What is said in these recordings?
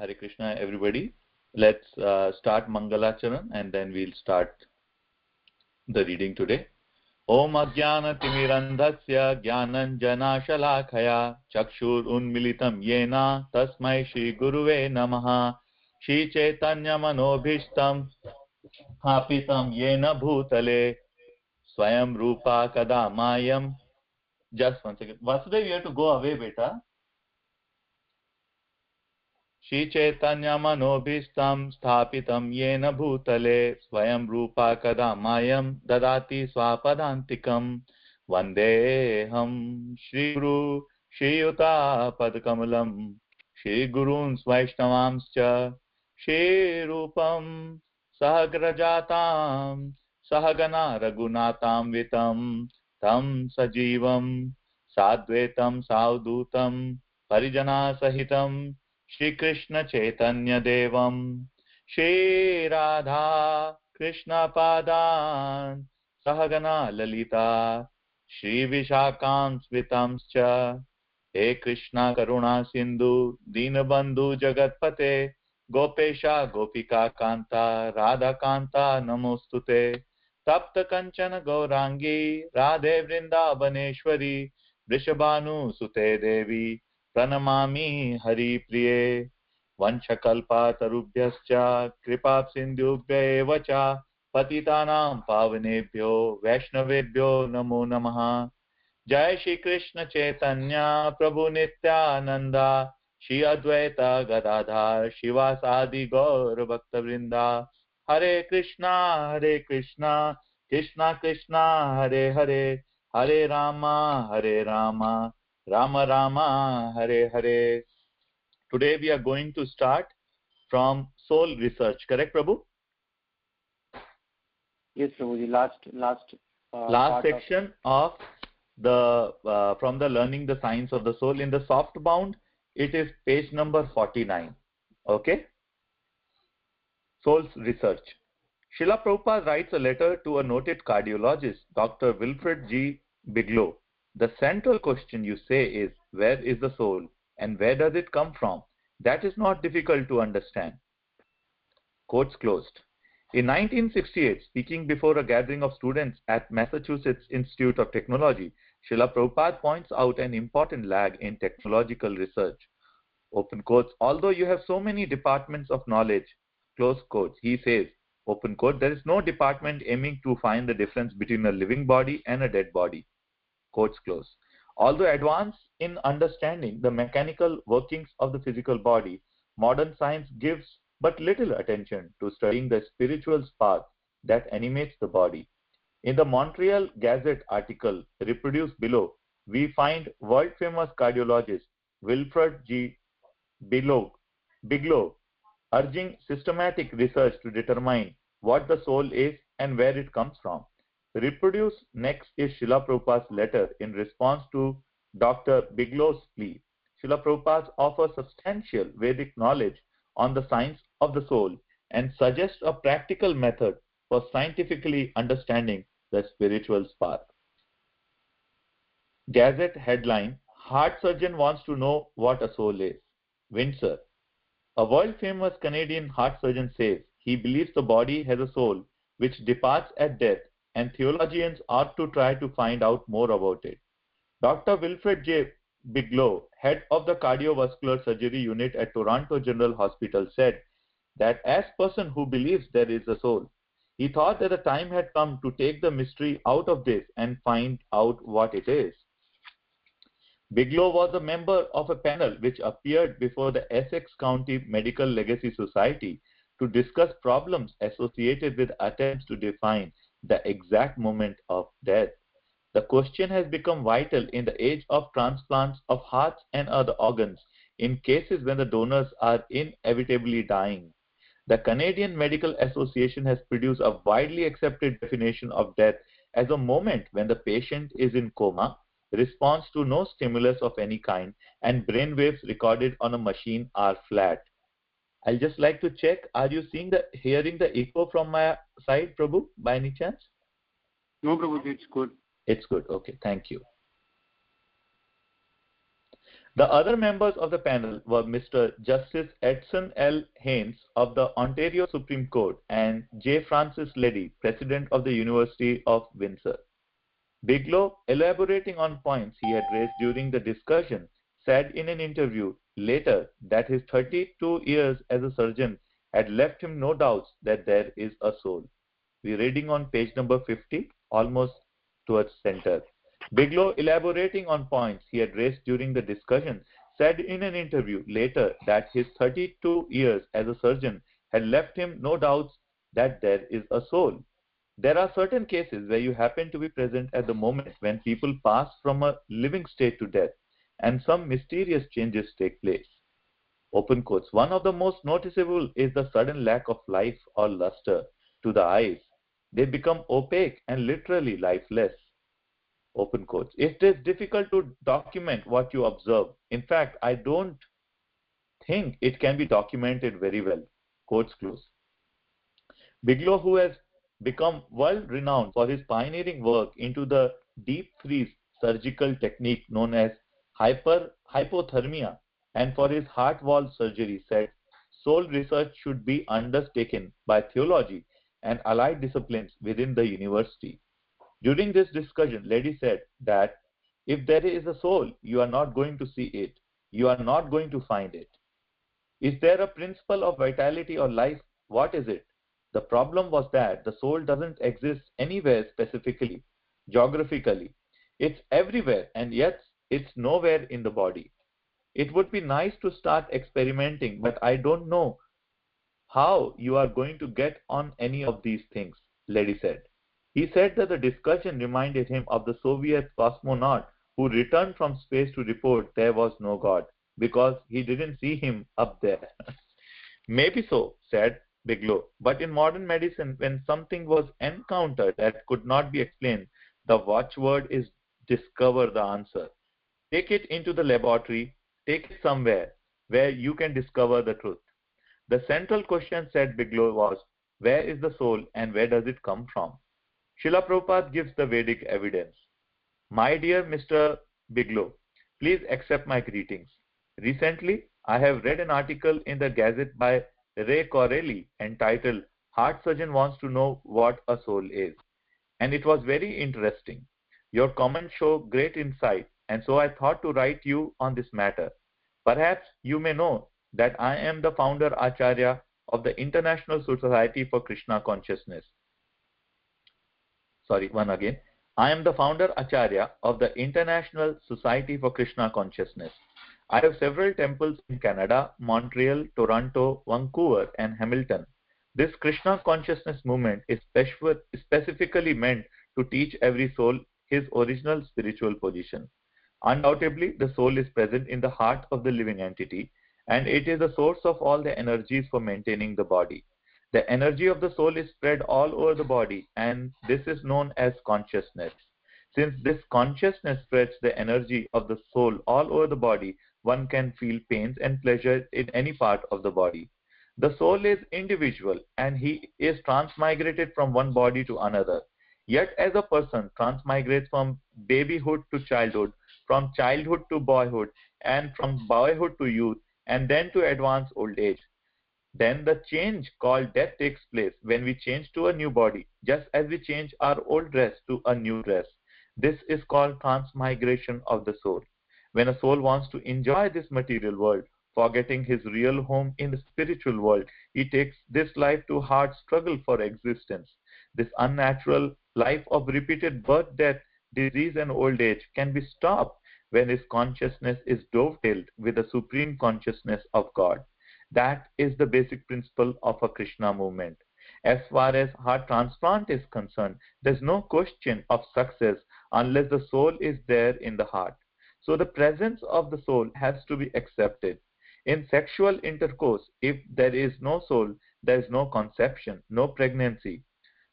Hare Krishna, everybody. Let's start Mangalacharan and then we'll start the reading today. Om Ajnana Timirandhasya Jnananjana Shalakaya Chakshur Unmilitam Yena Tasmai Shri Guruve Namaha Shri Chaitanya Manobhishtam Hapitam Yena Bhutale Swayam Rupa Kadamayam. Just one second. Vasudev, you have to go away, beta. Shri Chaitanya Manobhishtam Sthapitam Yena Bhutale Swayam Rupa Kadamayam Dadati Swapadantikam Vandeham Shri Guru Shri Yuta Padkamalam Shri Gurun Svaishnavamscha Shri Rupam Sahagrajatam Sahagana Ragunatam Vitam Tam Sajivam Sadvetam Saudutam Parijana Sahitam Shri Krishna Chaitanya Devam Shri Radha Krishna Padan Sahagana Lalita Shri Vishakam Svitamscha He Krishna Karuna Sindhu Dinabandhu Jagatpate Gopesha Gopika Kanta Radha Kanta Namostute Tapta Kanchana Gaurangi Radhe Vrindavaneshwari Vrishabhanu Sute Devi Pranamami Hari Priye Vanchakalpa Tarubhyascha Kripa Sindhubhya Vacha Patitanam Pavanebhyo Vaishnavebhyo Namo Namaha Jai Shri Krishna Chaitanya Prabhu Nityananda Shri Advaita Gadadhar Shivasadi Gaur Bhakta Vrinda Hare Krishna Krishna Krishna Hare Hare Hare Rama Rama Rama Hare Hare. Today we are going to start from soul research. Correct, Prabhu? Yes, Prabhuji. Last section of the from the learning the science of the soul. In the soft bound, it is page number 49. Okay. Soul's research. Srila Prabhupada writes a letter to a noted cardiologist, Dr. Wilfred G. Bigelow. The central question, you say, is where is the soul and where does it come from? That is not difficult to understand. Quotes closed. In 1968, speaking before a gathering of students at Massachusetts Institute of Technology, Srila Prabhupada points out an important lag in technological research. Open quotes, although you have so many departments of knowledge, close quotes, he says, open quote, there is no department aiming to find the difference between a living body and a dead body. Quotes close. Although advanced in understanding the mechanical workings of the physical body, modern science gives but little attention to studying the spiritual spark that animates the body. In the Montreal Gazette article reproduced below, we find world-famous cardiologist Wilfred G. Bigelow urging systematic research to determine what the soul is and where it comes from. Reproduced next is Srila Prabhupada's letter in response to Dr. Bigelow's plea. Srila Prabhupada offers substantial Vedic knowledge on the science of the soul and suggests a practical method for scientifically understanding the spiritual spark. Gazette headline, Heart Surgeon Wants to Know What a Soul Is. Windsor. A world-famous Canadian heart surgeon says he believes the body has a soul which departs at death and theologians ought to try to find out more about it. Dr. Wilfred J. Bigelow, head of the cardiovascular surgery unit at Toronto General Hospital, said that as person who believes there is a soul, he thought that the time had come to take the mystery out of this and find out what it is. Bigelow was a member of a panel which appeared before the Essex County Medical Legacy Society to discuss problems associated with attempts to define the exact moment of death. The question has become vital in the age of transplants of hearts and other organs in cases when the donors are inevitably dying. The Canadian Medical Association has produced a widely accepted definition of death as a moment when the patient is in coma, responds to no stimulus of any kind, and brain waves recorded on a machine are flat. I'll just like to check, are you hearing the echo from my side, Prabhu, by any chance? No, Prabhu, it's good. It's good. Okay, thank you. The other members of the panel were Mr. Justice Edson L. Haynes of the Ontario Supreme Court and J. Francis Leddy, President of the University of Windsor. Bigelow, elaborating on points he had raised during the discussion, said in an interview later that his 32 years as a surgeon had left him no doubts that there is a soul. We're reading on page number 50, almost towards center. Bigelow, elaborating on points he had raised during the discussion, said in an interview later that his 32 years as a surgeon had left him no doubts that there is a soul. There are certain cases where you happen to be present at the moment when people pass from a living state to death, and some mysterious changes take place. Open quotes. One of the most noticeable is the sudden lack of life or luster to the eyes. They become opaque and literally lifeless. Open quotes. It is difficult to document what you observe. In fact, I don't think it can be documented very well. Quotes close. Bigelow, who has become world renowned for his pioneering work into the deep freeze surgical technique known as hypothermia and for his heart valve surgery, said soul research should be undertaken by theology and allied disciplines within the university. During this discussion, Leddy said that if there is a soul, you are not going to see it. You are not going to find it. Is there a principle of vitality or life? What is it? The problem was that the soul doesn't exist anywhere specifically, geographically. It's everywhere, and yet it's nowhere in the body. It would be nice to start experimenting, but I don't know how you are going to get on any of these things, Leddy said. He said that the discussion reminded him of the Soviet cosmonaut who returned from space to report there was no God because he didn't see him up there. Maybe so, said Bigelow, but in modern medicine, when something was encountered that could not be explained, the watchword is discover the answer. Take it into the laboratory, take it somewhere where you can discover the truth. The central question, said Bigelow, was where is the soul and where does it come from? Srila Prabhupada gives the Vedic evidence. My dear Mr. Bigelow, please accept my greetings. Recently, I have read an article in the Gazette by Ray Corelli entitled Heart Surgeon Wants to Know What a Soul Is, and it was very interesting. Your comments show great insight, and so I thought to write you on this matter. Perhaps you may know that I am the founder Acharya of the International Society for Krishna Consciousness. I am the founder Acharya of the International Society for Krishna Consciousness. I have several temples in Canada, Montreal, Toronto, Vancouver, and Hamilton. This Krishna consciousness movement is specifically meant to teach every soul his original spiritual position. Undoubtedly, the soul is present in the heart of the living entity, and it is the source of all the energies for maintaining the body. The energy of the soul is spread all over the body, and this is known as consciousness. Since this consciousness spreads the energy of the soul all over the body, one can feel pains and pleasure in any part of the body. The soul is individual, and he is transmigrated from one body to another. Yet as a person transmigrates from babyhood to childhood, from childhood to boyhood, and from boyhood to youth, and then to advanced old age. Then the change called death takes place when we change to a new body, just as we change our old dress to a new dress. This is called transmigration of the soul. When a soul wants to enjoy this material world, forgetting his real home in the spiritual world, he takes this life to hard struggle for existence. This unnatural life of repeated birth, death, disease, and old age can be stopped when his consciousness is dovetailed with the supreme consciousness of God. That is the basic principle of a Krishna movement. As far as heart transplant is concerned, there is no question of success unless the soul is there in the heart. So the presence of the soul has to be accepted. In sexual intercourse, if there is no soul, there is no conception, no pregnancy.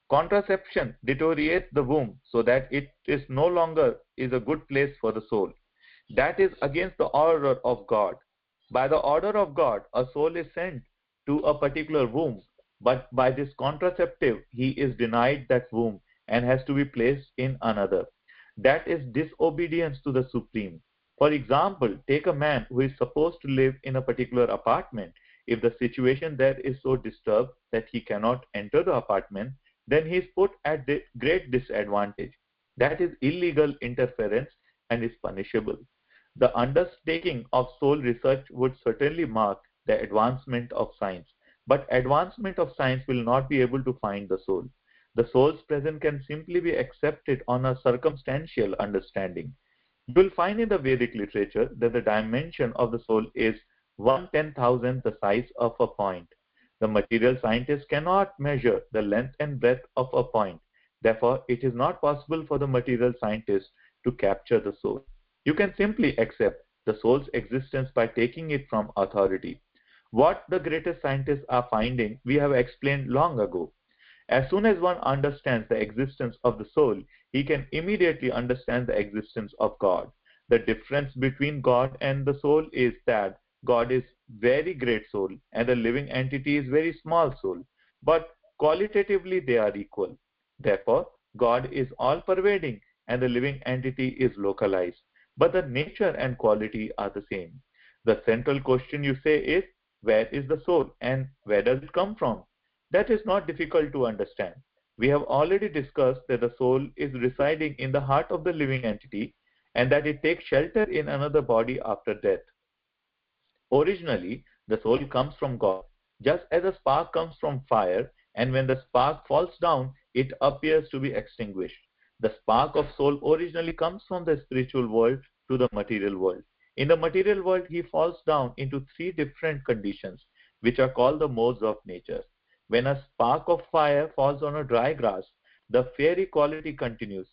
Contraception deteriorates the womb so that it is no longer is a good place for the soul. That is against the order of God. By the order of God, a soul is sent to a particular womb, but by this contraceptive, he is denied that womb and has to be placed in another. That is disobedience to the Supreme. For example, take a man who is supposed to live in a particular apartment. If the situation there is so disturbed that he cannot enter the apartment, then he is put at great disadvantage. That is illegal interference and is punishable. The undertaking of soul research would certainly mark the advancement of science, but advancement of science will not be able to find the soul. The soul's presence can simply be accepted on a circumstantial understanding. You will find in the Vedic literature that the dimension of the soul is 1/10,000th the size of a point. The material scientists cannot measure the length and breadth of a point. Therefore, it is not possible for the material scientists to capture the soul. You can simply accept the soul's existence by taking it from authority. What the greatest scientists are finding, we have explained long ago. As soon as one understands the existence of the soul, he can immediately understand the existence of God. The difference between God and the soul is that God is very great soul and the living entity is very small soul, but qualitatively they are equal. Therefore, God is all pervading and the living entity is localized, but the nature and quality are the same. The central question you say is, where is the soul and where does it come from? That is not difficult to understand. We have already discussed that the soul is residing in the heart of the living entity and that it takes shelter in another body after death. Originally, the soul comes from God, just as a spark comes from fire, and when the spark falls down, it appears to be extinguished. The spark of soul originally comes from the spiritual world to the material world. In the material world, he falls down into three different conditions, which are called the modes of nature. When a spark of fire falls on a dry grass, the fiery quality continues.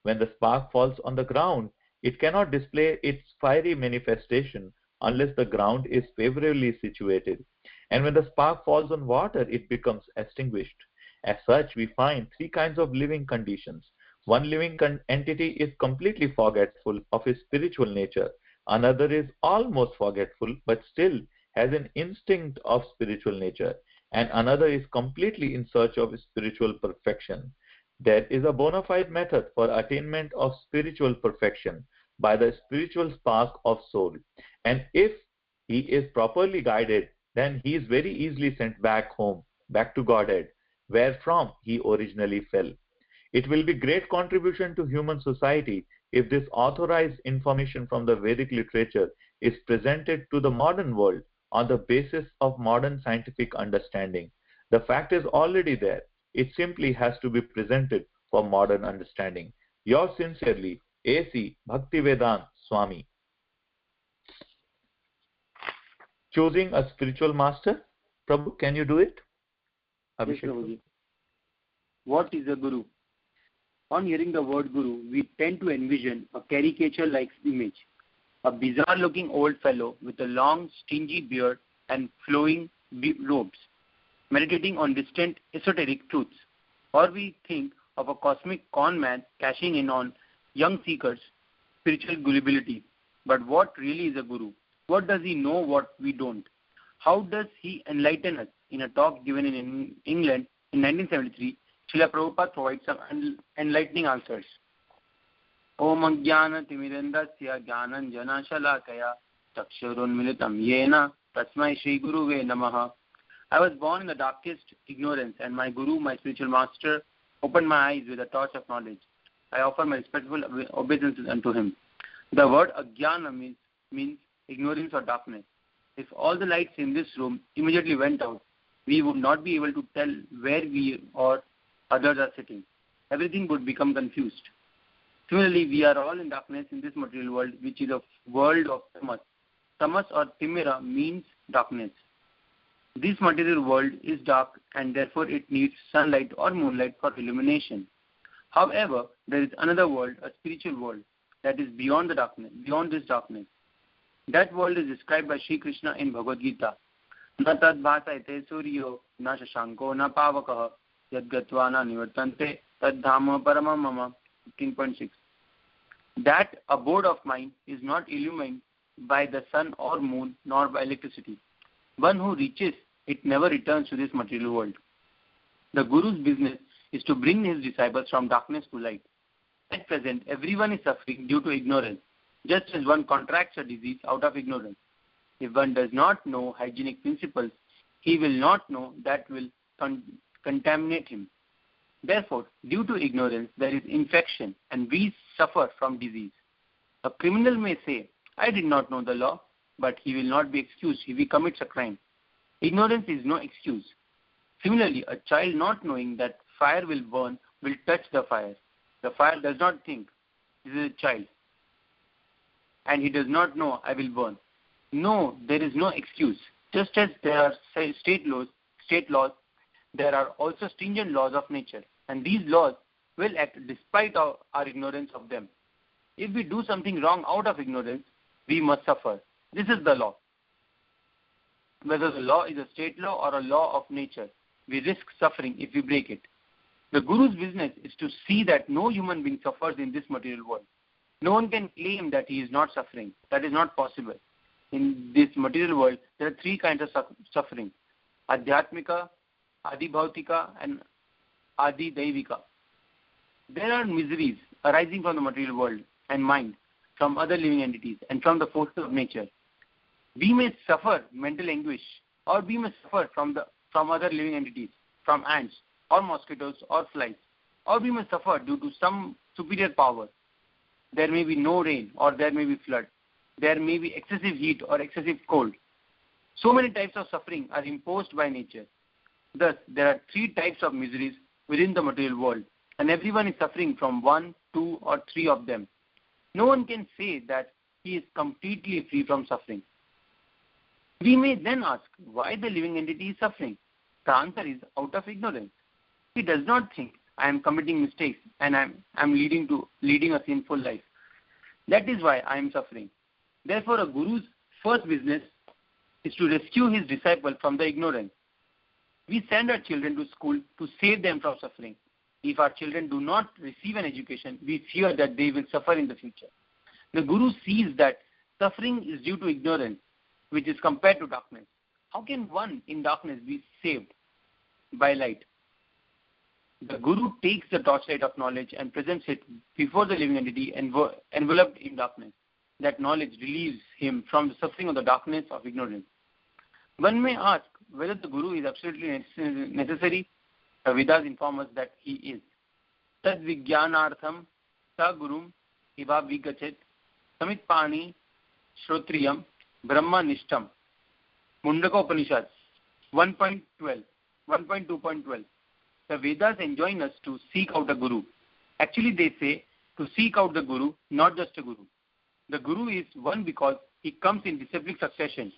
When the spark falls on the ground, it cannot display its fiery manifestation unless the ground is favorably situated. And when the spark falls on water, it becomes extinguished. As such, we find three kinds of living conditions. One living entity is completely forgetful of his spiritual nature. Another is almost forgetful, but still has an instinct of spiritual nature. And another is completely in search of spiritual perfection. There is a bona fide method for attainment of spiritual perfection by the spiritual spark of soul. And if he is properly guided, then he is very easily sent back home, back to Godhead, where from he originally fell. It will be great contribution to human society if this authorized information from the Vedic literature is presented to the modern world on the basis of modern scientific understanding. The fact is already there. It simply has to be presented for modern understanding. Yours sincerely, A.C. Bhaktivedanta Swami. Choosing a spiritual master. Prabhu, can you do it? Yes, Abhishek. Prabhuji. What is a guru? On hearing the word guru, we tend to envision a caricature-like image. A bizarre-looking old fellow with a long, stingy beard and flowing robes, meditating on distant esoteric truths. Or we think of a cosmic con man cashing in on young seekers' spiritual gullibility. But what really is a guru? What does he know what we don't? How does he enlighten us? In a talk given in England in 1973, Srila Prabhupada provides some enlightening answers. Om Jnana Timirandasya Jnanan Jana Shalakaya Chakshurunmilitam Yena Tasmai Shri Guruve Namaha. I was born in the darkest ignorance, and my Guru, my spiritual master, opened my eyes with a torch of knowledge. I offer my respectful obeisances unto him. The word Ajnana means ignorance or darkness. If all the lights in this room immediately went out, we would not be able to tell where we or others are sitting. Everything would become confused. Similarly, we are all in darkness in this material world, which is a world of tamas. Tamas or timira means darkness. This material world is dark and therefore it needs sunlight or moonlight for illumination. However, there is another world, a spiritual world, that is beyond the darkness, beyond this darkness. That world is described by Sri Krishna in Bhagavad Gita. Na tad bhasayate suryo, na shashanko, na pavakaha, yad gatva na nivartante, tad dhamma paramam mama. 15.6. That abode of mine is not illumined by the sun or moon nor by electricity. One who reaches it never returns to this material world. The Guru's business is to bring his disciples from darkness to light. At present, everyone is suffering due to ignorance. just as one contracts a disease out of ignorance. If one does not know hygienic principles, he will not know that will contaminate him. Therefore, due to ignorance, there is infection and we suffer from disease. A criminal may say, I did not know the law, but he will not be excused if he commits a crime. Ignorance is no excuse. Similarly, a child not knowing that fire will burn will touch the fire. The fire does not think, this is a child, and he does not know I will burn. No, there is no excuse. Just as there are state laws, there are also stringent laws of nature, and these laws will act despite our ignorance of them. If we do something wrong out of ignorance, we must suffer. This is the law. Whether the law is a state law or a law of nature, we risk suffering if we break it. The Guru's business is to see that no human being suffers in this material world. No one can claim that he is not suffering. That is not possible. In this material world, there are three kinds of suffering: Adhyatmika, Adibhautika, and Adidaivika. There are miseries arising from the material world and mind, from other living entities, and from the forces of nature. We may suffer mental anguish, or we may suffer from other living entities, from ants, or mosquitoes, or flies, or we may suffer due to some superior power. There may be no rain, or there may be flood. There may be excessive heat or excessive cold. So many types of suffering are imposed by nature. Thus, there are three types of miseries within the material world, and everyone is suffering from one, two, or three of them. No one can say that he is completely free from suffering. We may then ask why the living entity is suffering. The answer is out of ignorance. He does not think, I am committing mistakes and I am leading a sinful life. That is why I am suffering. Therefore, a guru's first business is to rescue his disciple from the ignorance. We send our children to school to save them from suffering. If our children do not receive an education, we fear that they will suffer in the future. The guru sees that suffering is due to ignorance, which is compared to darkness. How can one in darkness be saved by light? The guru takes the torchlight of knowledge and presents it before the living entity enveloped in darkness. That knowledge relieves him from the suffering of the darkness of ignorance. One may ask whether the guru is absolutely necessary. The Vedas inform us that he is. Tad vijnanartham sa gurum iva vigachet samitpani shrotriyam brahma nishtam. Mundaka Upanishad 1.2.12. The Vedas enjoin us to seek out a guru. Actually, they say to seek out the guru, not just a guru. The guru is one because he comes in disciplic succession.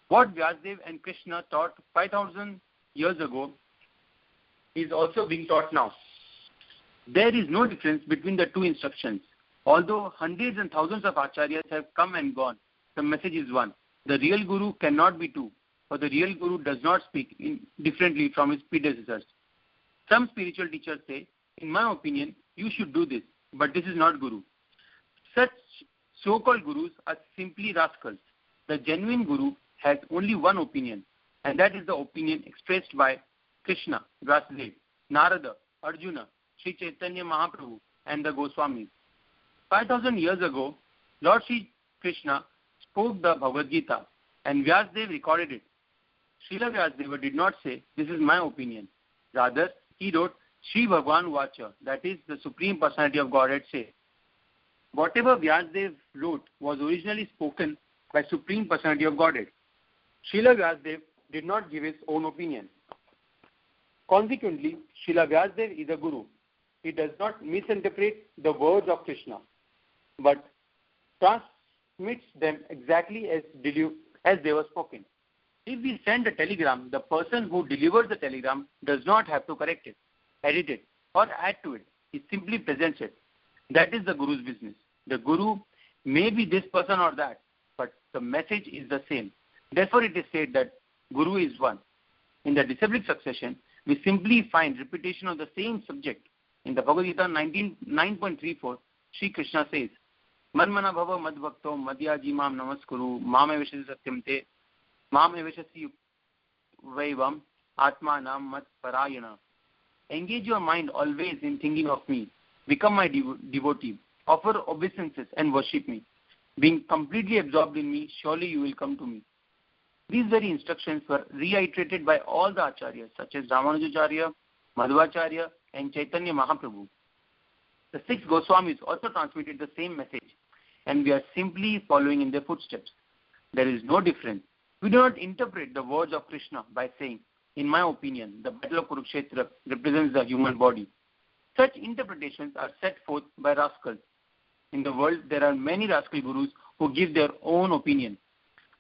What Vyasadeva and Krishna taught 5,000 years ago is also being taught now. There is no difference between the two instructions. Although hundreds and thousands of acharyas have come and gone, the message is one. The real guru cannot be two, for the real guru does not speak differently from his predecessors. Some spiritual teachers say, in my opinion, you should do this, but this is not guru. Such so-called gurus are simply rascals. The genuine guru has only one opinion, and that is the opinion expressed by Krishna, Vyasadeva, Narada, Arjuna, Sri Chaitanya Mahaprabhu, and the Goswamis. 5,000 years ago, Lord Sri Krishna spoke the Bhagavad Gita, and Vyasadeva recorded it. Srila Vyasadeva did not say, this is my opinion. Rather, he wrote, Sri Bhagwan Vacha, that is, the Supreme Personality of Godhead says. Whatever Vyasadeva wrote was originally spoken by Supreme Personality of Godhead. Srila Vyasadeva did not give his own opinion. Consequently, Srila Vyasadeva is a guru. He does not misinterpret the words of Krishna, but transmits them exactly as they were spoken. If we send a telegram, the person who delivers the telegram does not have to correct it, edit it, or add to it. He simply presents it. That is the guru's business. The guru may be this person or that, but the message is the same. Therefore, it is said that guru is one. In the disciplic succession, we simply find repetition of the same subject. In the Bhagavad Gita 9.34, Sri Krishna says, Manmana bhava madbhakto madhyaji mam namaskuru mam evashasi satyam te mam evashasi vaivam atmanam mat parayana. Engage your mind always in thinking of me. Become my devotee. Offer obeisances and worship me. Being completely absorbed in me, surely you will come to me. These very instructions were reiterated by all the acharyas such as Ramanujacharya, Madhvacharya and Chaitanya Mahaprabhu. The 6 Goswamis also transmitted the same message, and we are simply following in their footsteps. There is no difference. We do not interpret the words of Krishna by saying, in my opinion, the battle of Kurukshetra represents the human body. Such interpretations are set forth by rascals. In the world, there are many rascal gurus who give their own opinion.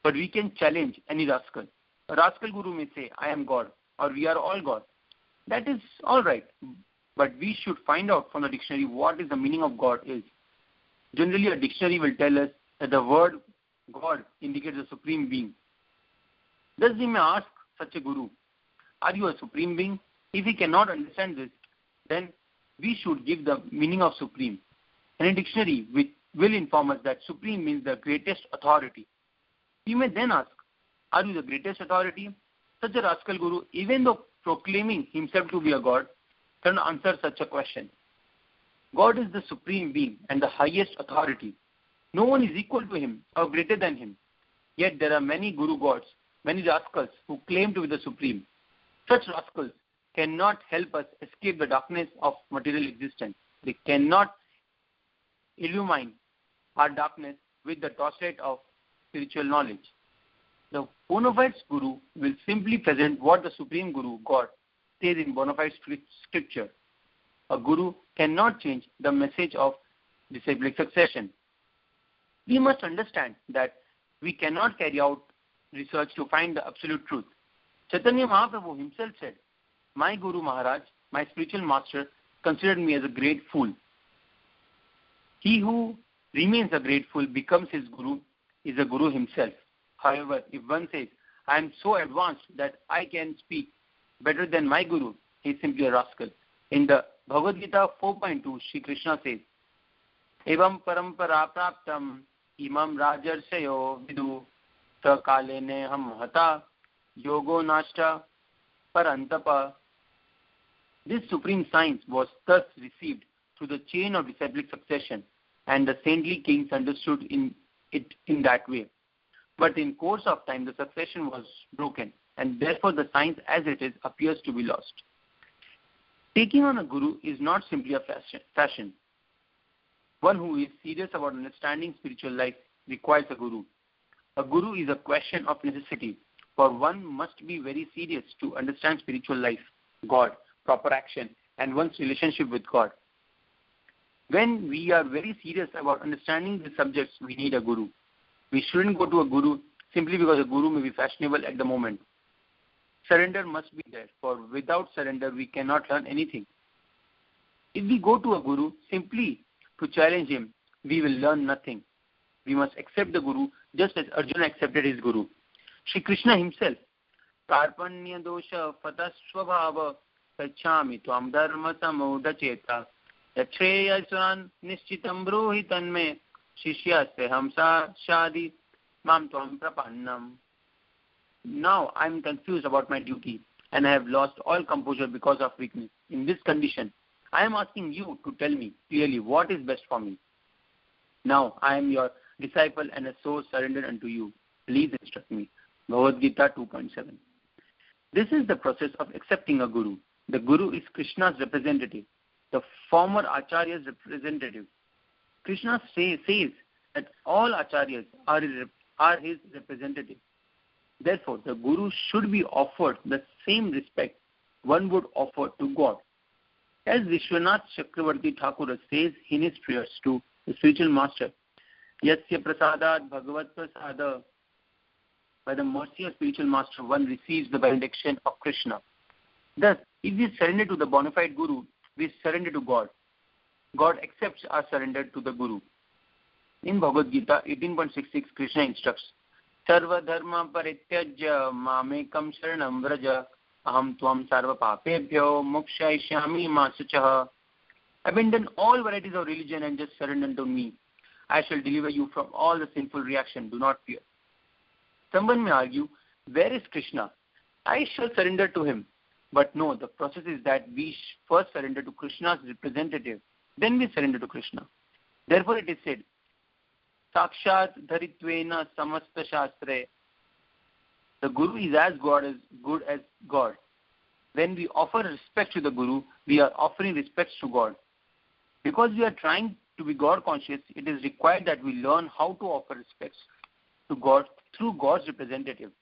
But we can challenge any rascal. A rascal guru may say, I am God, or we are all God. That is all right. But we should find out from the dictionary what is the meaning of God is. Generally, a dictionary will tell us that the word God indicates a supreme being. Thus, we may ask such a guru, are you a supreme being? If he cannot understand this, then we should give the meaning of supreme. And a dictionary will inform us that supreme means the greatest authority. We may then ask, are you the greatest authority? Such a rascal guru, even though proclaiming himself to be a god, can answer such a question. God is the supreme being and the highest authority. No one is equal to him or greater than him. Yet there are many guru gods, many rascals who claim to be the supreme. Such rascals cannot help us escape the darkness of material existence. They cannot illumine our darkness with the torchlight of spiritual knowledge. The bona fide guru will simply present what the supreme guru, God, says in bona fide scripture. A guru cannot change the message of disciplic succession. We must understand that we cannot carry out research to find the absolute truth. Chaitanya Mahaprabhu himself said, my Guru Maharaj, my spiritual master, considered me as a great fool. He who remains a great fool becomes his guru, is a guru himself. However, if one says, I am so advanced that I can speak better than my guru, he is simply a rascal. In the Bhagavad Gita 4.2, Shri Krishna says, Evam parampara praptam imam rajarsayo vidu sakalene ham hata yogo nashta parantapa. This supreme science was thus received through the chain of disciplic succession, and the saintly kings understood it in that way. But in course of time, the succession was broken, and therefore the science as it is appears to be lost. Taking on a guru is not simply a fashion. One who is serious about understanding spiritual life requires a guru. A guru is a question of necessity, for one must be very serious to understand spiritual life, God, proper action, and one's relationship with God. When we are very serious about understanding the subjects, we need a guru. We shouldn't go to a guru simply because a guru may be fashionable at the moment. Surrender must be there, for without surrender we cannot learn anything. If we go to a guru simply to challenge him, we will learn nothing. We must accept the guru just as Arjuna accepted his guru. Shri Krishna himself, Karpanya dosha fatasvabhava sachami tvam dharma samodacheta yachreyasan nishchitam bruhi tanme shishyasya hamsa shadi mam tvam prapannam. Now I am confused about my duty and I have lost all composure because of weakness. In this condition, I am asking you to tell me clearly what is best for me. Now I am your disciple and a soul surrendered unto you. Please instruct me. Bhagavad Gita 2.7. This is the process of accepting a guru. The guru is Krishna's representative, the former Acharya's representative. Krishna says that all Acharyas are his representative. Therefore, the guru should be offered the same respect one would offer to God. As Vishwanath Chakravarti Thakur says in his prayers to the spiritual master, Yasya prasadat bhagavat prasada. By the mercy of spiritual master, one receives the benediction of Krishna. Thus, if we surrender to the bona fide guru, we surrender to God. God accepts our surrender to the guru. In Bhagavad Gita 18.66, Krishna instructs, Sarva dharma parityajya mamekam sharanam vraja aham tvam sarva papebhyo mokshayishyami masuchaha. Abandon all varieties of religion and just surrender to me. I shall deliver you from all the sinful reaction. Do not fear. Someone may argue, where is Krishna? I shall surrender to him. But no, the process is that we first surrender to Krishna's representative. Then we surrender to Krishna. Therefore it is said, sakshat dharitvena samasta shastre. The Guru is as good as God. When we offer respect to the Guru, we are offering respect to God. Because we are trying to be God conscious, it is required that we learn how to offer respect to God through God's representative.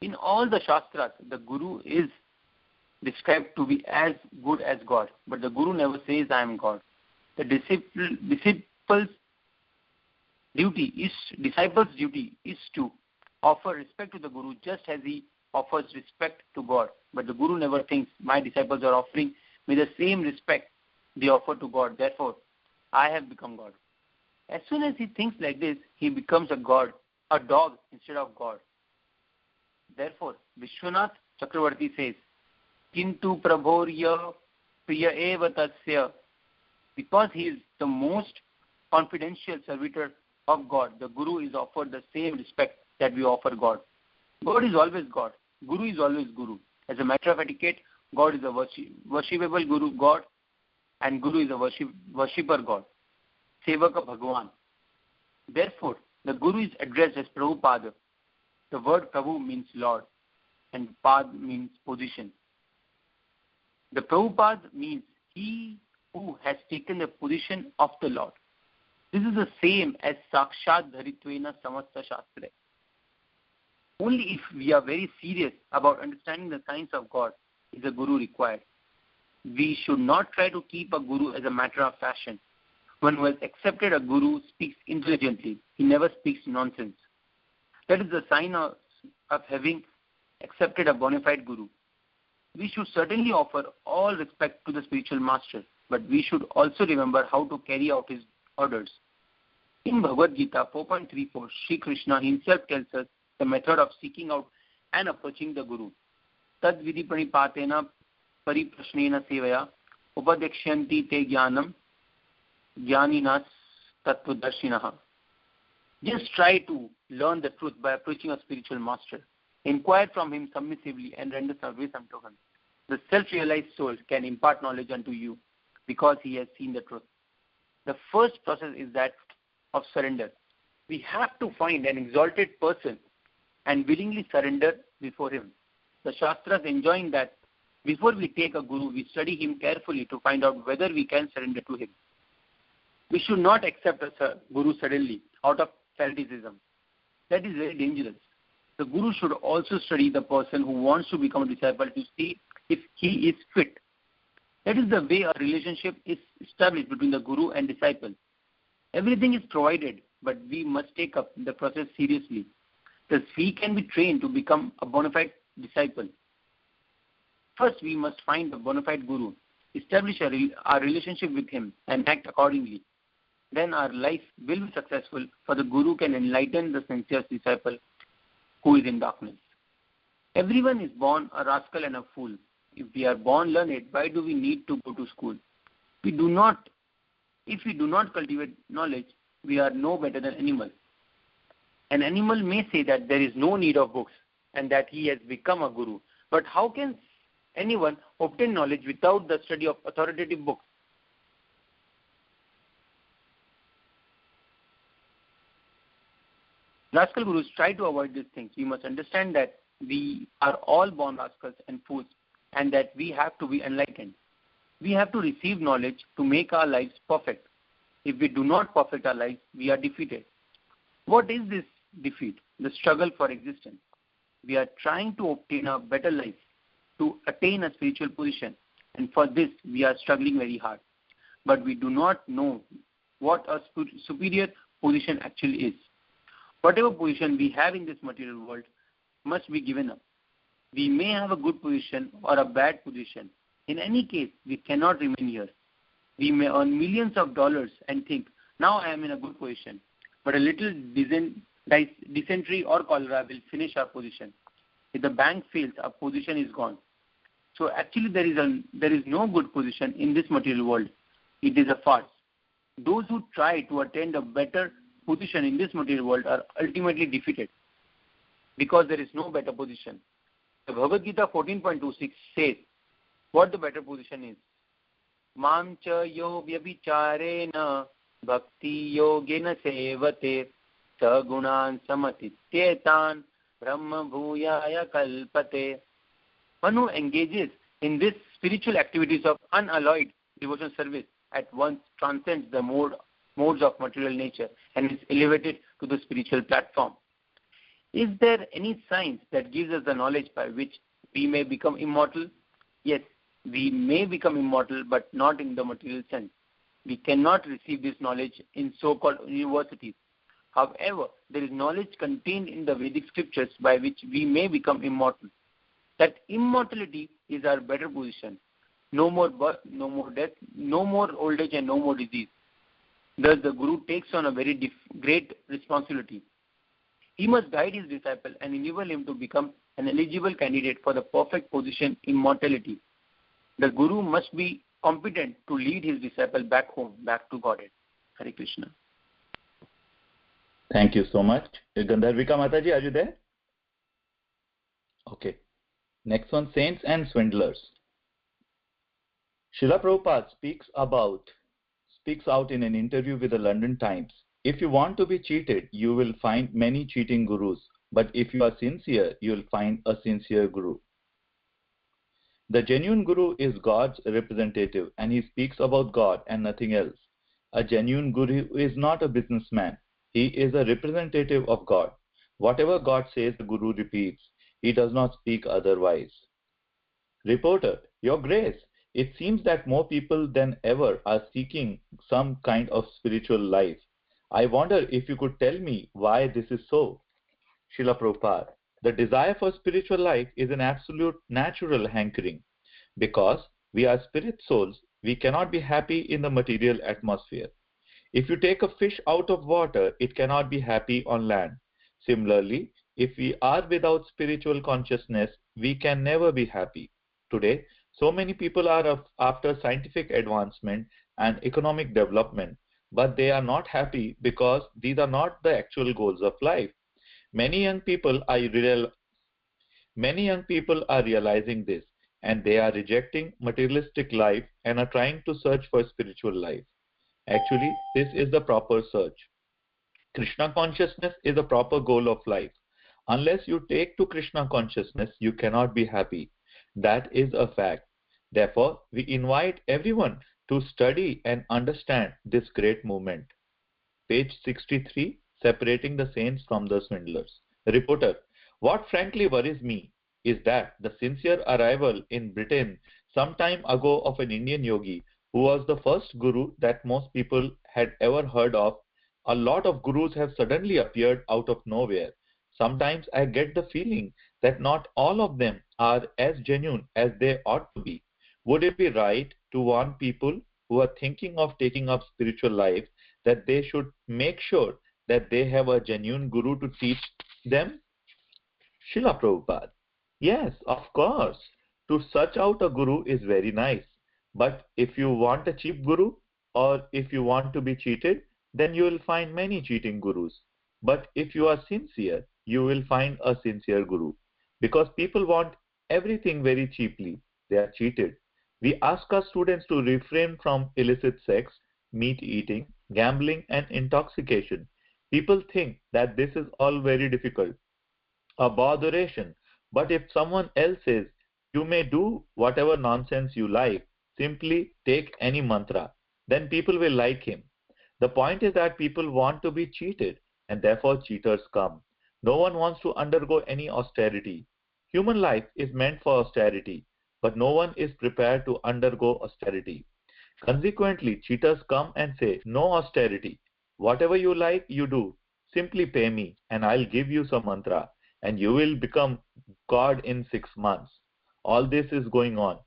In all the Shastras, the Guru is described to be as good as God, but the Guru never says, I am God. The disciple's duty is to offer respect to the Guru just as he offers respect to God. But the Guru never thinks, my disciples are offering me the same respect they offer to God. Therefore, I have become God. As soon as he thinks like this, he becomes a dog instead of God. Therefore, Vishwanath Chakravarti says, Kintu Prabhorya Priya Eva Tasya. Because he is the most confidential servitor of God, the Guru is offered the same respect that we offer God. God is always God. Guru is always Guru. As a matter of etiquette, God is a worshipable Guru God, and Guru is a worshipper God. Sevaka Bhagavan. Therefore, the Guru is addressed as Prabhupada. The word Prabhu means Lord, and Pad means position. The Prabhupada means he who has taken the position of the Lord. This is the same as Sakshat Dharitvena Samasta Shastra. Only if we are very serious about understanding the science of God is a Guru required. We should not try to keep a Guru as a matter of fashion. One who has accepted a Guru speaks intelligently. He never speaks nonsense. That is the sign of having accepted a bona fide Guru. We should certainly offer all respect to the spiritual master, but we should also remember how to carry out his orders. In Bhagavad Gita 4.34, Sri Krishna himself tells us the method of seeking out and approaching the Guru. Tad vidhi pranipatena pariprashnena sevaya upadekshanti te jnanam jnaninas tattvadarshinaha. Just try to learn the truth by approaching a spiritual master. Inquire from him submissively and render service unto him. The self-realized soul can impart knowledge unto you because he has seen the truth. The first process is that of surrender. We have to find an exalted person and willingly surrender before him. The Shastras enjoin that before we take a Guru, we study him carefully to find out whether we can surrender to him. We should not accept a Guru suddenly out of fanaticism. That is very dangerous. The Guru should also study the person who wants to become a disciple to see if he is fit. That is the way a relationship is established between the Guru and disciple. Everything is provided, but we must take up the process seriously. Thus, we can be trained to become a bona fide disciple. First, we must find a bona fide Guru, establish our relationship with him, and act accordingly. Then our life will be successful, for the Guru can enlighten the sincere disciple who is in darkness. Everyone is born a rascal and a fool. If we are born learned, why do we need to go to school? If we do not cultivate knowledge, we are no better than animals. An animal may say that there is no need of books and that he has become a Guru. But how can anyone obtain knowledge without the study of authoritative books? Rascal Gurus try to avoid these things. We must understand that we are all born rascals and fools, and that we have to be enlightened. We have to receive knowledge to make our lives perfect. If we do not perfect our lives, we are defeated. What is this defeat? The struggle for existence. We are trying to obtain a better life, to attain a spiritual position, and for this we are struggling very hard. But we do not know what a superior position actually is. Whatever position we have in this material world must be given up. We may have a good position or a bad position. In any case, we cannot remain here. We may earn millions of dollars and think, now I am in a good position. But a little dysentery or cholera will finish our position. If the bank fails, our position is gone. So actually there is no good position in this material world. It is a farce. Those who try to attain a better position in this material world are ultimately defeated because there is no better position. The Bhagavad Gita 14.26 says what the better position is. Mam cha yo vyabhicharena Bhakti yogena sevate sagunan samatityetan brahma bhuyaya kalpate. One who engages in these spiritual activities of unalloyed devotional service at once transcends the modes of material nature and is elevated to the spiritual platform. Is there any science that gives us the knowledge by which we may become immortal? Yes, we may become immortal, but not in the material sense. We cannot receive this knowledge in so-called universities. However, there is knowledge contained in the Vedic scriptures by which we may become immortal. That immortality is our better position. No more birth, no more death, no more old age and no more disease. Thus the Guru takes on a very great responsibility. He must guide his disciple and enable him to become an eligible candidate for the perfect position immortality. The Guru must be competent to lead his disciple back home, back to Godhead. Hare Krishna. Thank you so much. Gandharvika Mataji, are you there? Okay. Next one, saints and swindlers. Srila Prabhupada speaks out in an interview with the London Times. If you want to be cheated, you will find many cheating gurus. But if you are sincere, you will find a sincere guru. The genuine guru is God's representative, and he speaks about God and nothing else. A genuine guru is not a businessman. He is a representative of God. Whatever God says, the guru repeats. He does not speak otherwise. Reporter, Your Grace, it seems that more people than ever are seeking some kind of spiritual life. I wonder if you could tell me why this is so. Srila Prabhupada, the desire for spiritual life is an absolute natural hankering. Because we are spirit souls, we cannot be happy in the material atmosphere. If you take a fish out of water, it cannot be happy on land. Similarly, if we are without spiritual consciousness, we can never be happy. Today, so many people are after scientific advancement and economic development, but they are not happy because these are not the actual goals of life. Many young people are realizing this, and they are rejecting materialistic life and are trying to search for spiritual life. Actually, this is the proper search. Krishna consciousness is the proper goal of life. Unless you take to Krishna consciousness, you cannot be happy. That is a fact. Therefore, we invite everyone to study and understand this great movement. Page 63, separating the saints from the swindlers. Reporter, what frankly worries me is that the sincere arrival in Britain some time ago of an Indian yogi who was the first guru that most people had ever heard of. A lot of gurus have suddenly appeared out of nowhere. Sometimes I get the feeling that not all of them are as genuine as they ought to be. Would it be right to warn people who are thinking of taking up spiritual life that they should make sure that they have a genuine guru to teach them? Srila Prabhupada. Yes, of course. To search out a guru is very nice. But if you want a cheap guru, or if you want to be cheated, then you will find many cheating gurus. But if you are sincere, you will find a sincere guru. Because people want everything very cheaply, they are cheated. We ask our students to refrain from illicit sex, meat eating, gambling, and intoxication. People think that this is all very difficult, a botheration. But if someone else says, you may do whatever nonsense you like, simply take any mantra, then people will like him. The point is that people want to be cheated, and therefore cheaters come. No one wants to undergo any austerity. Human life is meant for austerity, but no one is prepared to undergo austerity. Consequently, cheaters come and say, no austerity. Whatever you like, you do. Simply pay me, and I'll give you some mantra, and you will become God in 6 months. All this is going on.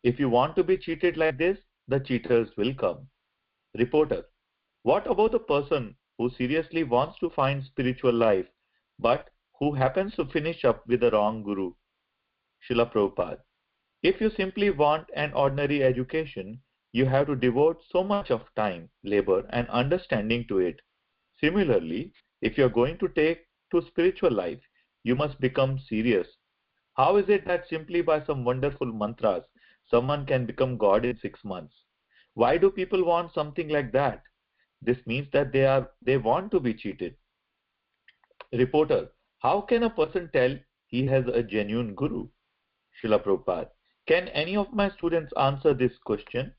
If you want to be cheated like this, the cheaters will come. Reporter, what about the person who seriously wants to find spiritual life, but who happens to finish up with the wrong guru? Srila Prabhupada, if you simply want an ordinary education, you have to devote so much of time, labor, and understanding to it. Similarly, if you are going to take to spiritual life, you must become serious. How is it that simply by some wonderful mantras, someone can become God in 6 months? Why do people want something like that? This means that they want to be cheated. Reporter, how can a person tell he has a genuine guru? Srila Prabhupada, can any of my students answer this question?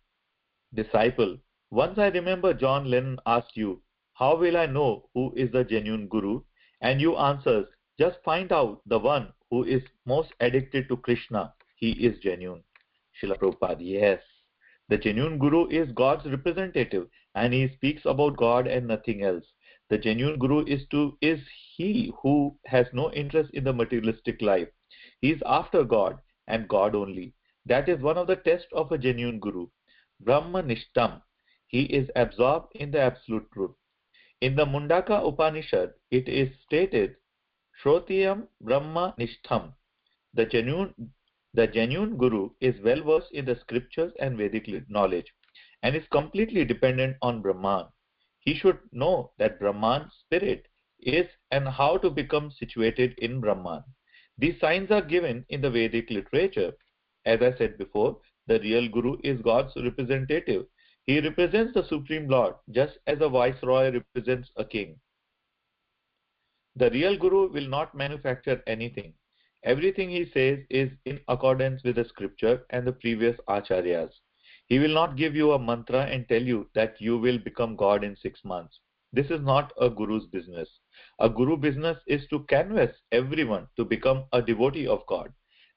Disciple, once I remember John Lennon asked you, how will I know who is the genuine guru? And you answers, just find out the one who is most addicted to Krishna. He is genuine. Srila Prabhupada, yes. The genuine guru is God's representative and he speaks about God and nothing else. The genuine guru is he who has no interest in the materialistic life. He is after God and God only. That is one of the tests of a genuine guru. Brahma Nishtam. He is absorbed in the absolute truth. In the Mundaka Upanishad, it is stated, Shrotiyam Brahma Nishtam. The genuine guru is well versed in the scriptures and Vedic knowledge and is completely dependent on Brahman. He should know that Brahman spirit is and how to become situated in Brahman. These signs are given in the Vedic literature. As I said before, the real guru is God's representative. He represents the Supreme Lord just as a viceroy represents a king. The real guru will not manufacture anything. Everything he says is in accordance with the scripture and the previous acharyas. He will not give you a mantra and tell you that you will become God in 6 months. This is not a guru's business. A guru business is to canvass everyone to become a devotee of God.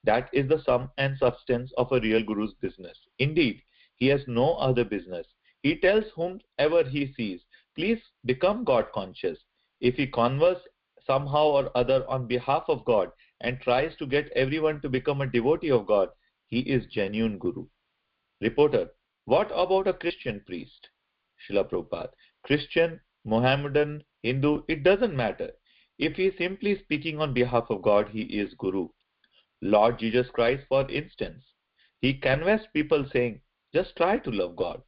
That is the sum and substance of a real guru's business. Indeed, he has no other business. He tells whomever he sees, please become God conscious. If he converses somehow or other on behalf of God and tries to get everyone to become a devotee of God, he is genuine guru. Reporter, what about a Christian priest? Srila Prabhupada, Christian, Mohammedan, Hindu, it doesn't matter. If he is simply speaking on behalf of God, he is guru. Lord Jesus Christ, for instance, he canvassed people saying, just try to love God.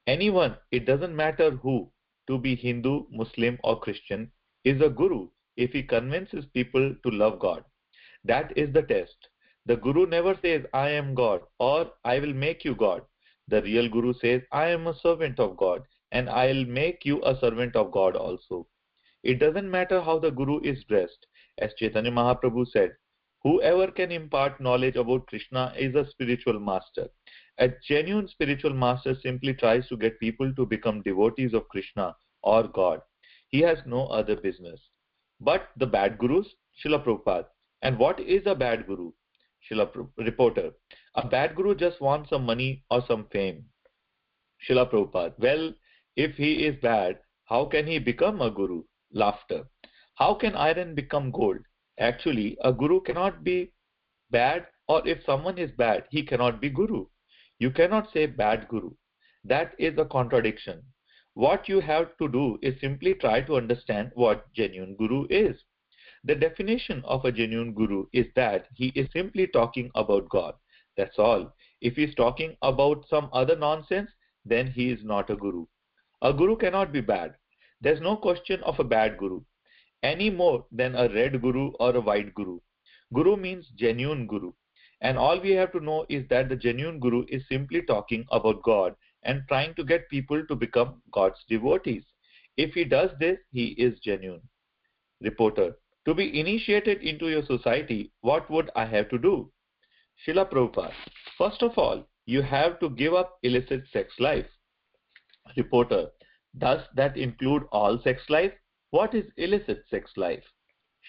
Anyone, it doesn't matter who, to be Hindu, Muslim or Christian, is a guru if he convinces people to love God. That is the test. The guru never says, I am God or I will make you God. The real guru says, I am a servant of God and I will make you a servant of God also. It doesn't matter how the guru is dressed. As Chaitanya Mahaprabhu said, whoever can impart knowledge about Krishna is a spiritual master. A genuine spiritual master simply tries to get people to become devotees of Krishna or God. He has no other business. But the bad gurus? Srila Prabhupada. And what is a bad guru? Reporter. A bad guru just wants some money or some fame. Srila Prabhupada. Well, if he is bad, how can he become a guru? Laughter. How can iron become gold? Actually, a guru cannot be bad, or if someone is bad, he cannot be guru. You cannot say bad guru. That is a contradiction. What you have to do is simply try to understand what genuine guru is. The definition of a genuine guru is that he is simply talking about God. That's all. If he is talking about some other nonsense, then he is not a guru. A guru cannot be bad. There's no question of a bad guru, any more than a red guru or a white guru. Guru means genuine guru. And all we have to know is that the genuine guru is simply talking about God and trying to get people to become God's devotees. If he does this, he is genuine. Reporter, to be initiated into your society, what would I have to do? Srila Prabhupada, first of all, you have to give up illicit sex life. Reporter, does that include all sex life? What is illicit sex life?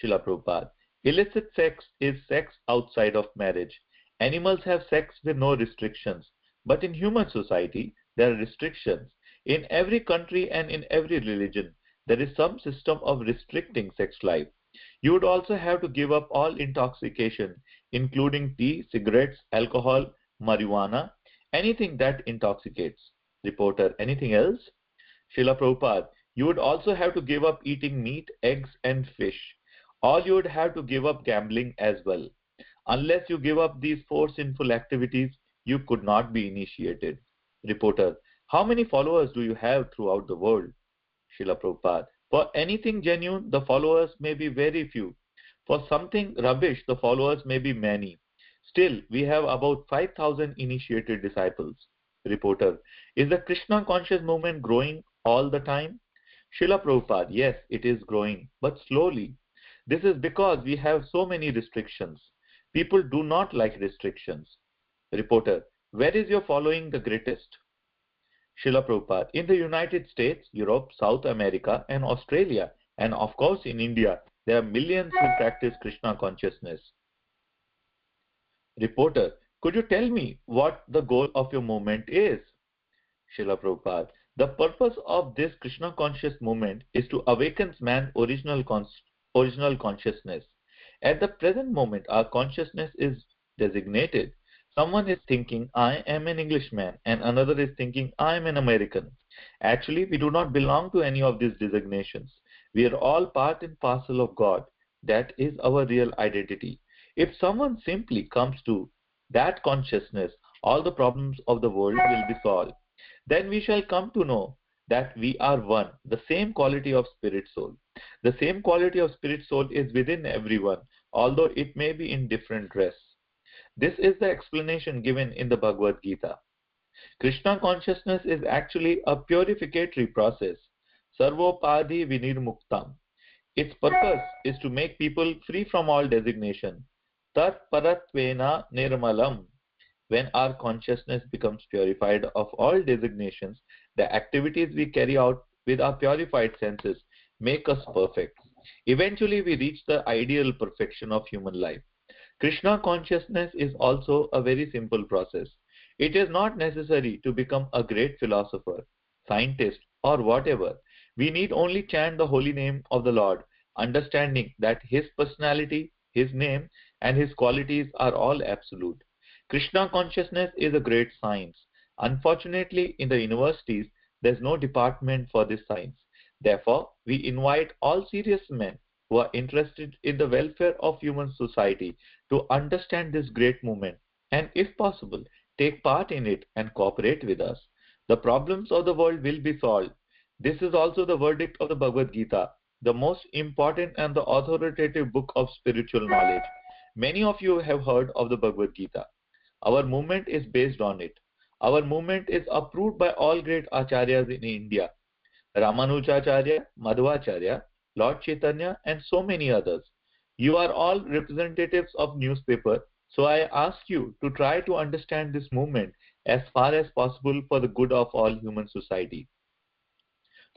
Srila Prabhupada, illicit sex is sex outside of marriage. Animals have sex with no restrictions. But in human society, there are restrictions. In every country and in every religion, there is some system of restricting sex life. You would also have to give up all intoxication, including tea, cigarettes, alcohol, marijuana, anything that intoxicates. Reporter, anything else? Srila Prabhupada, you would also have to give up eating meat, eggs and fish. Or you would have to give up gambling as well. Unless you give up these 4 sinful activities, you could not be initiated. Reporter, how many followers do you have throughout the world? Srila Prabhupada, for anything genuine, the followers may be very few. For something rubbish, the followers may be many. Still, we have about 5,000 initiated disciples. Reporter, is the Krishna conscious movement growing all the time? Srila Prabhupada, yes, it is growing, but slowly. This is because we have so many restrictions. People do not like restrictions. Reporter, where is your following the greatest? Srila Prabhupada, in the United States, Europe, South America, and Australia, and of course in India, there are millions who practice Krishna consciousness. Reporter, could you tell me what the goal of your movement is? Srila Prabhupada, the purpose of this Krishna conscious movement is to awaken man's original consciousness. At the present moment, our consciousness is designated. Someone is thinking, I am an Englishman, and another is thinking, I am an American. Actually, we do not belong to any of these designations. We are all part and parcel of God. That is our real identity. If someone simply comes to that consciousness, all the problems of the world will be solved. Then we shall come to know that we are one, the same quality of spirit soul. The same quality of spirit soul is within everyone, although it may be in different dress. This is the explanation given in the Bhagavad Gita. Krishna consciousness is actually a purificatory process. Sarvopadi vinirmuktam. Its purpose is to make people free from all designation. Tat paratvena nirmalam. When our consciousness becomes purified of all designations, the activities we carry out with our purified senses make us perfect. Eventually, we reach the ideal perfection of human life. Krishna consciousness is also a very simple process. It is not necessary to become a great philosopher, scientist, or whatever. We need only chant the holy name of the Lord, understanding that His personality, His name, and His qualities are all absolute. Krishna consciousness is a great science. Unfortunately, in the universities, there is no department for this science. Therefore, we invite all serious men who are interested in the welfare of human society to understand this great movement and, if possible, take part in it and cooperate with us. The problems of the world will be solved. This is also the verdict of the Bhagavad Gita, the most important and the authoritative book of spiritual knowledge. Many of you have heard of the Bhagavad Gita. Our movement is based on it. Our movement is approved by all great acharyas in India. Ramanujacharya, Madhvacharya, Lord Chaitanya, and so many others. You are all representatives of newspaper, so I ask you to try to understand this movement as far as possible for the good of all human society.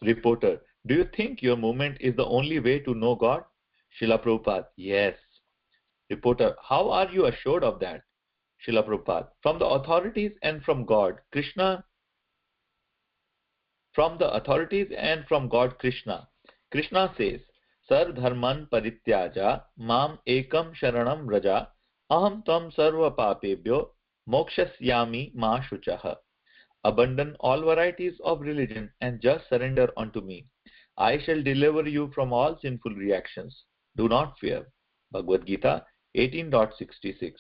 Reporter, do you think your movement is the only way to know God? Srila Prabhupada, yes. Reporter, how are you assured of that? Srila Prabhupada, from the authorities and from God, Krishna. From the authorities and from God Krishna. Krishna says, Sar dharman parityaja mam ekam sharanam raja aham tam sarva papebhyo mokshasyami ma shuchaha. Abandon all varieties of religion and just surrender unto me. I shall deliver you from all sinful reactions. Do not fear. Bhagavad Gita 18.66.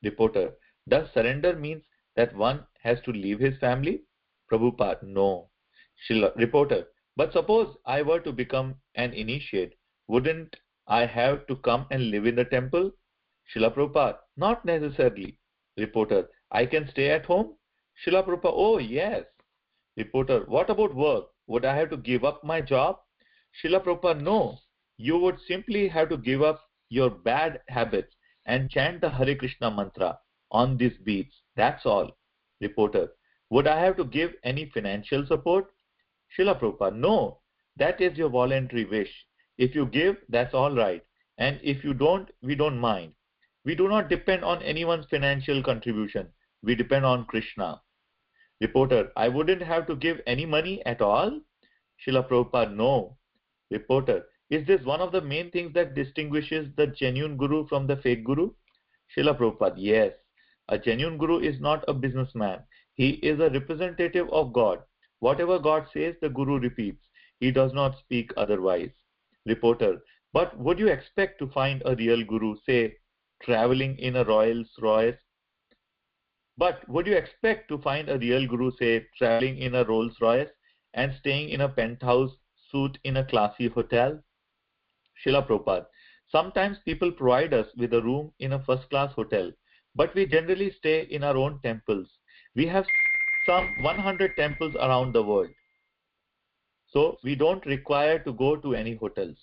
Reporter, does surrender means that one has to leave his family? Prabhupada, no. Reporter, but suppose I were to become an initiate, wouldn't I have to come and live in the temple? Srila Prabhupada, not necessarily. Reporter, I can stay at home? Srila Prabhupada, oh yes. Reporter, what about work? Would I have to give up my job? Srila Prabhupada, no. You would simply have to give up your bad habits and chant the Hare Krishna mantra on these beats. That's all. Reporter, would I have to give any financial support? Srila Prabhupada, no. That is your voluntary wish. If you give, that's all right. And if you don't, we don't mind. We do not depend on anyone's financial contribution. We depend on Krishna. Reporter, I wouldn't have to give any money at all? Srila Prabhupada, no. Reporter, is this one of the main things that distinguishes the genuine guru from the fake guru? Srila Prabhupada, yes. A genuine guru is not a businessman. He is a representative of God. Whatever God says, the guru repeats. He does not speak otherwise. Reporter, but would you expect to find a real guru, say, traveling in a Rolls Royce? But would you expect to find a real guru, say, traveling in a Rolls Royce and staying in a penthouse suite in a classy hotel? Srila Prabhupada, sometimes people provide us with a room in a first-class hotel, but we generally stay in our own temples. We have some 100 temples around the world. so we don't require to go to any hotels.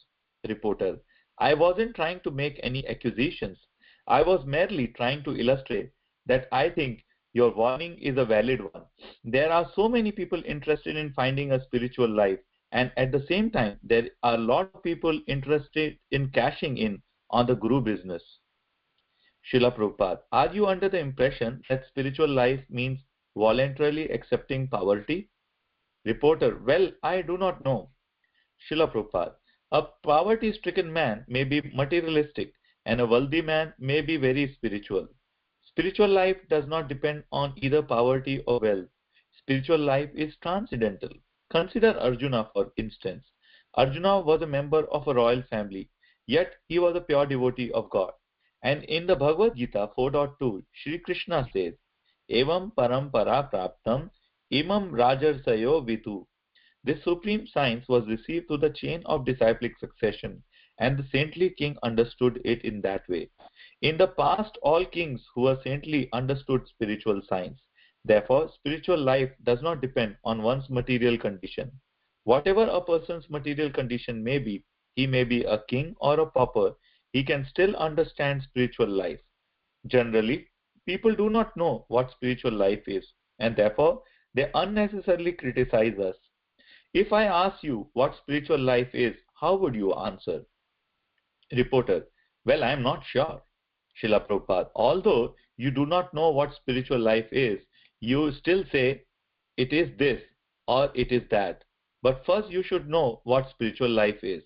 Reporter: I wasn't trying to make any accusations. I was merely trying to illustrate that I think your warning is a valid one. There are so many people interested in finding a spiritual life, and at the same time, there are a lot of people interested in cashing in on the guru business. Srila Prabhupada: are you under the impression that spiritual life means voluntarily accepting poverty? Reporter: well, I do not know. Srila Prabhupada: a poverty-stricken man may be materialistic, and a wealthy man may be very spiritual. Spiritual life does not depend on either poverty or wealth. Spiritual life is transcendental. Consider Arjuna, for instance. Arjuna was a member of a royal family, yet he was a pure devotee of God. And in the Bhagavad Gita 4.2, Sri Krishna says, Evam parampara praptam imam rajarsayo vitu. This supreme science was received through the chain of disciplic succession, and the saintly king understood it in that way. In the past, all kings who were saintly understood spiritual science. Therefore, spiritual life does not depend on one's material condition. Whatever a person's material condition may be, he may be a king or a pauper, he can still understand spiritual life. Generally, people do not know what spiritual life is, and therefore they unnecessarily criticize us. If I ask you what spiritual life is, how would you answer? Reporter: well, I am not sure. Srila Prabhupada: although you do not know what spiritual life is, you still say it is this or it is that. But first you should know what spiritual life is.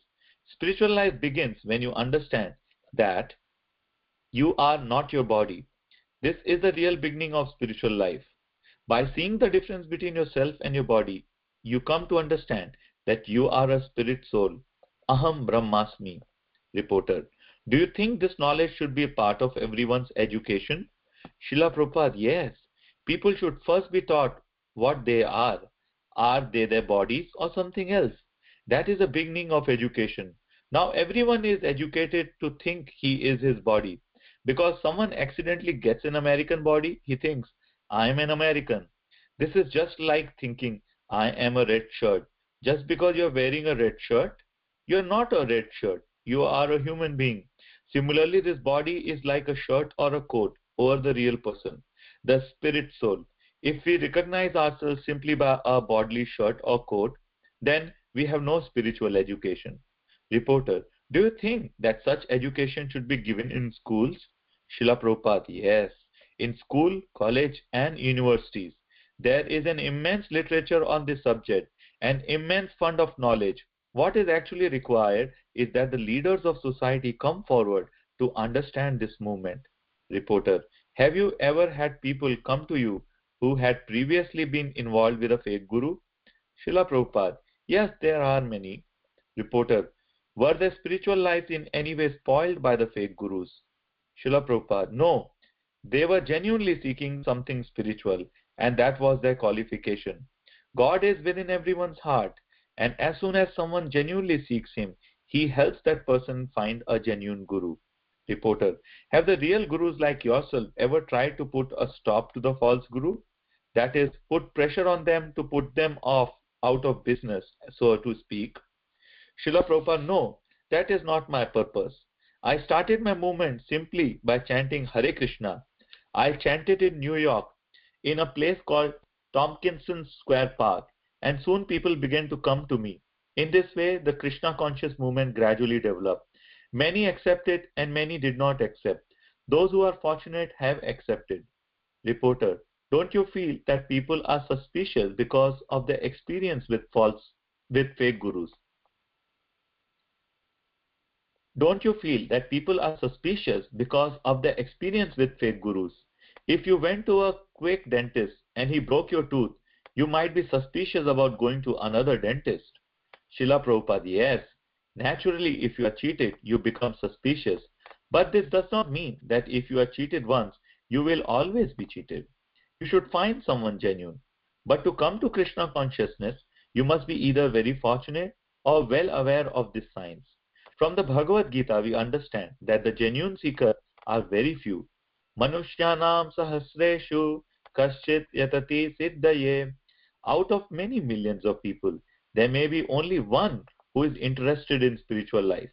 Spiritual life begins when you understand that you are not your body. This is the real beginning of spiritual life. By seeing the difference between yourself and your body, you come to understand that you are a spirit soul. Aham Brahmasmi. Reporter: do you think this knowledge should be a part of everyone's education? Srila Prabhupada: yes. People should first be taught what they are. Are they their bodies or something else? That is the beginning of education. Now everyone is educated to think he is his body. Because someone accidentally gets an American body, he thinks, I am an American. This is just like thinking, I am a red shirt. Just because you are wearing a red shirt, you are not a red shirt. You are a human being. Similarly, this body is like a shirt or a coat over the real person, the spirit soul. If we recognize ourselves simply by our bodily shirt or coat, then we have no spiritual education. Reporter: do you think that such education should be given in schools? Srila Prabhupada: yes. In school, college and universities, there is an immense literature on this subject, an immense fund of knowledge. What is actually required is that the leaders of society come forward to understand this movement. Reporter: have you ever had people come to you who had previously been involved with a fake guru? Srila Prabhupada: yes, there are many. Reporter: were their spiritual lives in any way spoiled by the fake gurus? Srila Prabhupada: no. They were genuinely seeking something spiritual, and that was their qualification. God is within everyone's heart, and as soon as someone genuinely seeks Him, He helps that person find a genuine guru. Reporter: have the real gurus like yourself ever tried to put a stop to the false guru? That is, put pressure on them to put them off out of business, so to speak? Srila Prabhupada: no, that is not my purpose. I started my movement simply by chanting Hare Krishna. I chanted in New York, in a place called Tompkinson Square Park, and soon people began to come to me. In this way, the Krishna conscious movement gradually developed. Many accepted and many did not accept. Those who are fortunate have accepted. Reporter: don't you feel that people are suspicious because of their experience with fake gurus? Don't you feel that people are suspicious because of their experience with fake gurus? If you went to a quack dentist and he broke your tooth, you might be suspicious about going to another dentist. Srila Prabhupada: yes. Naturally, if you are cheated, you become suspicious. But this does not mean that if you are cheated once, you will always be cheated. You should find someone genuine. But to come to Krishna consciousness, you must be either very fortunate or well aware of this science. From the Bhagavad Gita, we understand that the genuine seekers are very few. Manushyanam sahasreshu kaschit yatati siddhaye. Out of many millions of people, There may be only one who is interested in spiritual life.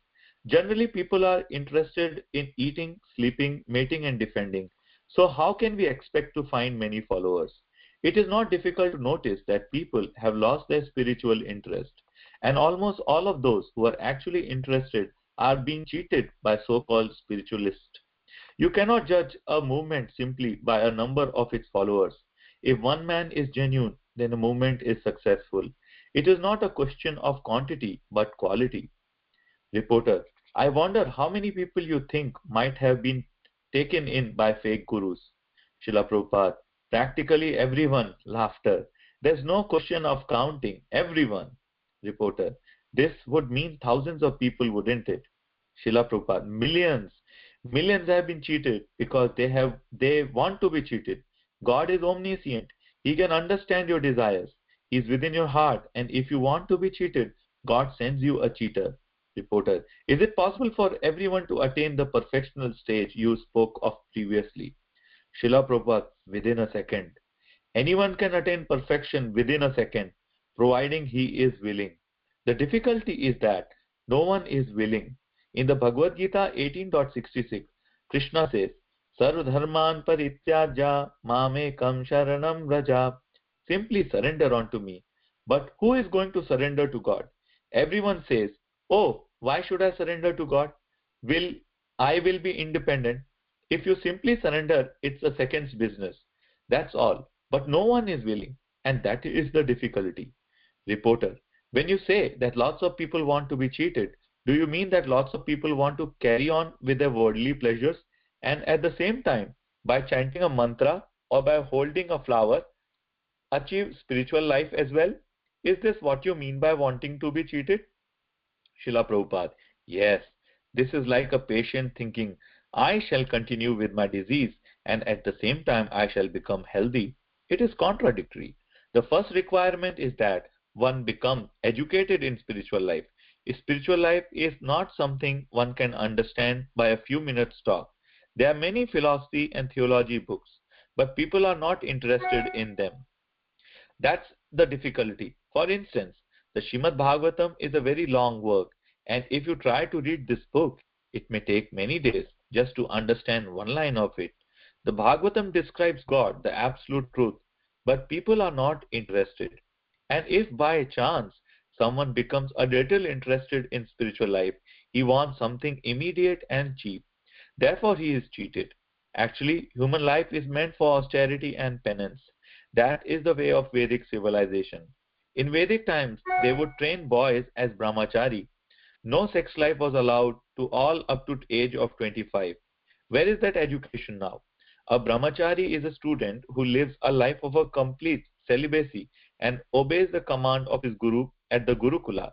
Generally, people are interested in eating, sleeping, mating, and defending. So, how can we expect to find many followers? It is not difficult to notice that people have lost their spiritual interest, and almost all of those who are actually interested are being cheated by so called spiritualists. You cannot judge a movement simply by a number of its followers. If one man is genuine, then a movement is successful. It is not a question of quantity but quality. Reporter: I wonder how many people you think might have been taken in by fake gurus. Srila Prabhupada: practically everyone. Laughter. There's no question of counting. Everyone. Reporter: this would mean thousands of people, wouldn't it? Srila Prabhupada: millions. Millions have been cheated because they want to be cheated. God is omniscient. He can understand your desires. He is within your heart, and if you want to be cheated, God sends you a cheater. Reporter: is it possible for everyone to attain the perfectional stage you spoke of previously? Srila Prabhupada: within a second. Anyone can attain perfection within a second, providing he is willing. The difficulty is that no one is willing. In the Bhagavad Gita 18.66, Krishna says, Sarvadharman parityajya mamekam sharanam vraja. Simply surrender unto me. But who is going to surrender to God? Everyone says, oh, why should I surrender to God? I will be independent. If you simply surrender, it's a second's business. That's all. But no one is willing, and that is the difficulty. Reporter: when you say that lots of people want to be cheated, do you mean that lots of people want to carry on with their worldly pleasures and at the same time, by chanting a mantra or by holding a flower, achieve spiritual life as well? Is this what you mean by wanting to be cheated? Srila Prabhupada: yes, this is like a patient thinking, I shall continue with my disease and at the same time I shall become healthy. It is contradictory. The first requirement is that one become educated in spiritual life. Spiritual life is not something one can understand by a few minutes talk. There are many philosophy and theology books, but people are not interested in them. That's the difficulty. For instance, the Srimad Bhagavatam is a very long work, and if you try to read this book, it may take many days just to understand one line of it. The Bhagavatam describes God, the absolute truth, but people are not interested. And if by chance someone becomes a little interested in spiritual life, he wants something immediate and cheap. Therefore, he is cheated. Actually, human life is meant for austerity and penance. That is the way of Vedic civilization. In Vedic times, they would train boys as brahmachari. No sex life was allowed to all up to age of 25. Where is that education now? A brahmachari is a student who lives a life of a complete celibacy and obeys the command of his guru at the Gurukula,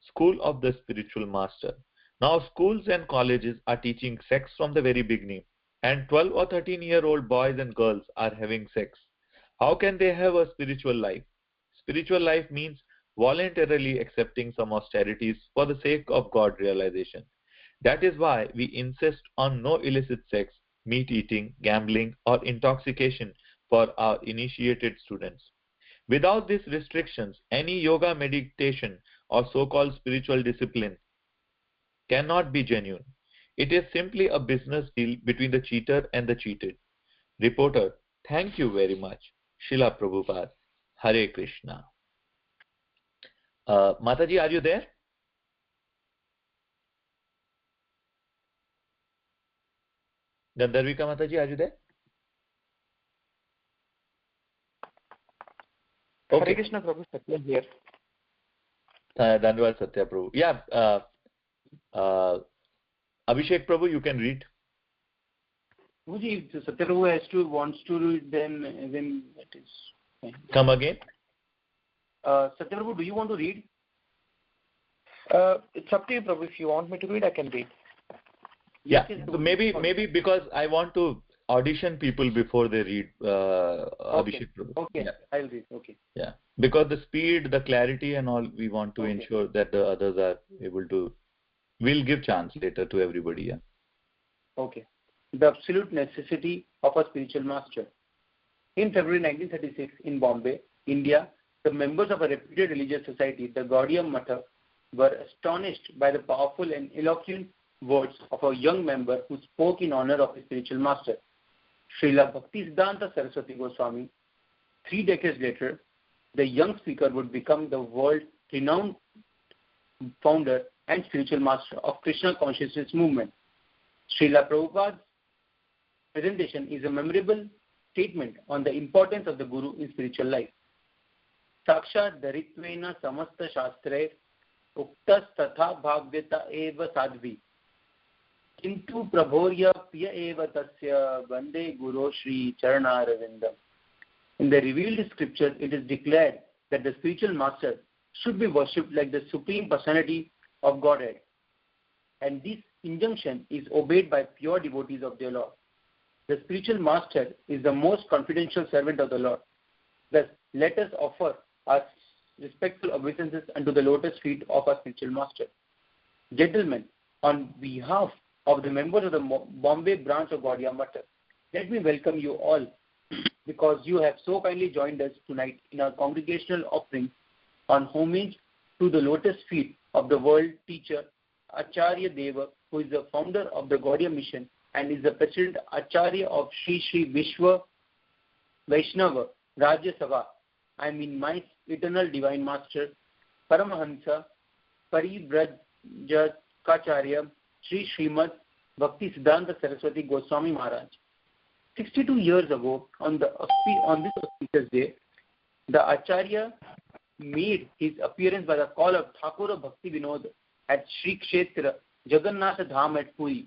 school of the spiritual master. Now schools and colleges are teaching sex from the very beginning, and 12 or 13-year-old boys and girls are having sex. How can they have a spiritual life? Spiritual life means voluntarily accepting some austerities for the sake of God realization. That is why we insist on no illicit sex, meat eating, gambling, or intoxication for our initiated students. Without these restrictions, any yoga, meditation, or so-called spiritual discipline cannot be genuine. It is simply a business deal between the cheater and the cheated. Reporter: thank you very much. Srila Prabhupada. Hare Krishna. Mataji, are you there? Gandharvika Mataji, are you there? Okay. Hare Krishna Prabhu, Satya here. Dandavad Satya Prabhu. Yeah. Abhishek Prabhu, you can read. If Satya Prabhu wants to read, then that is fine. Come again. Satya Prabhu, do you want to read? It's up to you, Prabhu. If you want me to read, I can read. Yeah. So maybe because I want to audition people before they read. Abhishek Prabhu. Okay. Yeah. I'll read. Okay. Yeah. Because the speed, the clarity, and all, we want to ensure that the others are able to. We'll give chance later to everybody. Yeah. Okay. The absolute necessity of a spiritual master. In February 1936, in Bombay, India, The members of a reputed religious society, the Gaudiya Matha, were astonished by the powerful and eloquent words of a young member who spoke in honor of his spiritual master, Srila Bhaktisiddhanta Saraswati Goswami. 3 decades later, the young speaker would become the world-renowned founder and spiritual master of Krishna consciousness movement. Srila Prabhupada's presentation is a memorable statement on the importance of the Guru in spiritual life. Sakshat Daritvena Samasta Shastre Uktas Tatha Bhagvyata Eva Sadhvi Kintu Prabhorya Piya Eva Tasya Bande Guru Shri Charanaravindam. In the revealed scripture, it is declared that the spiritual master should be worshipped like the supreme personality of Godhead. And this injunction is obeyed by pure devotees of their Lord. The spiritual master is the most confidential servant of the Lord. Thus, let us offer our respectful obeisances unto the lotus feet of our spiritual master. Gentlemen, on behalf of the members of the Bombay branch of Gaudiya Matha, let me welcome you all because you have so kindly joined us tonight in our congregational offering on homage to the lotus feet of the world teacher Acharya Deva, who is the founder of the Gaudiya mission and is the president Acharya of Sri Sri Vishwa Vaishnava Rajya Sabha. I mean my eternal divine master Paramahansa Parivrajakacharya Sri Srimad Bhaktisiddhanta Saraswati Goswami Maharaj. 62 years ago, on this auspicious day, the Acharya made his appearance by the call of Thakur Bhakti Vinod at Sri Kshetra Jagannath Dham at Puri.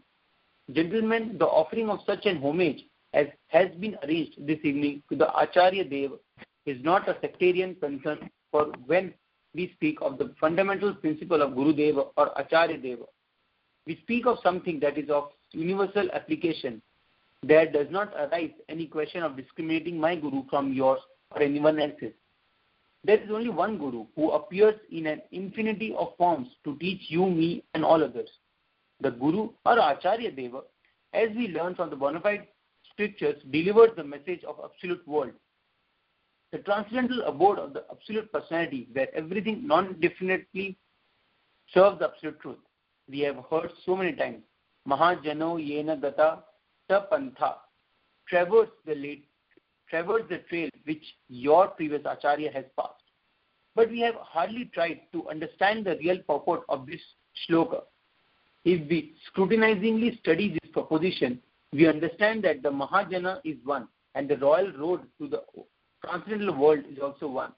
Gentlemen, the offering of such an homage as has been arranged this evening to the Acharya Dev is not a sectarian concern, for when we speak of the fundamental principle of Guru Deva or Acharya Deva, we speak of something that is of universal application. There does not arise any question of discriminating my Guru from yours or anyone else's. There is only one Guru who appears in an infinity of forms to teach you, me and all others. The Guru or Acharya Deva, as we learn from the bona fide scriptures, delivers the message of absolute world, the transcendental abode of the absolute personality where everything non-definitely serves the absolute truth. We have heard so many times, Mahajano Yena Gata Ta Pantha, traverse the trail which your previous Acharya has passed. But we have hardly tried to understand the real purport of this shloka. If we scrutinizingly study this proposition, we understand that the Mahajana is one and the royal road to the transcendental world is also one.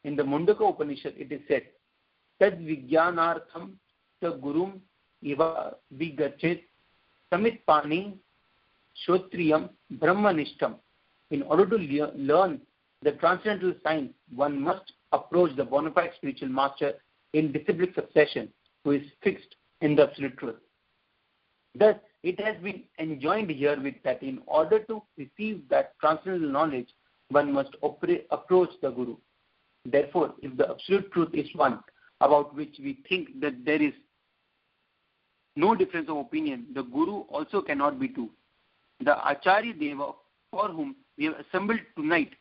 In the Mundaka Upanishad, it is said, Tad Vijnanartham Sa Gurum Iva Vigachet Samit Pani Shotriyam Brahmanishtam. In order to learn the transcendental science, one must approach the bona fide spiritual master in disciplic succession, who is fixed in the absolute truth. Thus, it has been enjoined here with that in order to receive that transcendental knowledge, one must approach the Guru. Therefore, if the absolute truth is one, about which we think that there is no difference of opinion, the Guru also cannot be two. The Acharya Deva, for whom we have assembled tonight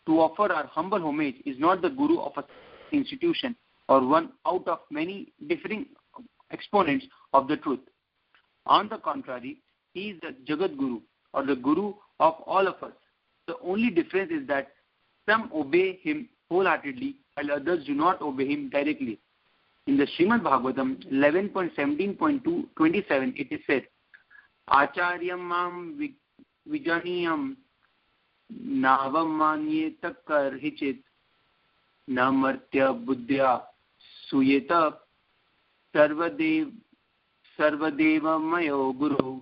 to offer our humble homage, is not the Guru of an institution or one out of many differing exponents of the truth. On the contrary, he is the Jagat Guru or the Guru of all of us. The only difference is that some obey him wholeheartedly while others do not obey him directly. In the Srimad Bhagavatam 11.17.27, it is said, Acharyam mam vijaniyam navam manyeta karhichit namartya buddhya suyeta sarvadeva mayo guru.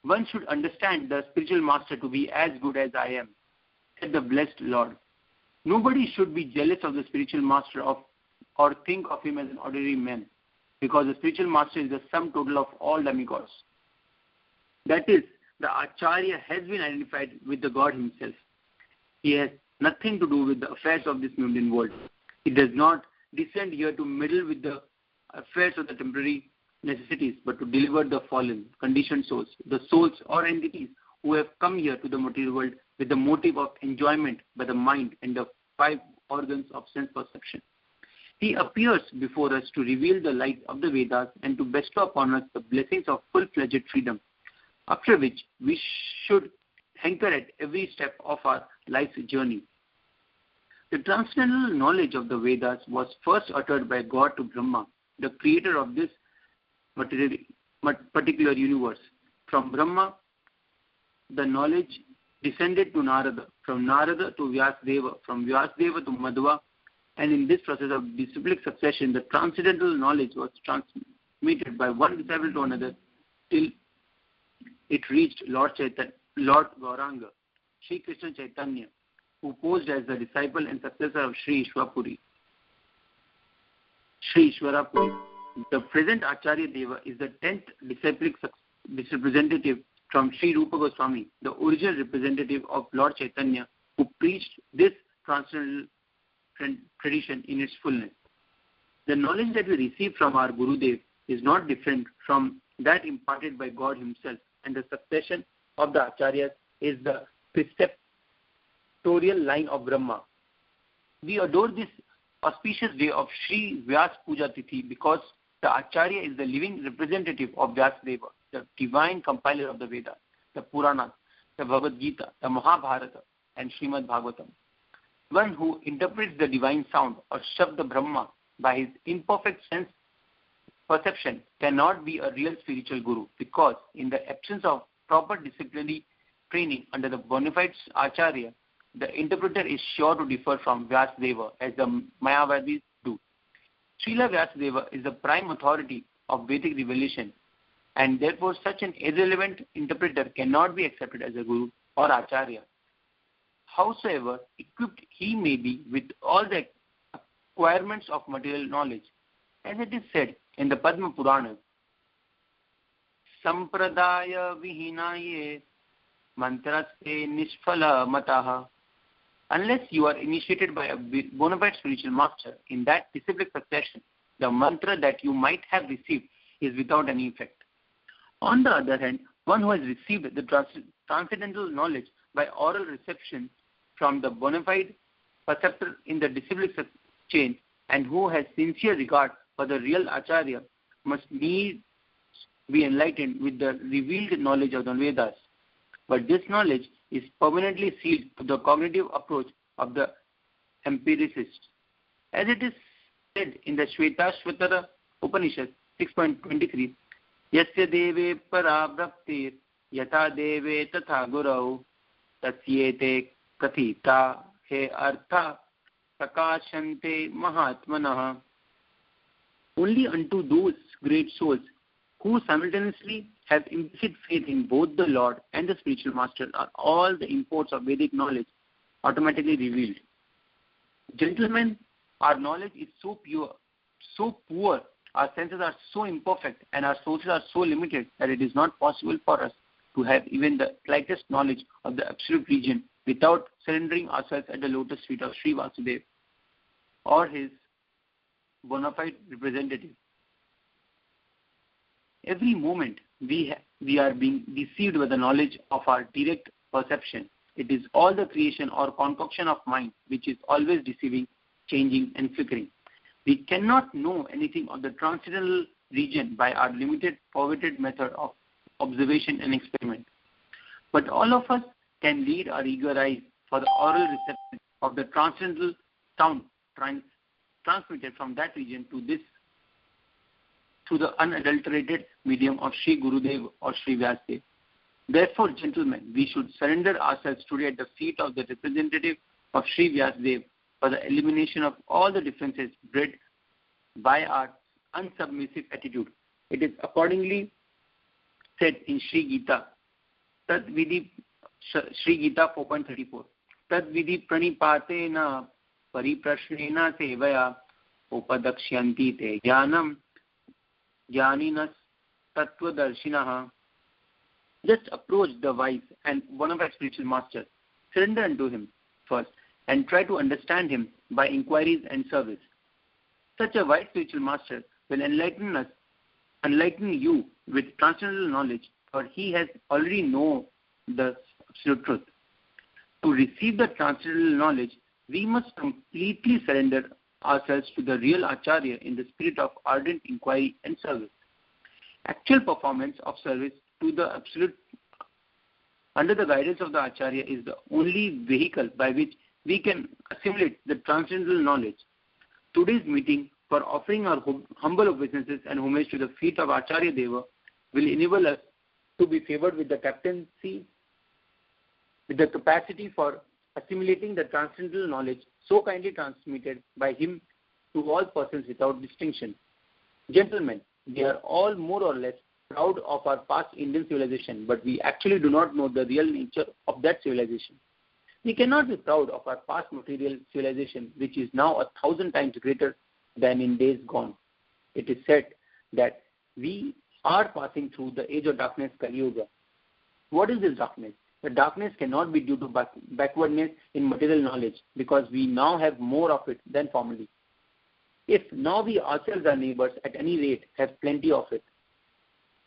One should understand the spiritual master to be as good as I am, said the blessed Lord. Nobody should be jealous of the spiritual master or think of him as an ordinary man, because the spiritual master is the sum total of all demigods. That is, the Acharya has been identified with the God himself. He has nothing to do with the affairs of this mundane world. He does not descend here to meddle with the affairs of the temporary necessities, but to deliver the fallen, conditioned souls, the souls or entities who have come here to the material world with the motive of enjoyment by the mind and the 5 organs of sense perception. He appears before us to reveal the light of the Vedas and to bestow upon us the blessings of full-fledged freedom, after which we should hanker at every step of our life's journey. The transcendental knowledge of the Vedas was first uttered by God to Brahma, the creator of this particular universe. From Brahma, the knowledge descended to Narada, from Narada to Vyasdeva, from Vyasdeva to Madhva, and in this process of disciplic succession, the transcendental knowledge was transmitted by one disciple to another till it reached Lord Gauranga, Sri Krishna Chaitanya, who posed as the disciple and successor of Sri Ishwarapuri. The present Acharya Deva is the 10th disciplic representative from Sri Rupa Goswami, the original representative of Lord Chaitanya, who preached this transcendental tradition in its fullness. The knowledge that we receive from our Gurudev is not different from that imparted by God Himself, and the succession of the Acharyas is the preceptorial line of Brahma. We adore this auspicious day of Sri Vyas Puja Tithi because the Acharya is the living representative of Vyasadeva, the divine compiler of the Vedas, the Puranas, the Bhagavad Gita, the Mahabharata, and Srimad Bhagavatam. One who interprets the divine sound or Shabda Brahma by his imperfect sense perception cannot be a real spiritual guru, because in the absence of proper disciplinary training under the bona fide Acharya, the interpreter is sure to differ from Vyasadeva as the Mayavadis do. Srila Vyasadeva is the prime authority of Vedic revelation, and therefore such an irrelevant interpreter cannot be accepted as a guru or Acharya. Howsoever equipped he may be with all the acquirements of material knowledge, as it is said in the Padma Purana, Sampradaya vihinaye mantraste nishphala mataha. Unless you are initiated by a bona fide spiritual master in that disciplic succession, the mantra that you might have received is without any effect. On the other hand, one who has received the transcendental knowledge by oral reception from the bona fide perceptor in the disciplic chain, and who has sincere regard for the real Acharya, must needs be enlightened with the revealed knowledge of the Vedas. But this knowledge is permanently sealed to the cognitive approach of the empiricist. As it is said in the Shvetashvatara Upanishad 6.23, Yasya deve paravraptir yatha deve tatha gurau tasyete kathita he artha prakashante mahatmanah. Only unto those great souls who simultaneously have implicit faith in both the Lord and the spiritual master are all the imports of Vedic knowledge automatically revealed. Gentlemen, our knowledge is so pure, so poor, our senses are so imperfect, and our sources are so limited that it is not possible for us to have even the slightest knowledge of the absolute region without surrendering ourselves at the lotus feet of Sri Vasudeva or his bona fide representative. Every moment we are being deceived by the knowledge of our direct perception. It is all the creation or concoction of mind which is always deceiving, changing and flickering. We cannot know anything of the transcendental region by our limited, perverted method of observation and experiment. But all of us can lead our eager eyes for the oral reception of the transcendental sound transmitted from that region to this through the unadulterated medium of Sri Gurudev or Sri Vyasadeva. Therefore, gentlemen, we should surrender ourselves today at the feet of the representative of Sri Vyasadeva for the elimination of all the differences bred by our unsubmissive attitude. It is accordingly said in Sri Gita, Sri Gita 4.34, Tad vidhi pranipatena pariprashnena sevaya upadaksyanti te jnanam jnaninas tattvadarshinaha. Just approach the wise and bona fide spiritual master, surrender unto him first, and try to understand him by inquiries and service. Such a wise spiritual master will enlighten you with transcendental knowledge, for he has already known the absolute truth. To receive the transcendental knowledge, We must completely surrender ourselves to the real Acharya in the spirit of ardent inquiry and service. Actual performance of service to the Absolute under the guidance of the Acharya is the only vehicle by which we can assimilate the transcendental knowledge. Today's meeting for offering our humble obeisances and homage to the feet of Acharya Deva will enable us to be favored with the captaincy, with the capacity for assimilating the transcendental knowledge so kindly transmitted by him to all persons without distinction. Gentlemen, we are all more or less proud of our past Indian civilization, but we actually do not know the real nature of that civilization. We cannot be proud of our past material civilization, which is now 1,000 times greater than in days gone. It is said that we are passing through the age of darkness, Kali Yuga. What is this darkness? The darkness cannot be due to backwardness in material knowledge, because we now have more of it than formerly. If now we ourselves, our neighbors, at any rate, have plenty of it.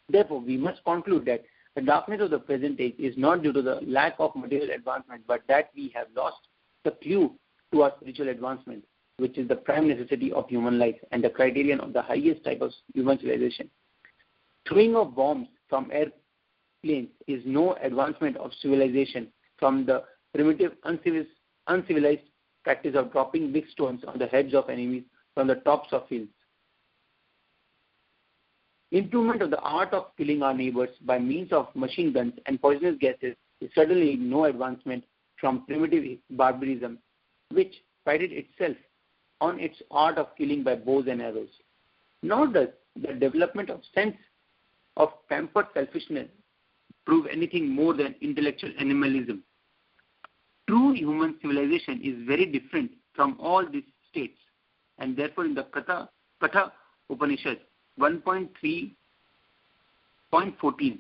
Therefore, we must conclude that the darkness of the present age is not due to the lack of material advancement, but that we have lost the clue to our spiritual advancement, which is the prime necessity of human life and the criterion of the highest type of human civilization. Throwing of bombs from airplanes is no advancement of civilization from the primitive, uncivilized practice of dropping big stones on the heads of enemies from the tops of hills. Improvement of the art of killing our neighbors by means of machine guns and poisonous gases is certainly no advancement from primitive barbarism, which prided itself on its art of killing by bows and arrows. Nor does the development of sense of pampered selfishness prove anything more than intellectual animalism. True human civilization is very different from all these states, and therefore in the Katha Upanishad 1.3.14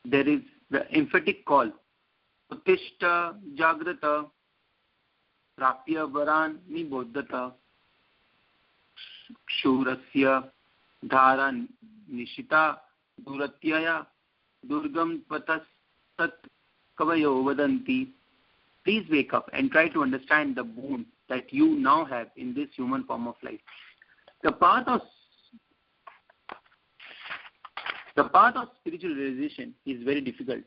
there is the emphatic call, Uttishta Jagrata Prapya Varan Niboddhata Kshurasya Dhara Nishita Duratyaya Durgam Patas Sat Kavayo Vadanti. Please wake up and try to understand the boon that you now have in this human form of life. The path of spiritual realization is very difficult.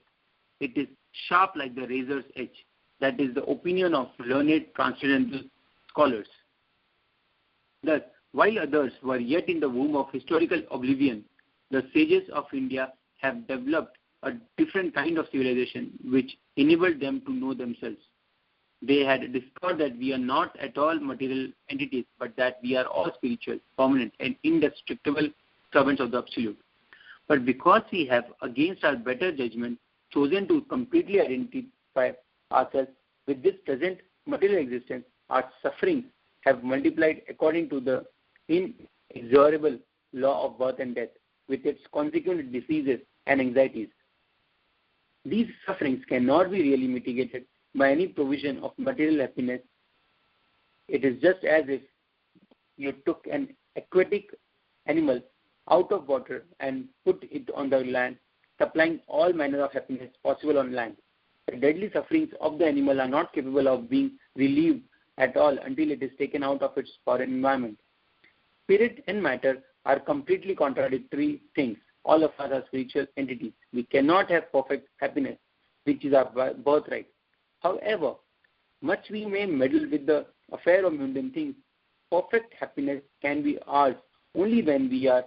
It is sharp like the razor's edge. That is the opinion of learned transcendental scholars. Thus, while others were yet in the womb of historical oblivion, the sages of India have developed a different kind of civilization which enabled them to know themselves. They had discovered that we are not at all material entities, but that we are all spiritual, permanent, and indestructible servants of the Absolute. But because we have, against our better judgment, chosen to completely identify ourselves with this present material existence, our sufferings have multiplied according to the inexorable law of birth and death, with its consequent diseases and anxieties. These sufferings cannot be really mitigated by any provision of material happiness. It is just as if you took an aquatic animal out of water and put it on the land, supplying all manner of happiness possible on land. The deadly sufferings of the animal are not capable of being relieved at all until it is taken out of its foreign environment. Spirit and matter are completely contradictory things. All of us are spiritual entities. We cannot have perfect happiness, which is our birthright. However, much we may meddle with the affair of mundane things, perfect happiness can be ours only when we are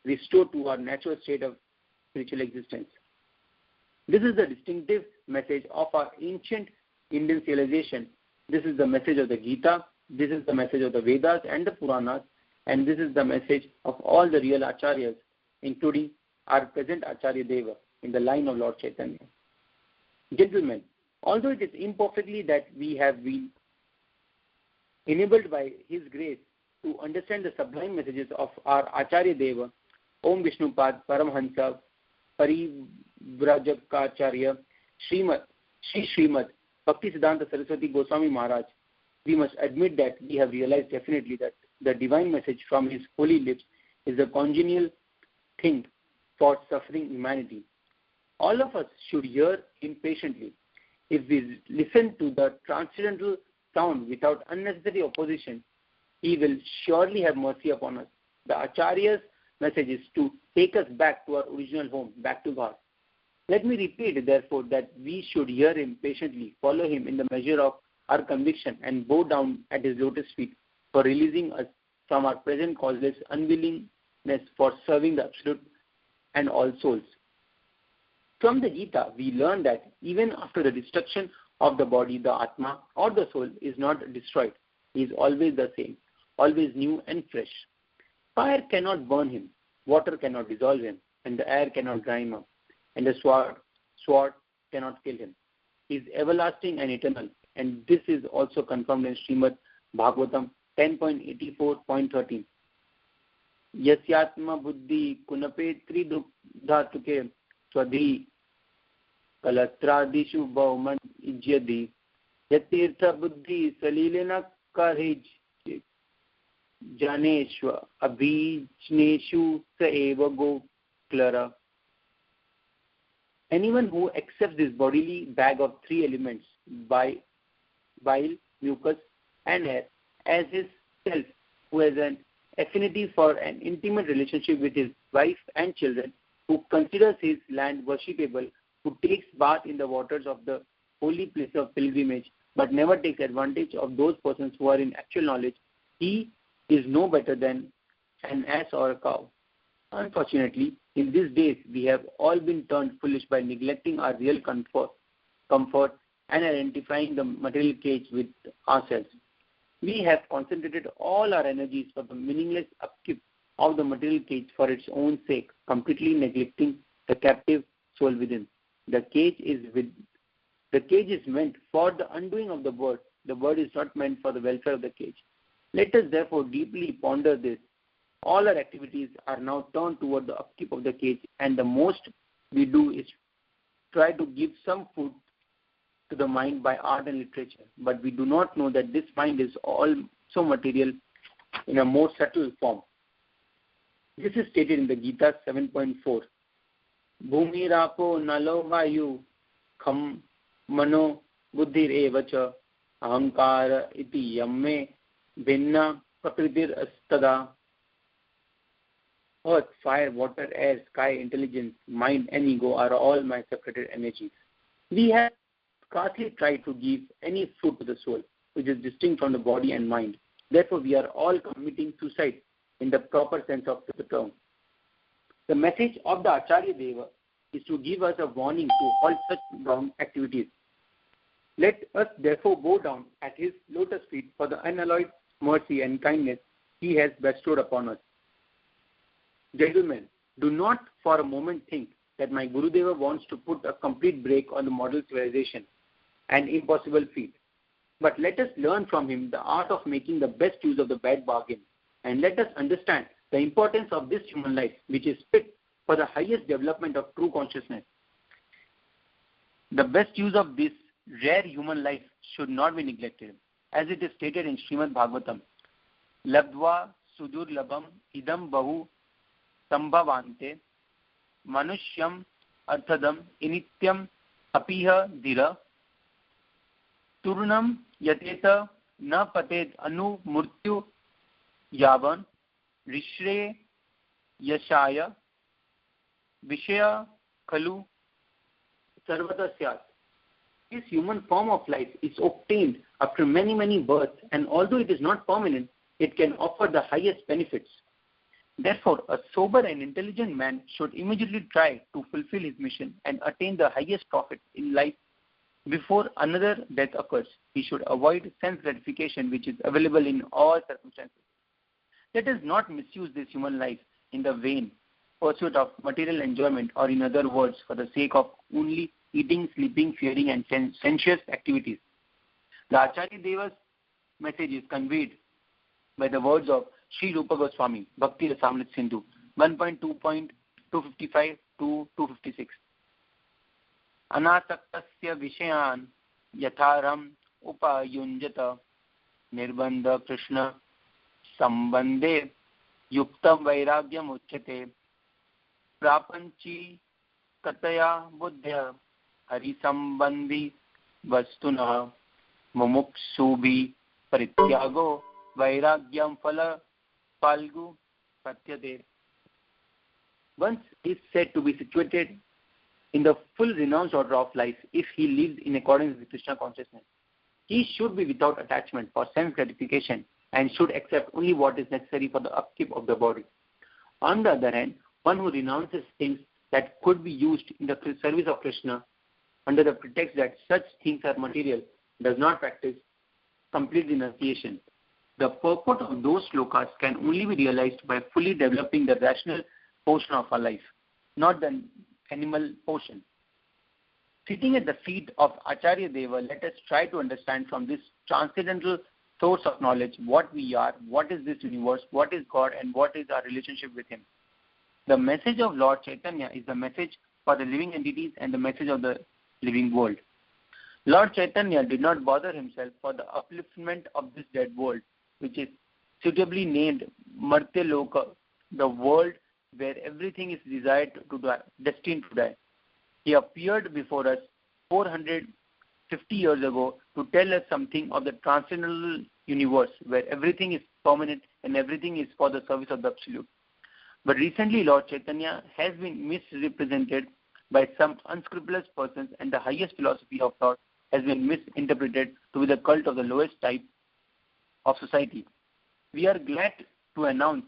restored to our natural state of spiritual existence. This is the distinctive message of our ancient Indian civilization. This is the message of the Gita, this is the message of the Vedas and the Puranas, and this is the message of all the real Acharyas, including our present Acharya Deva in the line of Lord Chaitanya. Gentlemen, although it is imperfectly that we have been enabled by His grace to understand the sublime messages of our Acharya Deva, Om Vishnupad Paramhansa Parivrajakaacharya Sri Srimad Bhakti Siddhanta Saraswati Goswami Maharaj, we must admit that we have realized definitely that the divine message from his holy lips is a congenial thing for suffering humanity. All of us should hear him patiently. If we listen to the transcendental sound without unnecessary opposition, he will surely have mercy upon us. The Acharya's message is to take us back to our original home, back to God. Let me repeat, therefore, that we should hear him patiently, follow him in the measure of our conviction, and bow down at his lotus feet for releasing us from our present causeless unwillingness for serving the Absolute and all souls. From the Gita, we learn that even after the destruction of the body, the Atma or the soul is not destroyed. He is always the same, always new and fresh. Fire cannot burn him, water cannot dissolve him, and the air cannot dry him up, and the sword cannot kill him. He is everlasting and eternal, and this is also confirmed in Srimad Bhagavatam 10.84.13. Yasyatma buddhi kunape tridhatuke swadhi kalatradishu bhauman ijyadi yatirtha buddhi salilena karij janeshwa abhijneshu sa eva go clara. Anyone who accepts this bodily bag of three elements, bile, mucus, and air, as his self, who has an affinity for an intimate relationship with his wife and children, who considers his land worshipable, who takes bath in the waters of the holy place of pilgrimage, but never takes advantage of those persons who are in actual knowledge, he is no better than an ass or a cow. Unfortunately, in these days, we have all been turned foolish by neglecting our real comfort and identifying the material cage with ourselves. We have concentrated all our energies for the meaningless upkeep of the material cage for its own sake, completely neglecting the captive soul within. The cage is meant for the undoing of the bird. The bird is not meant for the welfare of the cage. Let us therefore deeply ponder this. All our activities are now turned toward the upkeep of the cage, and the most we do is try to give some food to the mind by art and literature. But we do not know that this mind is also material in a more subtle form. This is stated in the Gita 7.4. Bhumi rapo nalo vayu kham mano buddhir evacha ahankara iti yamme bhinna prakritir astada. Earth, fire, water, air, sky, intelligence, mind, and ego are all my separated energies. We have scarcely tried to give any food to the soul, which is distinct from the body and mind. Therefore, we are all committing suicide in the proper sense of the term. The message of the Acharya Deva is to give us a warning to halt such wrong activities. Let us therefore bow down at his lotus feet for the unalloyed mercy and kindness he has bestowed upon us. Gentlemen, do not for a moment think that my Gurudeva wants to put a complete break on the model civilization, an impossible feat. But let us learn from him the art of making the best use of the bad bargain, and let us understand the importance of this human life, which is fit for the highest development of true consciousness. The best use of this rare human life should not be neglected, as it is stated in Srimad Bhagavatam. Labdva sudur labam idam bahu sambhavante manushyam arthadam inityam apiha dhira turnam yateta na patet anu murtyu yavan rishre yashaya vishaya khalu sarvata syat. This human form of life is obtained after many, many births, and although it is not permanent, it can offer the highest benefits. Therefore, a sober and intelligent man should immediately try to fulfill his mission and attain the highest profit in life before another death occurs. He should avoid sense gratification, which is available in all circumstances. Let us not misuse this human life in the vain pursuit of material enjoyment, or in other words, for the sake of only eating, sleeping, fearing, and sensuous activities. The Acharya Deva's message is conveyed by the words of Sri Rupa Goswami, Bhakti Rasamrit Sindhu, 1.2.255 to 256. Anasaktasya vishayan yatharam upayunjata nirbandha krishna sambandhe yuktam vairagyam uchyate prapanchi kataya buddhya hari sambandhi vastuna Mumukshubhi parityago vairagyam phala palgu pratyate. Once is said to be situated in the full renounced order of life if he lives in accordance with Krishna consciousness. He should be without attachment for sense gratification and should accept only what is necessary for the upkeep of the body. On the other hand, one who renounces things that could be used in the service of Krishna under the pretext that such things are material does not practice complete renunciation. The purport of those slokas can only be realized by fully developing the rational portion of our life, not the animal portion. Sitting at the feet of Acharya Deva, let us try to understand from this transcendental source of knowledge what we are, what is this universe, what is God, and what is our relationship with Him. The message of Lord Chaitanya is the message for the living entities and the message of the living world. Lord Chaitanya did not bother himself for the upliftment of this dead world, which is suitably named Martya Loka, the world where everything is desired to die, destined to die. He appeared before us 450 years ago to tell us something of the transcendental universe where everything is permanent and everything is for the service of the Absolute. But recently Lord Chaitanya has been misrepresented by some unscrupulous persons, and the highest philosophy of thought has been misinterpreted to be the cult of the lowest type of society. We are glad to announce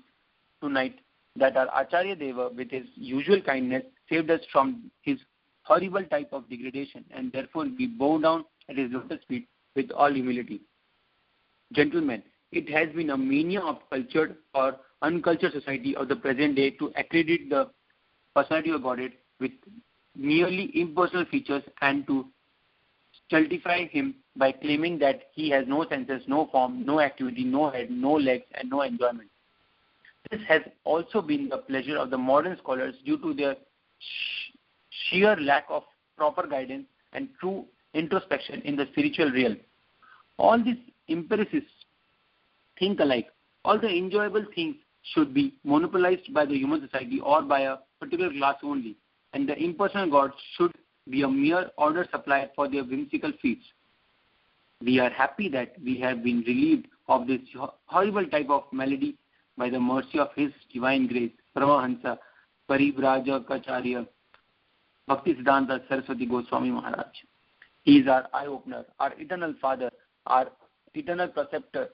tonight that our Acharya Deva, with his usual kindness, saved us from his horrible type of degradation, and therefore we bow down at his lotus feet with all humility. Gentlemen, it has been a mania of cultured or uncultured society of the present day to accredit the personality of Godhead with merely impersonal features and to stultify him by claiming that he has no senses, no form, no activity, no head, no legs, and no enjoyment. This has also been the pleasure of the modern scholars due to their sheer lack of proper guidance and true introspection in the spiritual realm. All these empiricists think alike. All the enjoyable things should be monopolized by the human society or by a particular class only, and the impersonal God should be a mere order supplier for their whimsical feats. We are happy that we have been relieved of this horrible type of malady by the mercy of His Divine Grace, Paramahansa Parivrajacharya Bhaktisiddhanta Saraswati Goswami Maharaj. He is our eye-opener, our eternal Father, our eternal preceptor,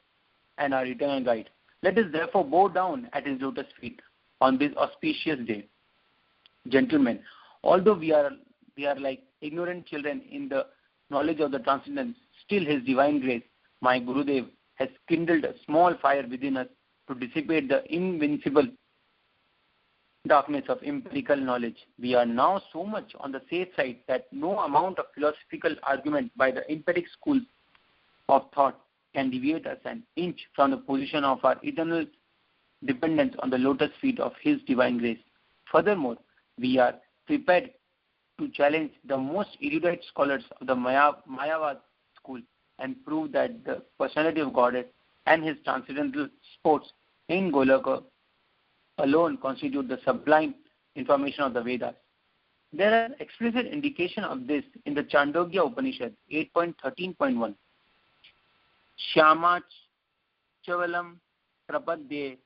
and our eternal guide. Let us therefore bow down at His lotus feet on this auspicious day. Gentlemen, although we are like ignorant children in the knowledge of the transcendence, still His Divine Grace, my Gurudev, has kindled a small fire within us to dissipate the invincible darkness of empirical knowledge. We are now so much on the safe side that no amount of philosophical argument by the empiric schools of thought can deviate us an inch from the position of our eternal dependence on the lotus feet of His Divine Grace. Furthermore, we are prepared to challenge the most erudite scholars of the Mayavad school and prove that the personality of Godhead and His transcendental sports in Goloka alone constitute the sublime information of the Vedas. There are explicit indication of this in the Chandogya Upanishad 8.13.1. Shyamach Chavalam Prapadye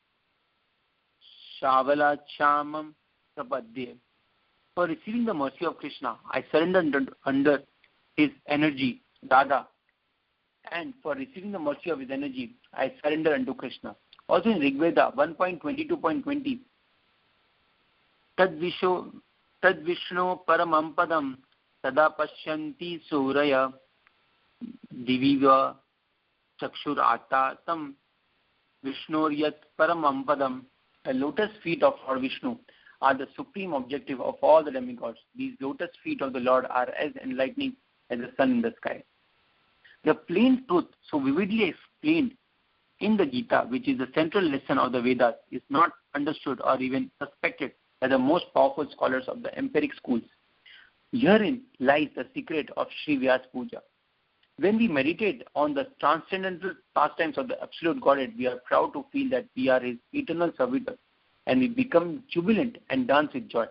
Shavala Chamam Prapadye. For receiving the mercy of Krishna, I surrender under his energy, Dada. And for receiving the mercy of his energy, I surrender unto Krishna. Also in Rigveda 1.22.20, Tadvishno Paramam Padam Tada Pashyanti Suraya Diviva Chakshur Ata Tam Vishnoryat Paramam Padam. The lotus feet of Lord Vishnu are the supreme objective of all the demigods. These lotus feet of the Lord are as enlightening as the sun in the sky. The plain truth, so vividly explained in the Gita, which is the central lesson of the Vedas, is not understood or even suspected by the most powerful scholars of the empiric schools. Herein lies the secret of Sri Vyas Puja. When we meditate on the transcendental pastimes of the Absolute Godhead, we are proud to feel that we are His eternal servitors, and we become jubilant and dance with joy.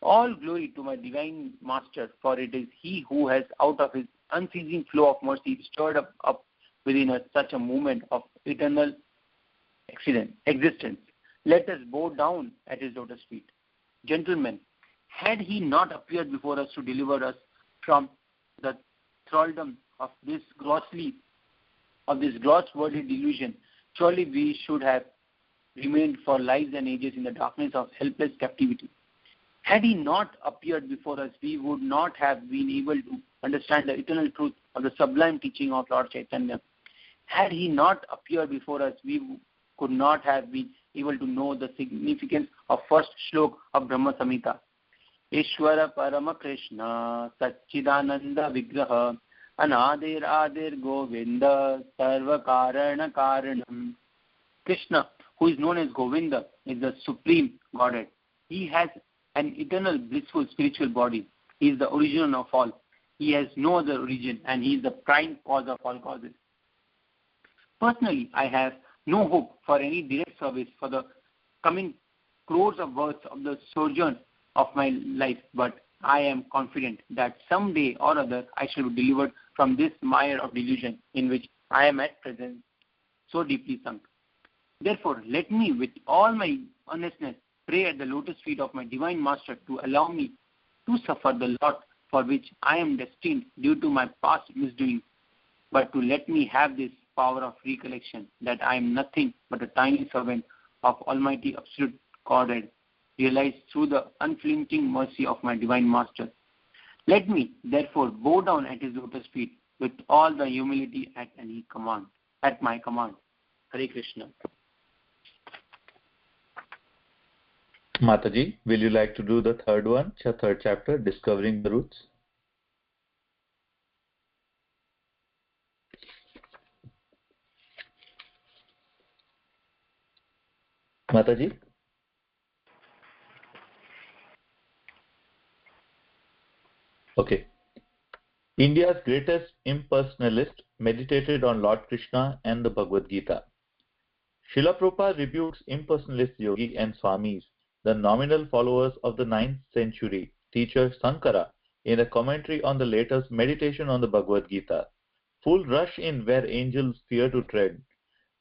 All glory to my Divine Master, for it is He who has, out of His unceasing flow of mercy stirred up within us such a movement of eternal existence. Let us bow down at his lotus feet. Gentlemen, had he not appeared before us to deliver us from the thraldom of this gross worldly delusion, surely we should have remained for lives and ages in the darkness of helpless captivity. Had he not appeared before us, we would not have been able to understand the eternal truth of the sublime teaching of Lord Chaitanya. Had he not appeared before us, we could not have been able to know the significance of first shlok of Brahma Samhita. Ishvara Parama Krishna Satchidananda Vigraha Anadir Adir Govinda Sarva Karana Karanam. Krishna, who is known as Govinda, is the supreme Godhead. He has an eternal blissful spiritual body. He is the origin of all. He has no other origin, and he is the prime cause of all causes. Personally, I have no hope for any direct service for the coming crores of births of the sojourn of my life, but I am confident that someday or other I shall be delivered from this mire of delusion in which I am at present so deeply sunk. Therefore, let me with all my earnestness pray at the lotus feet of my divine master to allow me to suffer the lot for which I am destined due to my past misdoings, but to let me have this power of recollection that I am nothing but a tiny servant of Almighty Absolute Godhead, realized through the unflinching mercy of my divine master. Let me therefore bow down at his lotus feet with all the humility at my command. Hare Krishna. Mataji, will you like to do the third chapter, Discovering the Roots? Mataji? Okay. India's greatest impersonalist meditated on Lord Krishna and the Bhagavad Gita. Srila Prabhupada rebukes impersonalist yogi and swamis, the nominal followers of the 9th century teacher Sankara, in a commentary on the latest meditation on the Bhagavad Gita. Fools rush in where angels fear to tread.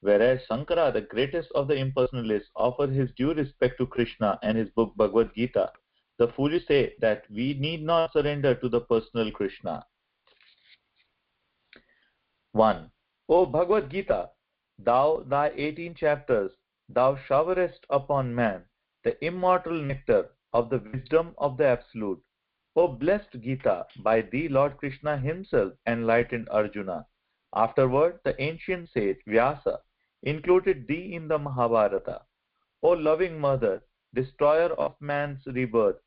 Whereas Sankara, the greatest of the impersonalists, offered his due respect to Krishna and his book Bhagavad Gita, the foolish say that we need not surrender to the personal Krishna. 1. O Bhagavad Gita, thy 18 chapters, thou showerest upon man the immortal nectar of the wisdom of the Absolute. O blessed Gita, by thee Lord Krishna himself enlightened Arjuna. Afterward, the ancient sage Vyasa included thee in the Mahabharata. O loving mother, destroyer of man's rebirth,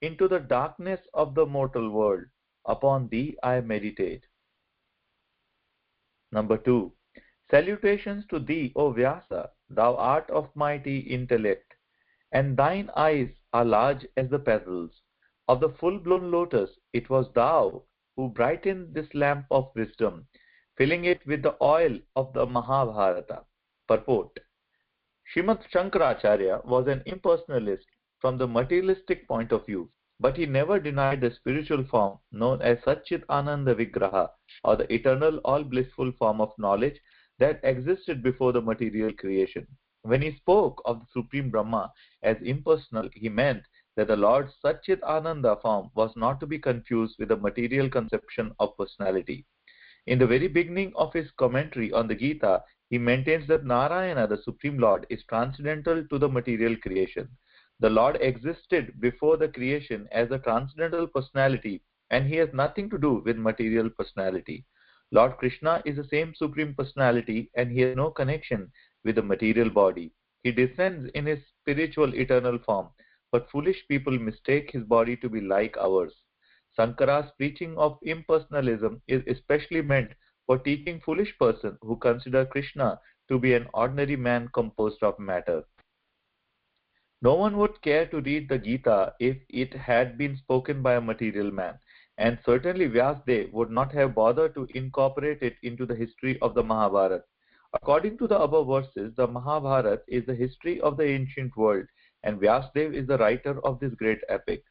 into the darkness of the mortal world, upon thee I meditate. Number 2. Salutations to thee, O Vyasa, thou art of mighty intellect, and thine eyes are large as the petals of the full-blown lotus. It was thou who brightened this lamp of wisdom, filling it with the oil of the Mahabharata. Purport. Srimad Shankaracharya was an impersonalist from the materialistic point of view, but he never denied the spiritual form known as Satchit Ananda Vigraha, or the eternal all-blissful form of knowledge that existed before the material creation. When he spoke of the Supreme Brahma as impersonal, he meant that the Lord's Satchit Ananda form was not to be confused with the material conception of personality. In the very beginning of his commentary on the Gita, he maintains that Narayana, the Supreme Lord, is transcendental to the material creation. The Lord existed before the creation as a transcendental personality, and he has nothing to do with material personality. Lord Krishna is the same Supreme Personality, and he has no connection with the material body. He descends in his spiritual eternal form, but foolish people mistake his body to be like ours. Sankara's preaching of impersonalism is especially meant for teaching foolish persons who consider Krishna to be an ordinary man composed of matter. No one would care to read the Gita if it had been spoken by a material man, and certainly Vyasdev would not have bothered to incorporate it into the history of the Mahabharata. According to the above verses, the Mahabharata is the history of the ancient world, and Vyasdev is the writer of this great epic.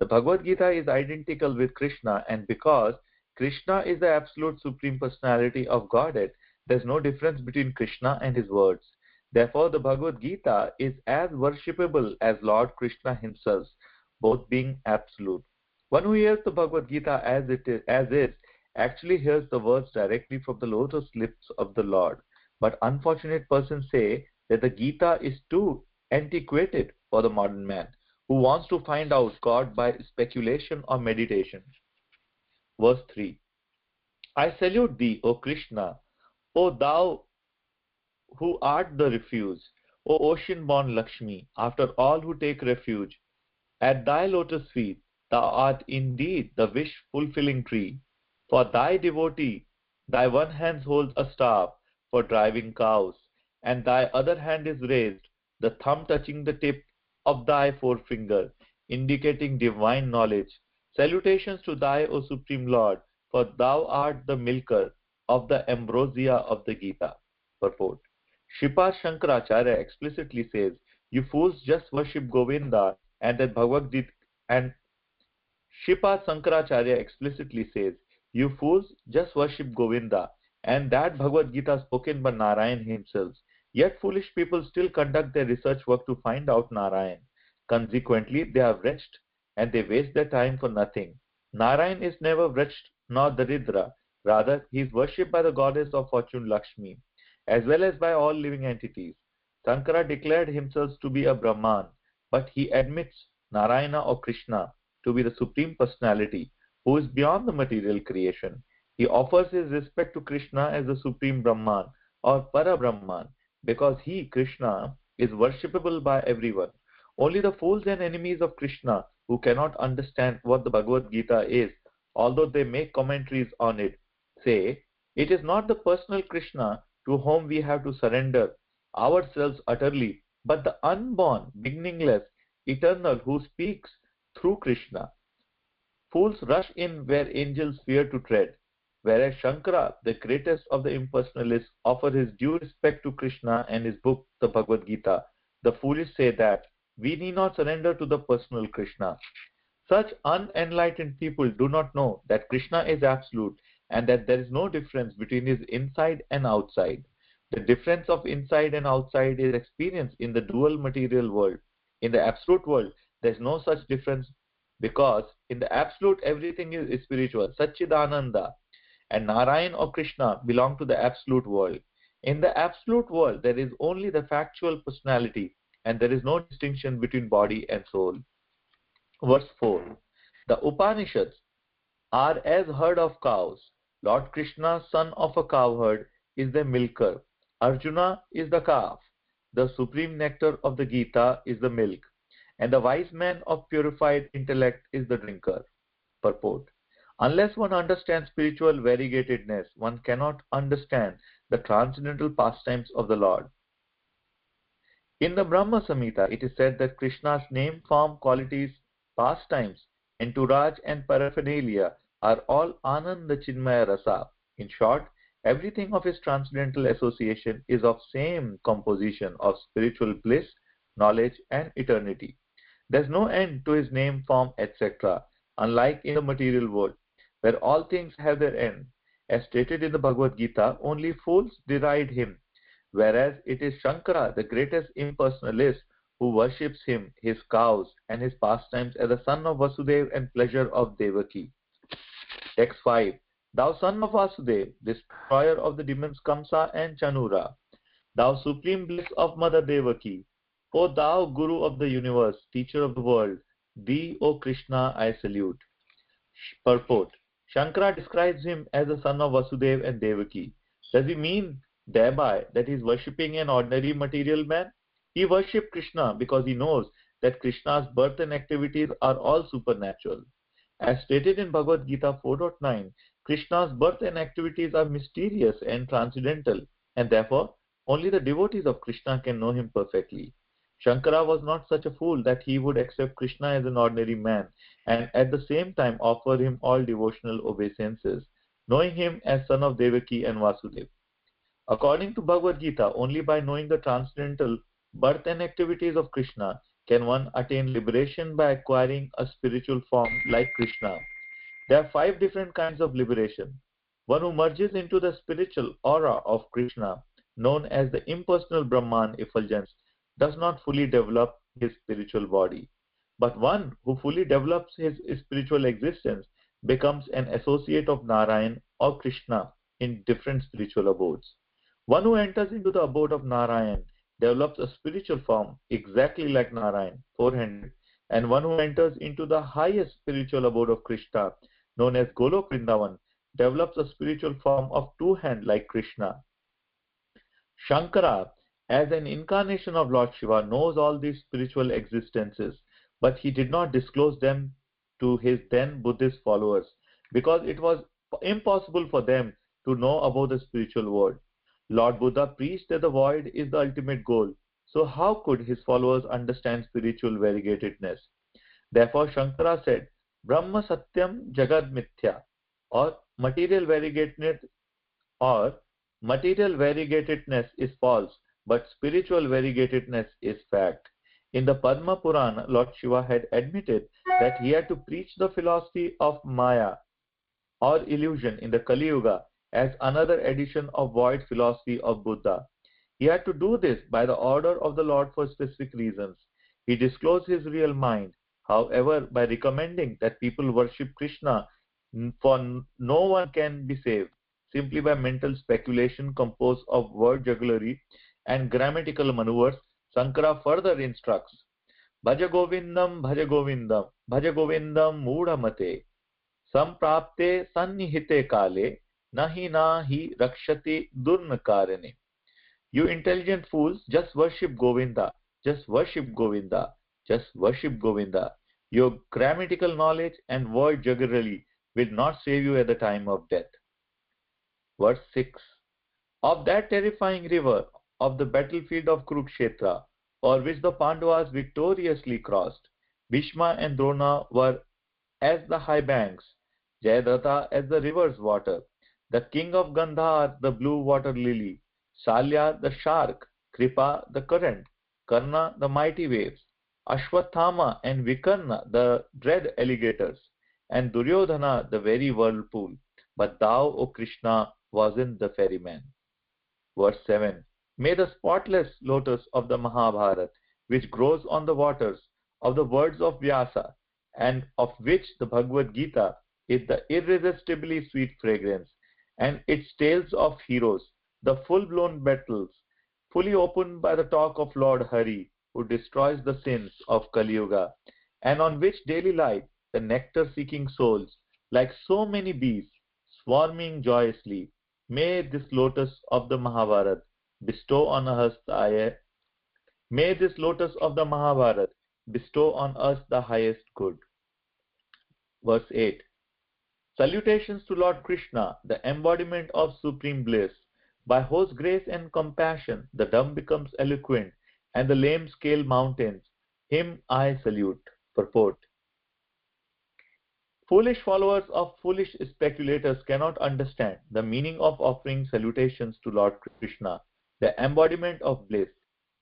The Bhagavad Gita is identical with Krishna, and because Krishna is the absolute supreme personality of Godhead. There's no difference between Krishna and his words. Therefore, the Bhagavad Gita is as worshipable as Lord Krishna himself, both being absolute. One who hears the Bhagavad Gita as is actually hears the words directly from the lotus lips of the Lord. But unfortunate persons say that the Gita is too antiquated for the modern man who wants to find out God by speculation or meditation. Verse 3. I salute thee, O Krishna, O thou who art the refuge, O ocean-born Lakshmi, after all who take refuge. At thy lotus feet, thou art indeed the wish-fulfilling tree. For thy devotee, thy one hand holds a staff for driving cows, and thy other hand is raised, the thumb touching the tip of thy forefinger, indicating divine knowledge. Salutations to thy, O Supreme Lord, for thou art the milker of the ambrosia of the Gita. Purport. Sripad Shankaracharya explicitly says, you fools just worship Govinda and that Bhagavad Gita, and Sripad Shankaracharya explicitly says, you fools just worship Govinda and that Bhagavad Gita spoken by Narayan himself. Yet foolish people still conduct their research work to find out Narayan. Consequently, they are wretched and they waste their time for nothing. Narayan is never wretched nor Daridra. Rather, he is worshipped by the goddess of fortune Lakshmi, as well as by all living entities. Sankara declared himself to be a Brahman, but he admits Narayana or Krishna to be the Supreme Personality who is beyond the material creation. He offers his respect to Krishna as the Supreme Brahman or Para-Brahman because he, Krishna, is worshipable by everyone. Only the fools and enemies of Krishna who cannot understand what the Bhagavad Gita is, although they make commentaries on it, say, it is not the personal Krishna to whom we have to surrender ourselves utterly, but the unborn, beginningless, eternal who speaks through Krishna. Fools rush in where angels fear to tread, whereas Shankara, the greatest of the impersonalists, offer his due respect to Krishna and his book, the Bhagavad Gita. The foolish say that we need not surrender to the personal Krishna. Such unenlightened people do not know that Krishna is absolute and that there is no difference between his inside and outside. The difference of inside and outside is experienced in the dual material world. In the absolute world, there is no such difference because in the absolute everything is spiritual, Satchidananda, and Narayan or Krishna belong to the absolute world. In the absolute world, there is only the factual personality and there is no distinction between body and soul. Verse 4. The Upanishads are as herd of cows. Lord Krishna, son of a cowherd, is the milker. Arjuna is the calf. The supreme nectar of the Gita is the milk. And the wise man of purified intellect is the drinker. Purport. Unless one understands spiritual variegatedness, one cannot understand the transcendental pastimes of the Lord. In the Brahma Samhita, it is said that Krishna's name, form, qualities, pastimes, entourage and paraphernalia are all Ananda Chinmaya Rasa. In short, everything of his transcendental association is of same composition of spiritual bliss, knowledge and eternity. There is no end to his name, form, etc., unlike in the material world, where all things have their end. As stated in the Bhagavad Gita, only fools deride him, whereas it is Shankara, the greatest impersonalist, who worships him, his cows, and his pastimes as the son of Vasudeva and pleasure of Devaki. Text 5. Thou son of Vasudeva, destroyer of the demons Kamsa and Chanura, thou supreme bliss of Mother Devaki, O thou Guru of the universe, teacher of the world, thee, O Krishna, I salute. Purport. Shankara describes him as the son of Vasudeva and Devaki. Does he mean thereby that he is worshipping an ordinary material man? He worships Krishna because he knows that Krishna's birth and activities are all supernatural. As stated in Bhagavad Gita 4.9, Krishna's birth and activities are mysterious and transcendental, and therefore only the devotees of Krishna can know him perfectly. Shankara was not such a fool that he would accept Krishna as an ordinary man and at the same time offer him all devotional obeisances, knowing him as son of Devaki and Vasudeva. According to Bhagavad Gita, only by knowing the transcendental birth and activities of Krishna can one attain liberation by acquiring a spiritual form like Krishna. There are 5 different kinds of liberation. One who merges into the spiritual aura of Krishna, known as the impersonal Brahman effulgence, does not fully develop his spiritual body. But one who fully develops his spiritual existence becomes an associate of Narayan or Krishna in different spiritual abodes. One who enters into the abode of Narayan develops a spiritual form exactly like Narayan, four-handed, and one who enters into the highest spiritual abode of Krishna, known as Golok Vrindavan, develops a spiritual form of two hands like Krishna. Shankara, as an incarnation of Lord Shiva, knows all these spiritual existences, but he did not disclose them to his then Buddhist followers because it was impossible for them to know about the spiritual world. Lord Buddha preached that the void is the ultimate goal, so how could his followers understand spiritual variegatedness? Therefore, Shankara said, Brahma Satyam Jagad Mithya, or material variegatedness or material variegatedness is false, but spiritual variegatedness is fact. In the Padma Purana, Lord Shiva had admitted that he had to preach the philosophy of Maya or illusion in the Kali Yuga as another edition of void philosophy of Buddha. He had to do this by the order of the Lord for specific reasons. He disclosed his real mind, however, by recommending that people worship Krishna, for no one can be saved simply by mental speculation composed of word jugglery and grammatical maneuvers. Sankara further instructs, Bhaja Govindam, Bhaja Govindam Mudhamate, Samprapte Sannihite Kale, Nahi Nahi Rakshati Durnakarane. You intelligent fools, just worship Govinda, just worship Govinda, just worship Govinda. Your grammatical knowledge and word jugglery will not save you at the time of death. Verse 6. Of that terrifying river, of the battlefield of Kurukshetra, over which the Pandavas victoriously crossed, Bhishma and Drona were as the high banks, Jayadratha as the river's water, the king of Gandhar the blue water lily, Shalya the shark, Kripa the current, Karna the mighty waves, Ashwathama and Vikarna the dread alligators, and Duryodhana the very whirlpool. But thou, O Krishna, wasn't the ferryman. Verse 7. May the spotless lotus of the Mahabharata, which grows on the waters of the words of Vyasa, and of which the Bhagavad Gita is the irresistibly sweet fragrance, and its tales of heroes, the full-blown battles, fully opened by the talk of Lord Hari, who destroys the sins of Kali Yuga, and on which daily light the nectar-seeking souls, like so many bees, swarming joyously, may this lotus of the Mahabharata bestow on us the may this lotus of the Mahabharata bestow on us the highest good. Verse 8. Salutations to Lord Krishna, the embodiment of supreme bliss, by whose grace and compassion the dumb becomes eloquent and the lame scale mountains. Him I salute. Purport. Foolish followers of foolish speculators cannot understand the meaning of offering salutations to Lord Krishna, the embodiment of bliss.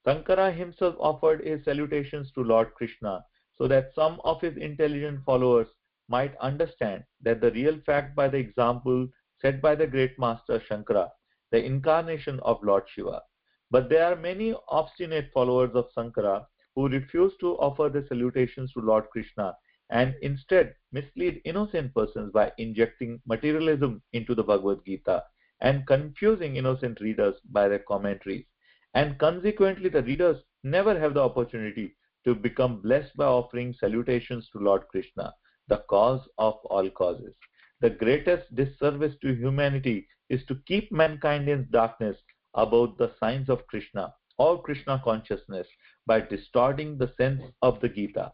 Sankara himself offered his salutations to Lord Krishna so that some of his intelligent followers might understand that the real fact by the example set by the great master Shankara, the incarnation of Lord Shiva. But there are many obstinate followers of Sankara who refuse to offer the salutations to Lord Krishna and instead mislead innocent persons by injecting materialism into the Bhagavad Gita and confusing innocent readers by their commentaries. And consequently, the readers never have the opportunity to become blessed by offering salutations to Lord Krishna, the cause of all causes. The greatest disservice to humanity is to keep mankind in darkness about the signs of Krishna or Krishna consciousness by distorting the sense of the Gita.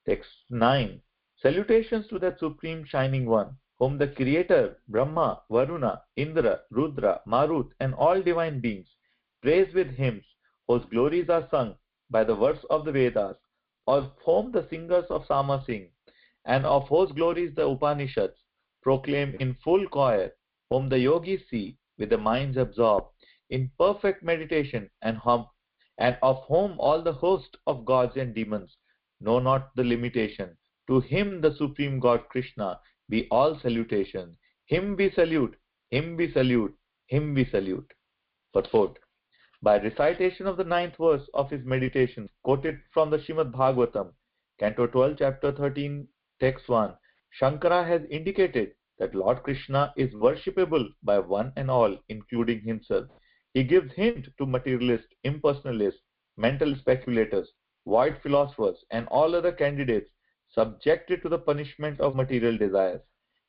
Text 9. Salutations to that Supreme Shining One, whom the Creator, Brahma, Varuna, Indra, Rudra, Marut, and all divine beings praise with hymns, whose glories are sung by the verse of the Vedas, of whom the singers of Sama sing, and of whose glories the Upanishads proclaim in full choir, whom the yogis see with their minds absorbed in perfect meditation, and of whom all the host of gods and demons know not the limitation, To him, the supreme God Krishna, be all salutation. Him we salute, him we salute, him we salute. Purport. By recitation of the ninth verse of his meditations, quoted from the Srimad Bhagavatam, Canto 12, Chapter 13, Text 1, Shankara has indicated that Lord Krishna is worshipable by one and all, including himself. He gives hint to materialists, impersonalists, mental speculators, void philosophers, and all other candidates subjected to the punishment of material desires.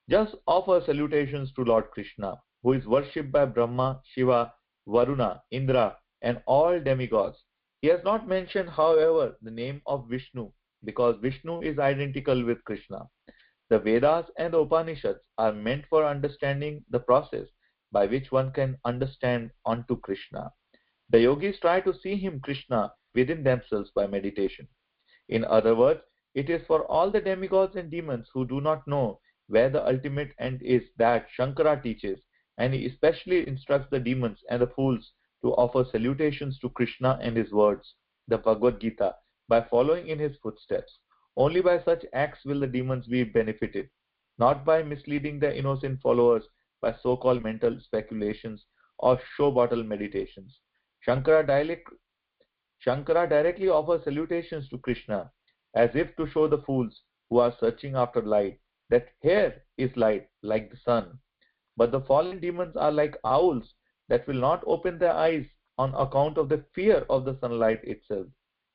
Just offer salutations to Lord Krishna, who is worshipped by Brahma, Shiva, Varuna, Indra, and all demigods. He has not mentioned, however, the name of Vishnu, because Vishnu is identical with Krishna. The Vedas and the Upanishads are meant for understanding the process by which one can understand unto Krishna. The yogis try to see him, Krishna, within themselves by meditation. In other words, it is for all the demigods and demons who do not know where the ultimate end is that Shankara teaches, and he especially instructs the demons and the fools to offer salutations to Krishna and his words, the Bhagavad Gita, by following in his footsteps. Only by such acts will the demons be benefited, not by misleading the innocent followers by so-called mental speculations or show bottle meditations. Shankara directly offers salutations to Krishna, as if to show the fools who are searching after light that here is light like the sun. But the fallen demons are like owls that will not open their eyes on account of the fear of the sunlight itself.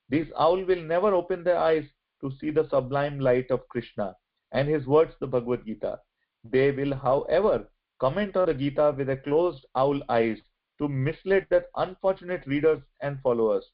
These owls will never open their eyes to see the sublime light of Krishna and his words, the Bhagavad Gita. They will, however, comment on the Gita with their closed owl eyes to mislead their unfortunate readers and followers.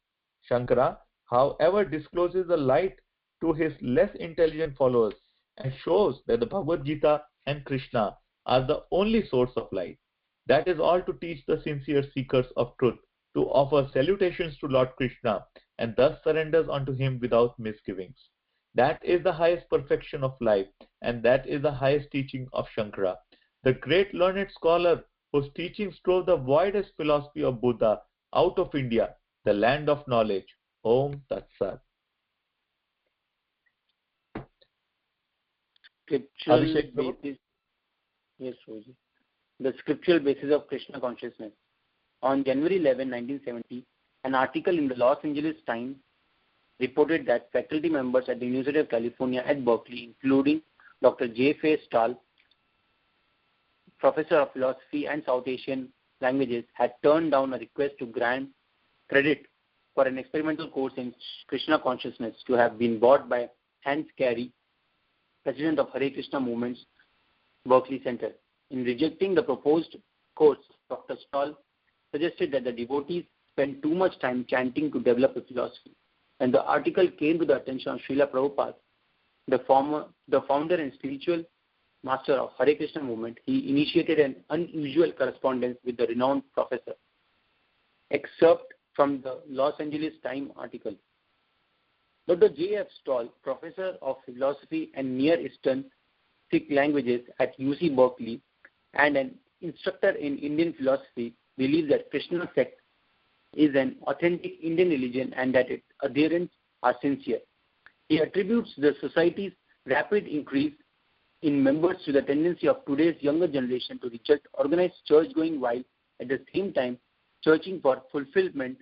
Shankara, however, discloses the light to his less intelligent followers and shows that the Bhagavad Gita and Krishna are the only source of light. That is all to teach the sincere seekers of truth to offer salutations to Lord Krishna and thus surrenders unto him without misgivings. That is the highest perfection of life, and that is the highest teaching of Shankara, the great learned scholar whose teachings drove the widest philosophy of Buddha out of India, the land of knowledge. Om Tat Sat. Scriptural Abhishek, basis. Yes, Roji. The scriptural basis of Krishna consciousness. On January 11, 1970, an article in the Los Angeles Times reported that faculty members at the University of California at Berkeley, including Dr. J. F. Stahl, professor of philosophy and South Asian languages, had turned down a request to grant credit for an experimental course in Krishna consciousness to have been bought by Hans Carey, president of Hare Krishna Movement's Berkeley Center. In rejecting the proposed course, Dr. Stahl suggested that the devotees spend too much time chanting to develop a philosophy. When the article came to the attention of Srila Prabhupada, the founder and spiritual master of Hare Krishna movement, he initiated an unusual correspondence with the renowned professor. Excerpt from the Los Angeles Times article. Dr. J. F. Stahl, professor of philosophy and Near Eastern Sikh languages at UC Berkeley and an instructor in Indian philosophy, believes that Krishna sect is an authentic Indian religion and that its adherents are sincere. He attributes the society's rapid increase in members to the tendency of today's younger generation to reject organized church-going while at the same time searching for fulfillment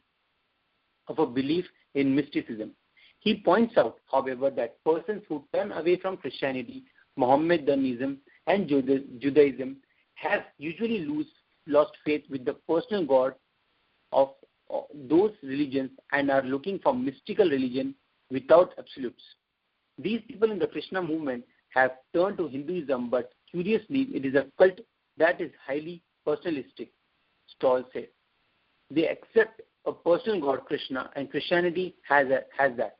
of a belief in mysticism. He points out, however, that persons who turn away from Christianity, Mohammedanism, and Judaism have usually lost faith with the personal God of those religions and are looking for mystical religion without absolutes. These people in the Krishna movement have turned to Hinduism, but curiously, it is a cult that is highly personalistic, Stahl said. They accept a personal God, Krishna, and Christianity has that.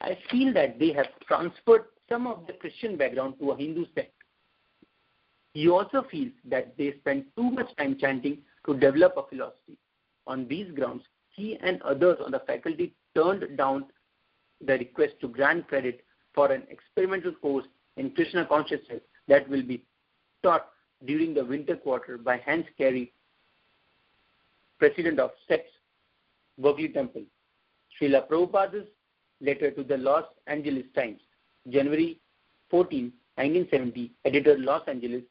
I feel that they have transferred some of the Christian background to a Hindu sect. He also feels that they spend too much time chanting to develop a philosophy. On these grounds, he and others on the faculty turned down the request to grant credit for an experimental course in Krishna consciousness that will be taught during the winter quarter by Hans Carey, president of SECT's Berkeley Temple. Srila Prabhupada's letter to the Los Angeles Times, January 14, 1970, editor, Los Angeles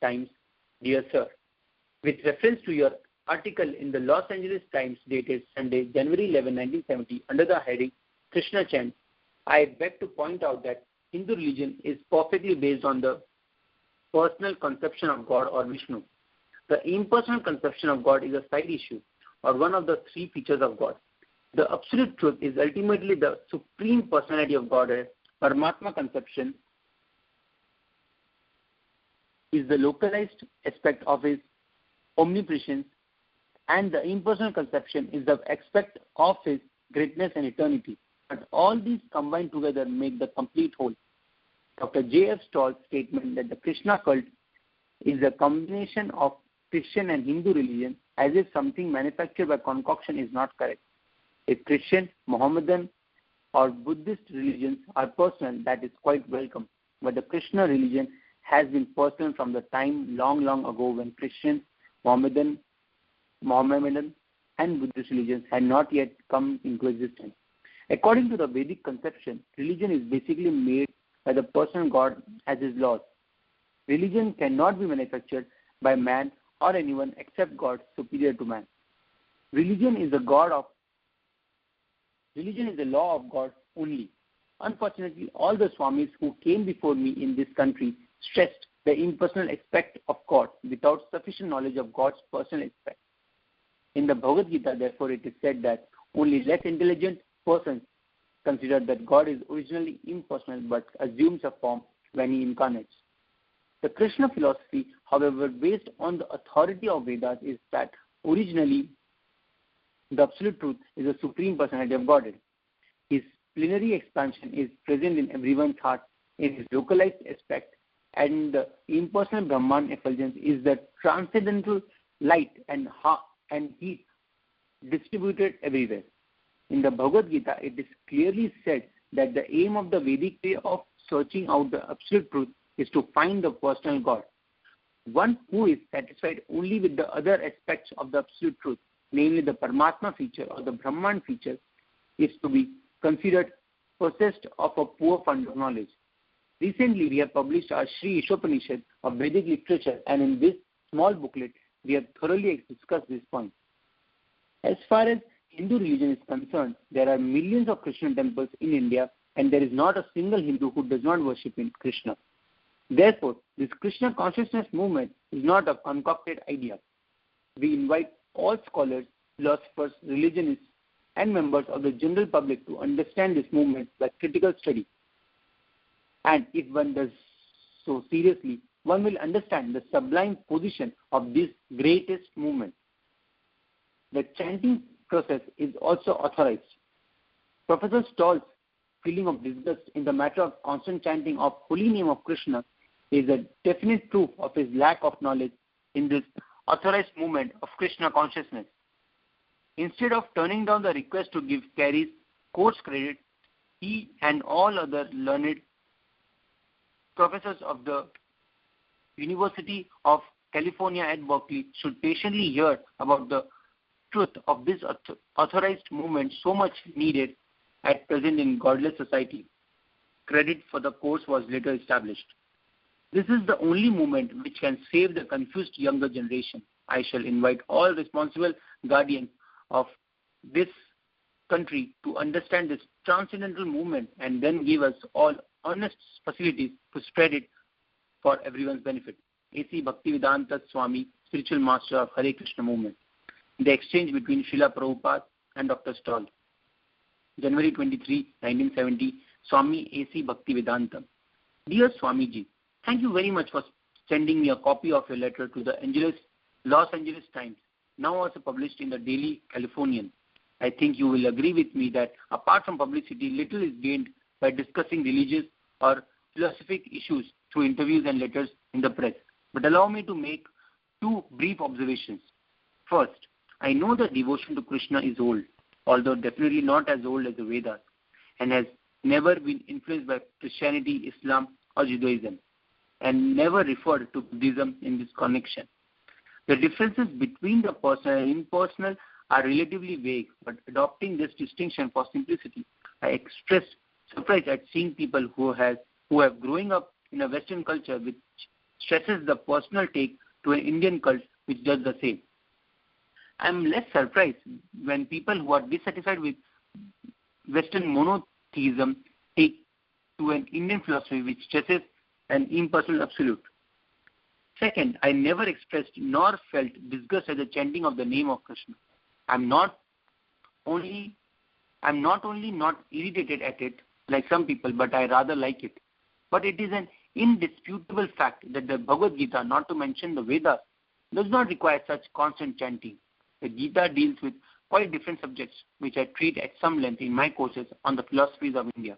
Times. Dear Sir, with reference to your article in the Los Angeles Times dated Sunday, January 11, 1970, under the heading Krishna Chant, I beg to point out that Hindu religion is perfectly based on the personal conception of God or Vishnu. The impersonal conception of God is a side issue or one of the three features of God. The absolute truth is ultimately the supreme personality of Godhead. Paramatma conception is the localized aspect of his omnipresence, and the impersonal conception is the aspect of his greatness and eternity. But all these combined together make the complete whole. Dr. J.F. Stoll's statement that the Krishna cult is a combination of Christian and Hindu religion as if something manufactured by concoction is not correct. If Christian, Mohammedan or Buddhist religions are personal, that is quite welcome. But the Krishna religion has been personal from the time long ago when Christian, Mohammedan and Buddhist religions had not yet come into existence. According to the Vedic conception, religion is basically made by the personal God as his laws. Religion cannot be manufactured by man or anyone except God superior to man. Religion is the law of God only. Unfortunately, all the Swamis who came before me in this country stressed the impersonal aspect of God without sufficient knowledge of God's personal aspect. In the Bhagavad Gita, therefore, it is said that only less intelligent persons consider that God is originally impersonal but assumes a form when he incarnates. The Krishna philosophy, however, based on the authority of Vedas, is that originally the absolute truth is the supreme personality of Godhead. His plenary expansion is present in everyone's heart in his localized aspect, and the impersonal Brahman effulgence is the transcendental light and heat distributed everywhere. In the Bhagavad Gita, it is clearly said that the aim of the Vedic way of searching out the absolute truth is to find the personal God. One who is satisfied only with the other aspects of the absolute truth, namely the Paramatma feature or the Brahman feature, is to be considered possessed of a poor fund of knowledge. Recently, we have published our Sri Ishopanishad of Vedic literature, and in this small booklet, we have thoroughly discussed this point. As far as Hindu religion is concerned, there are millions of Krishna temples in India, and there is not a single Hindu who does not worship in Krishna. Therefore, this Krishna consciousness movement is not a concocted idea. We invite all scholars, philosophers, religionists, and members of the general public to understand this movement by critical study. And if one does so seriously, one will understand the sublime position of this greatest movement. The chanting process is also authorized. Professor Stoll's feeling of disgust in the matter of constant chanting of holy name of Krishna is a definite proof of his lack of knowledge in this authorized movement of Krishna consciousness. Instead of turning down the request to give Carey's course credit, he and all other learned professors of the University of California at Berkeley should patiently hear about the truth of this authorized movement so much needed at present in godless society. Credit for the course was later established. This is the only movement which can save the confused younger generation. I shall invite all responsible guardians of this country to understand this transcendental movement and then give us all honest facilities to spread it for everyone's benefit. A.C. Bhaktivedanta Swami, spiritual master of Hare Krishna movement. The exchange between Srila Prabhupada and Dr. Stoll. January 23, 1970, Swami A.C. Bhaktivedanta. Dear Swamiji, thank you very much for sending me a copy of your letter to the Los Angeles Times, now also published in the Daily Californian. I think you will agree with me that apart from publicity, little is gained by discussing religious or philosophic issues through interviews and letters in the press. But allow me to make two brief observations. First, I know that devotion to Krishna is old, although definitely not as old as the Vedas, and has never been influenced by Christianity, Islam, or Judaism, and never referred to Buddhism in this connection. The differences between the personal and impersonal are relatively vague, but adopting this distinction for simplicity, I expressed surprise at seeing people who have who have growing up in a Western culture which stresses the personal take to an Indian cult which does the same. I am less surprised when people who are dissatisfied with Western monotheism take to an Indian philosophy which stresses an impersonal absolute. Second, I never expressed nor felt disgust at the chanting of the name of Krishna. I'm not only not irritated at it like some people, but I rather like it. But it is an indisputable fact that the Bhagavad Gita, not to mention the Vedas, does not require such constant chanting. The Gita deals with quite different subjects, which I treat at some length in my courses on the philosophies of India.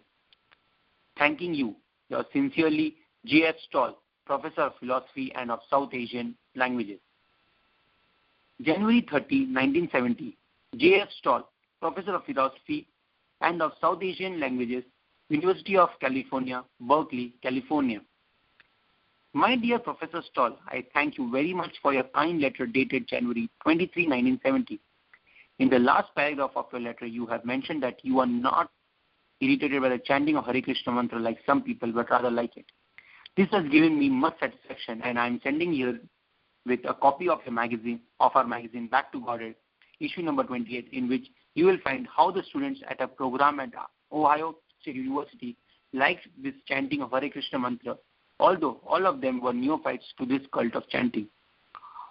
Thanking you, yours sincerely, J.F. Stoll, Professor of Philosophy and of South Asian Languages. January 30, 1970, J.F. Stoll, Professor of Philosophy and of South Asian Languages, University of California, Berkeley, California. My dear Professor Stoll, I thank you very much for your kind letter dated January 23, 1970. In the last paragraph of your letter, you have mentioned that you are not irritated by the chanting of Hare Krishna mantra like some people, but rather like it. This has given me much satisfaction, and I am sending you with a copy of our magazine, Back to Godhead, issue number 28, in which you will find how the students at a program at Ohio State University liked this chanting of Hare Krishna mantra, although all of them were neophytes to this cult of chanting.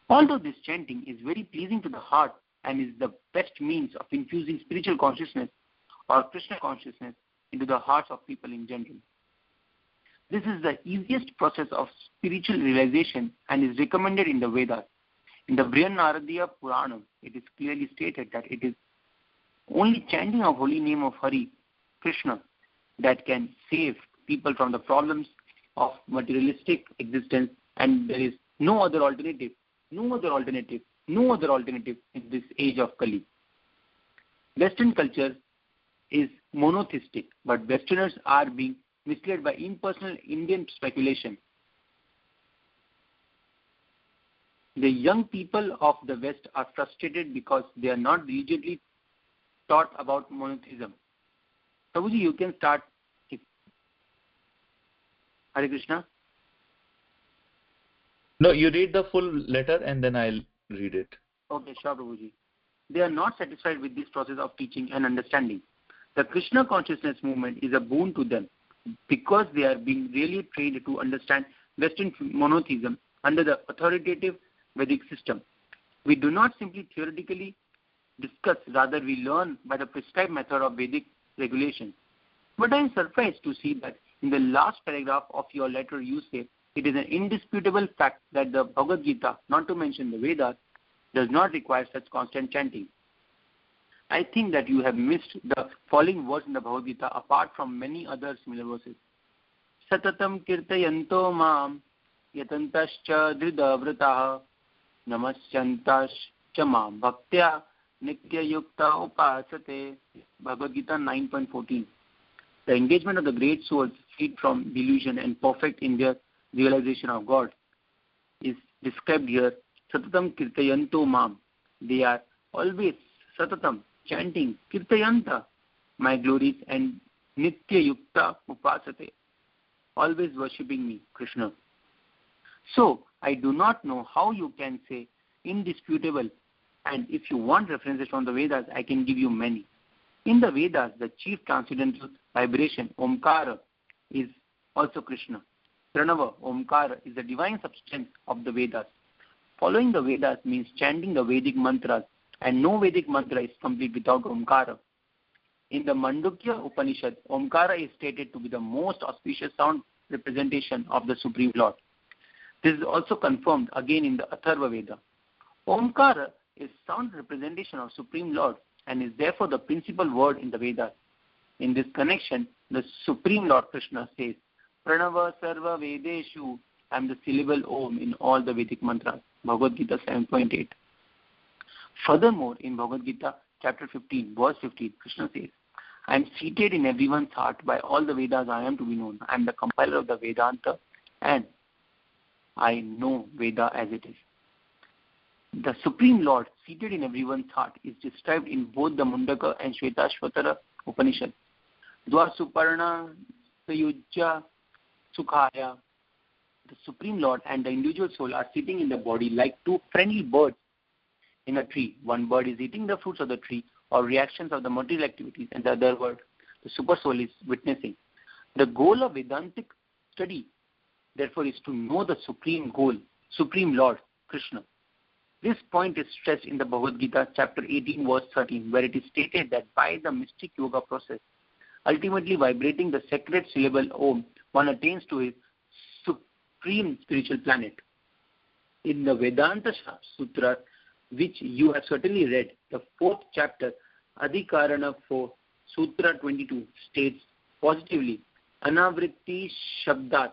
Although this chanting is very pleasing to the heart and is the best means of infusing spiritual consciousness or Krishna consciousness into the hearts of people in general. This is the easiest process of spiritual realization and is recommended in the Vedas. In the Brihanaradiya Purana, it is clearly stated that it is only chanting of holy name of Hari Krishna that can save people from the problems of materialistic existence, and there is no other alternative in this age of Kali. Western culture is monotheistic, but Westerners are being misled by impersonal Indian speculation. The young people of the West are frustrated because they are not religiously taught about monotheism. Prabhuji, you can start. Hare Krishna. No, you read the full letter and then I'll read it. Okay, sure, Prabhuji. They are not satisfied with this process of teaching and understanding. The Krishna consciousness movement is a boon to them because they are being really trained to understand Western monotheism under the authoritative Vedic system. We do not simply theoretically discuss, rather we learn by the prescribed method of Vedic regulation. But I am surprised to see that in the last paragraph of your letter you say, it is an indisputable fact that the Bhagavad Gita, not to mention the Vedas, does not require such constant chanting. I think that you have missed the following words in the Bhagavad Gita apart from many other similar verses. Satatam kirtayanto mam yatantascha dhridavrataha namaschantascha mam bhaktya nityayukta upasate. Bhagavad Gita 9.14. The engagement of the great souls freed from delusion and perfect in their realization of God is described here. Satatam kirtayanto mam. They are always satatam, chanting, kirtayanta, my glories, and nitya yukta upasate, always worshipping me, Krishna. So, I do not know how you can say indisputable, and if you want references from the Vedas, I can give you many. In the Vedas, the chief transcendental vibration, Omkara, is also Krishna. Pranava, Omkara, is the divine substance of the Vedas. Following the Vedas means chanting the Vedic mantras, and no Vedic mantra is complete without Omkara. In the Mandukya Upanishad, Omkara is stated to be the most auspicious sound representation of the Supreme Lord. This is also confirmed again in the Atharva Veda. Omkara is sound representation of Supreme Lord and is therefore the principal word in the Vedas. In this connection, the Supreme Lord Krishna says, Pranava Sarva Vedeshu, I am the syllable Om in all the Vedic mantras. Bhagavad Gita 7.8. Furthermore, in Bhagavad Gita chapter 15, verse 15, Krishna says, I am seated in everyone's heart by all the Vedas I am to be known. I am the compiler of the Vedanta and I know Veda as it is. The Supreme Lord seated in everyone's heart is described in both the Mundaka and Shvetashvatara Upanishad. Dwa Suparna Sayujya Sukhaya. The Supreme Lord and the individual soul are sitting in the body like two friendly birds in a tree. One bird is eating the fruits of the tree or reactions of the material activities, and the other bird, the super soul, is witnessing. The goal of Vedantic study, therefore, is to know the supreme goal, Supreme Lord, Krishna. This point is stressed in the Bhagavad Gita, chapter 18, verse 13, where it is stated that by the mystic yoga process, ultimately vibrating the sacred syllable Om, one attains to his supreme spiritual planet. In the Vedanta Sutra, which you have certainly read, the 4th chapter, Adhikarana 4, Sutra 22, states positively, Anavritti Shabdat.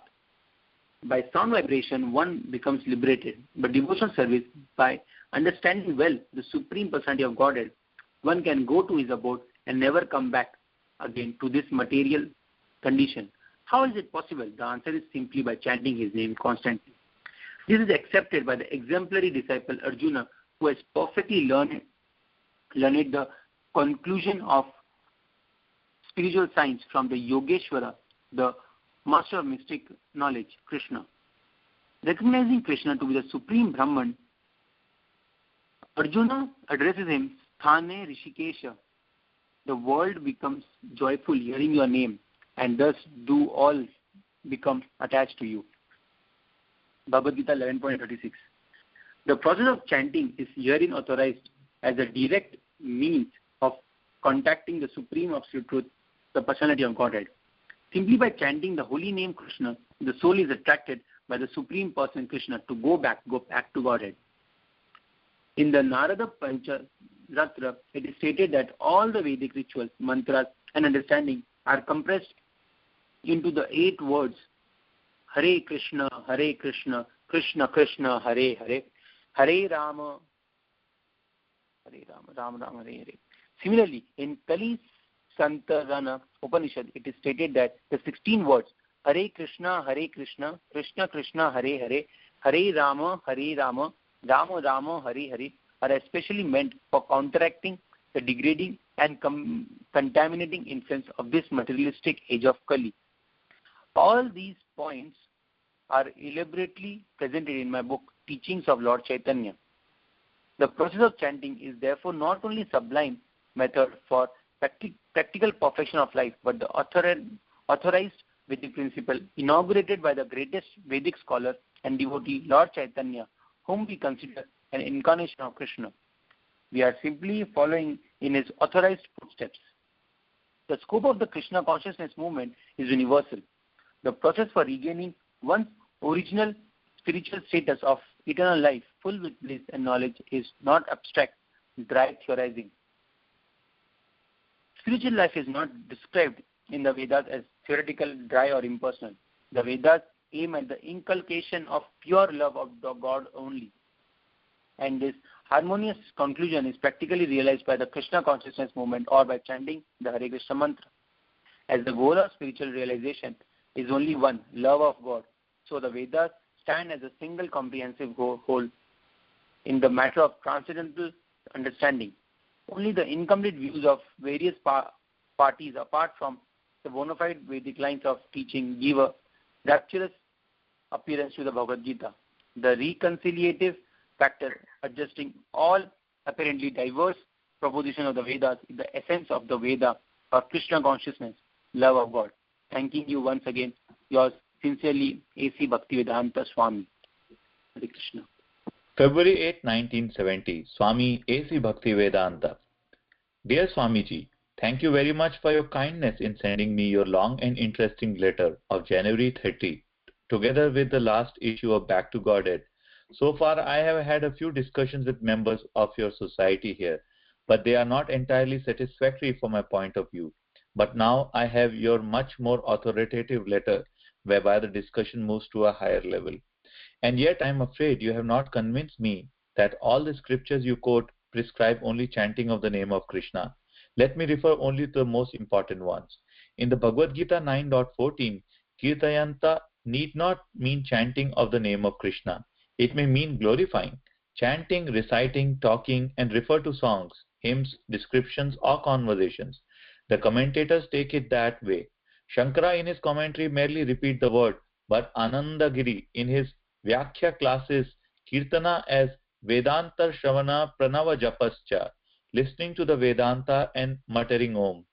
By sound vibration, one becomes liberated. But devotional service, by understanding well the Supreme Personality of Godhead, one can go to his abode and never come back again to this material condition. How is it possible? The answer is simply by chanting his name constantly. This is accepted by the exemplary disciple Arjuna, who has perfectly learned the conclusion of spiritual science from the Yogeshwara, the master of mystic knowledge, Krishna. Recognizing Krishna to be the supreme Brahman, Arjuna addresses him, Sthane Rishikesha. The world becomes joyful hearing your name, and thus do all become attached to you. Bhagavad Gita 11.36. The process of chanting is herein authorized as a direct means of contacting the Supreme Absolute Truth, the Personality of Godhead. Simply by chanting the holy name Krishna, the soul is attracted by the Supreme Person Krishna to go back to Godhead. In the Narada Pancharatra, it is stated that all the Vedic rituals, mantras, and understanding are compressed into the 8 words Hare Krishna, Krishna Krishna, Hare Hare, Hare Rama, Rama Rama, Hare Hare. Similarly, in Kali Santarana Upanishad, it is stated that the 16 words Hare Krishna, Krishna Krishna, Hare Hare, Hare Rama, Rama Rama, Hare Hare are especially meant for counteracting the degrading and contaminating influence of this materialistic age of Kali. All these points are elaborately presented in my book, Teachings of Lord Chaitanya. The process of chanting is therefore not only sublime method for practical perfection of life, but the authorized Vedic principle inaugurated by the greatest Vedic scholar and devotee, Lord Chaitanya, whom we consider an incarnation of Krishna. We are simply following in his authorized footsteps. The scope of the Krishna consciousness movement is universal. The process for regaining one's original spiritual status of eternal life, full with bliss and knowledge, is not abstract, dry theorizing. Spiritual life is not described in the Vedas as theoretical, dry, or impersonal. The Vedas aim at the inculcation of pure love of God only. And this harmonious conclusion is practically realized by the Krishna consciousness movement or by chanting the Hare Krishna mantra. As the goal of spiritual realization is only one, love of God, so the Vedas stand as a single comprehensive whole in the matter of transcendental understanding. Only the incomplete views of various parties apart from the bona fide Vedic lines of teaching give a rapturous appearance to the Bhagavad Gita. The reconciliative factor adjusting all apparently diverse propositions of the Vedas is the essence of the Veda or Krishna consciousness, love of God. Thanking you once again, yours sincerely, A.C. Bhaktivedanta Swami. Hare Krishna. February 8, 1970, Swami A.C. Bhaktivedanta. Dear Swamiji, thank you very much for your kindness in sending me your long and interesting letter of January 30, together with the last issue of Back to Godhead. So far, I have had a few discussions with members of your society here, but they are not entirely satisfactory from my point of view. But now I have your much more authoritative letter, whereby the discussion moves to a higher level. And yet I am afraid you have not convinced me that all the scriptures you quote prescribe only chanting of the name of Krishna. Let me refer only to the most important ones. In the Bhagavad Gita 9.14, Kirtayanta need not mean chanting of the name of Krishna. It may mean glorifying, chanting, reciting, talking, and refer to songs, hymns, descriptions, or conversations. The commentators take it that way. Shankara in his commentary merely repeat the word but Anandagiri in his Vyakhya classes Kirtana as Vedanta Shravana Pranava Japascha, listening to the Vedanta and muttering Om.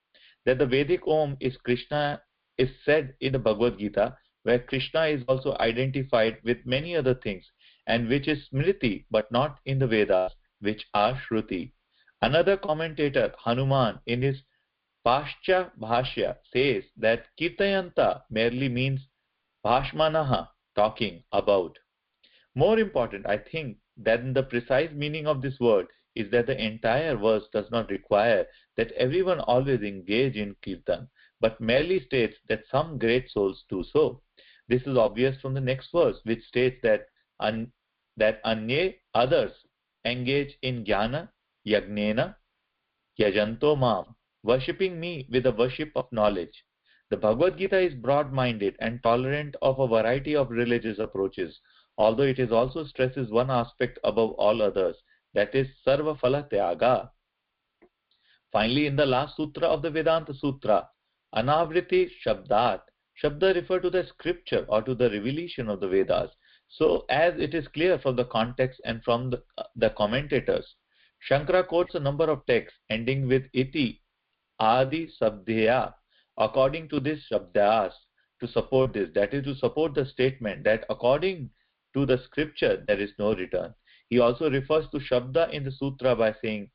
That the Vedic Om is Krishna is said in the Bhagavad Gita, where Krishna is also identified with many other things, and which is Smriti, but not in the Vedas, which are Shruti. Another commentator, Hanuman, in his Paschya Bhashya, says that Kirtayanta merely means Bhashmanaha, talking about. More important, I think, than the precise meaning of this word is that the entire verse does not require that everyone always engage in kirtan, but merely states that some great souls do so. This is obvious from the next verse, which states that anye others engage in jnana, yagnena, yajanto mam, worshipping me with the worship of knowledge. The Bhagavad Gita is broad-minded and tolerant of a variety of religious approaches, although it is also stresses one aspect above all others, that is sarva phala tyaga. Finally, in the last sutra of the Vedanta Sutra, anavriti shabdat, shabda refer to the scripture or to the revelation of the Vedas. So, as it is clear from the context and from the commentators, Shankara quotes a number of texts ending with iti, adi, sabdheya, according to this shabdas, to support this, that is to support the statement that according to the scripture there is no return. He also refers to shabda in the sutra by saying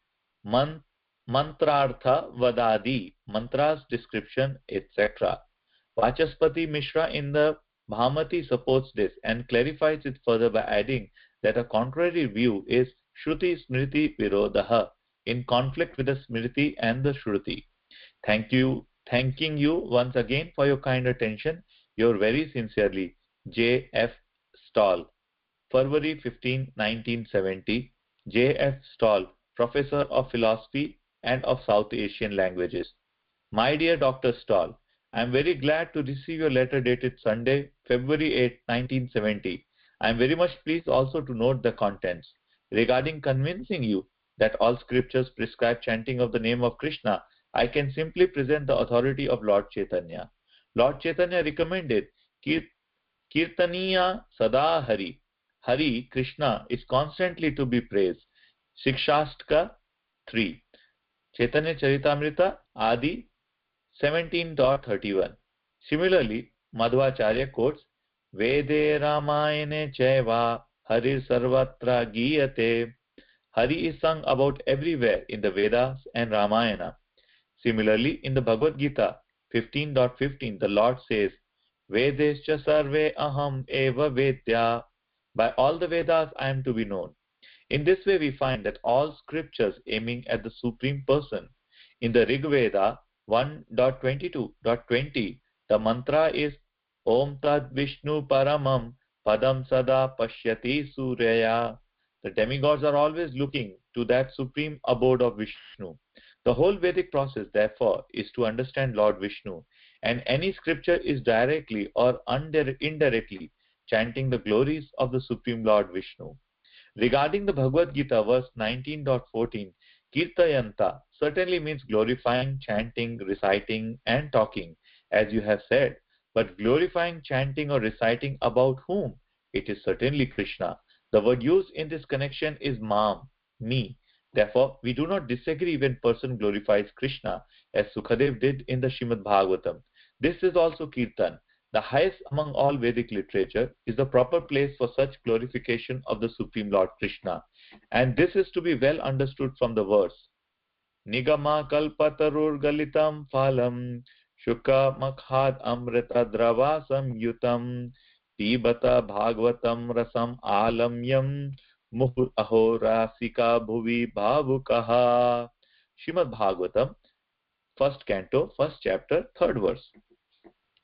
mantrartha vadadi, mantras description, etc. Vachaspati Mishra in the Bhamati supports this and clarifies it further by adding that a contrary view is Shruti Smriti Virodaha, in conflict with the Smriti and the Shruti. Thanking you once again for your kind attention. Yours very sincerely, J. F. Stall. February 15, 1970. J. F. Stall, Professor of Philosophy and of South Asian Languages. My dear Dr. Stall, I am very glad to receive your letter dated Sunday, February 8, 1970. I am very much pleased also to note the contents. Regarding convincing you that all scriptures prescribe chanting of the name of Krishna, I can simply present the authority of Lord Chaitanya. Lord Chaitanya recommended Kirtaniya Sada Hari. Hari, Krishna, is constantly to be praised. Shikshastka 3. Chaitanya Charitamrita Adi 17.31. Similarly, Madhvacharya quotes Vede Ramayane Chaiva Harir Sarvatra Giyate. Hari is sung about everywhere in the Vedas and Ramayana. Similarly, in the Bhagavad Gita 15.15, the Lord says, Vedescha sarve aham eva vedya. By all the Vedas I am to be known. In this way we find that all scriptures aiming at the Supreme Person. In the Rig Veda 1.22.20, the mantra is Om Tad Vishnu Paramam Padam Sada Pashyati Suryaya. The demigods are always looking to that supreme abode of Vishnu. The whole Vedic process, therefore, is to understand Lord Vishnu, and any scripture is directly or indirectly chanting the glories of the Supreme Lord Vishnu. Regarding the Bhagavad Gita, verse 19.14, Kirtayanta certainly means glorifying, chanting, reciting, and talking, as you have said. But glorifying, chanting, or reciting about whom? It is certainly Krishna. The word used in this connection is Mam, me. Therefore, we do not disagree when person glorifies Krishna, as Sukadev did in the Srimad Bhagavatam. This is also Kirtan. The highest among all Vedic literature is the proper place for such glorification of the Supreme Lord Krishna. And this is to be well understood from the verse. Nigama kalpatarur galitam phalam shuka makhad amrita drava samyutam pibata bhagavatam rasam alamyam muhur ahorasika bhuvi bhavukaha. Srimad Bhagavatam, first canto, first chapter, third verse.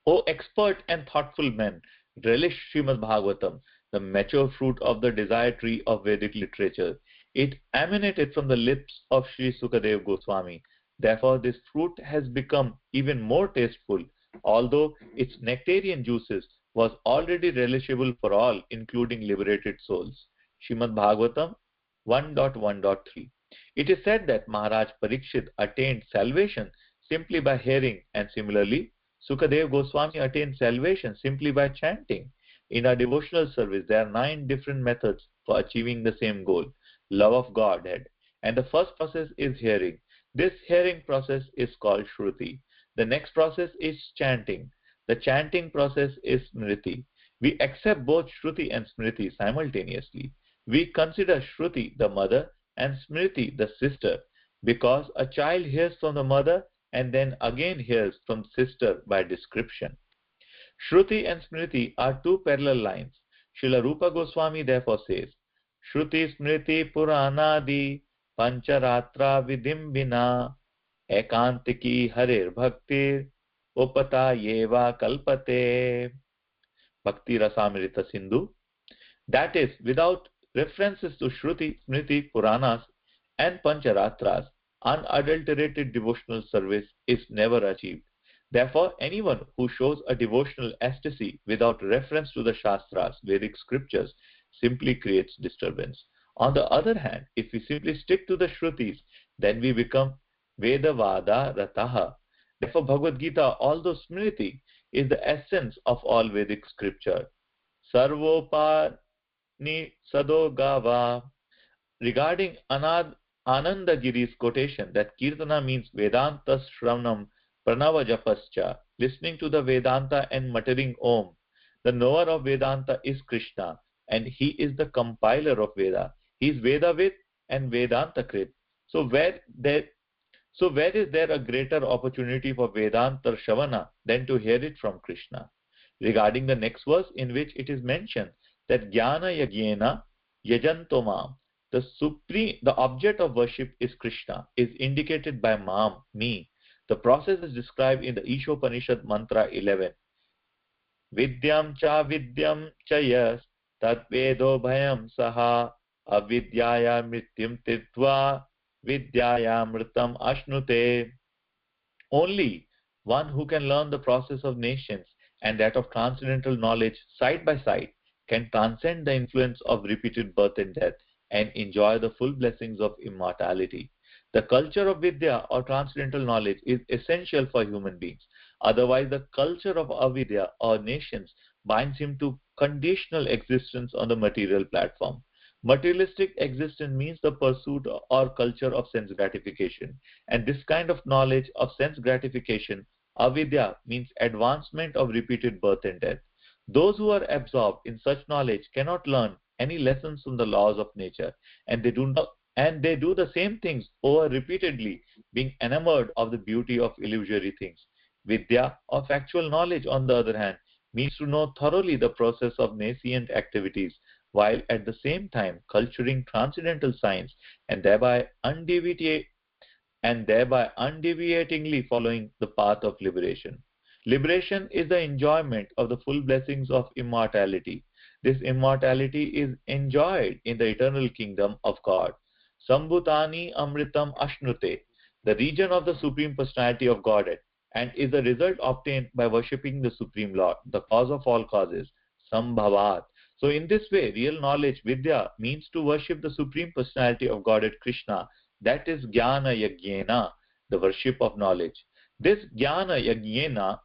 O expert and thoughtful men, relish Srimad Bhagavatam, the mature fruit of the desire tree of Vedic literature. It emanated from the lips of Sri Sukadev Goswami. Therefore, this fruit has become even more tasteful, although its nectarian juices was already relishable for all, including liberated souls. Srimad Bhagavatam 1.1.3. It is said that Maharaj Parikshit attained salvation simply by hearing, and similarly, Sukadev Goswami attained salvation simply by chanting. In our devotional service, there are 9 different methods for achieving the same goal, love of Godhead. And the first process is hearing. This hearing process is called Shruti. The next process is chanting. The chanting process is Smriti. We accept both Shruti and Smriti simultaneously. We consider Shruti the mother and Smriti the sister because a child hears from the mother and then again hears from sister by description. Shruti and Smriti are 2 parallel lines. Srila Rupa Goswami therefore says, Shruti Smriti Puranadi Pancharatra Vidimbina Ekantiki Harir Bhaktir Upata Yeva Kalpate Bhakti Rasamrita Sindhu. That is, without references to Shruti, Smriti, Puranas and Pancharatras, unadulterated devotional service is never achieved. Therefore, anyone who shows a devotional ecstasy without reference to the Shastras, Vedic scriptures, simply creates disturbance. On the other hand, if we simply stick to the Shrutis, then we become Vedavada Rataha. Therefore, Bhagavad Gita, although Smriti, is the essence of all Vedic scripture. Sarvopani Sadogava. Regarding Anandagiri's quotation that Kirtana means Vedanta Shravanam Pranava Japascha, listening to the Vedanta and muttering Om, the knower of Vedanta is Krishna and he is the compiler of Veda. He is Vedavid and Vedanta Krit. So where is there a greater opportunity for Vedanta Shravana than to hear it from Krishna? Regarding the next verse in which it is mentioned that Jnana Yagyena Yajantomam, the object of worship is Krishna, is indicated by Mam, me. The process is described in the Ishopanishad Mantra 11. Vidyam cha yas tatvedo bhayam saha avidyaya mrityam tirtva vidyaya mritam ashnute. Only one who can learn the process of nations and that of transcendental knowledge side by side can transcend the influence of repeated birth and death and enjoy the full blessings of immortality. The culture of Vidya or transcendental knowledge is essential for human beings. Otherwise, the culture of avidya or nations binds him to conditional existence on the material platform. Materialistic existence means the pursuit or culture of sense gratification. And this kind of knowledge of sense gratification, avidya, means advancement of repeated birth and death. Those who are absorbed in such knowledge cannot learn any lessons from the laws of nature, and they do the same things over repeatedly, being enamored of the beauty of illusory things. Vidya, or factual knowledge, on the other hand, means to know thoroughly the process of nascent activities, while at the same time culturing transcendental science and thereby undeviatingly following the path of liberation. Liberation is the enjoyment of the full blessings of immortality. This immortality is enjoyed in the eternal kingdom of God. Sambhutani Amritam Ashnute, the region of the Supreme Personality of Godhead, and is the result obtained by worshipping the Supreme Lord, the cause of all causes, Sambhavat. So in this way, real knowledge, Vidya, means to worship the Supreme Personality of Godhead Krishna. That is Jnana Yagyena, the worship of knowledge. This Jnana Yagyena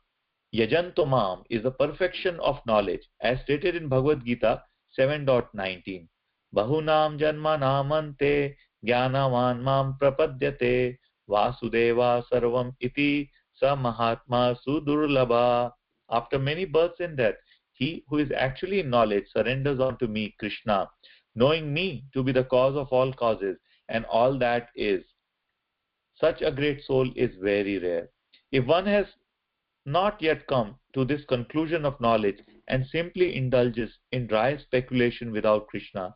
Yajantomam is the perfection of knowledge, as stated in Bhagavad Gita 7.19. Bahunam janma namante jnanavan mam prapadyate vasudeva sarvam iti sa mahatma sudurlabha. After many births and deaths, he who is actually in knowledge surrenders unto me, Krishna, knowing me to be the cause of all causes and all that is. Such a great soul is very rare. If one has not yet come to this conclusion of knowledge and simply indulges in dry speculation without Krishna,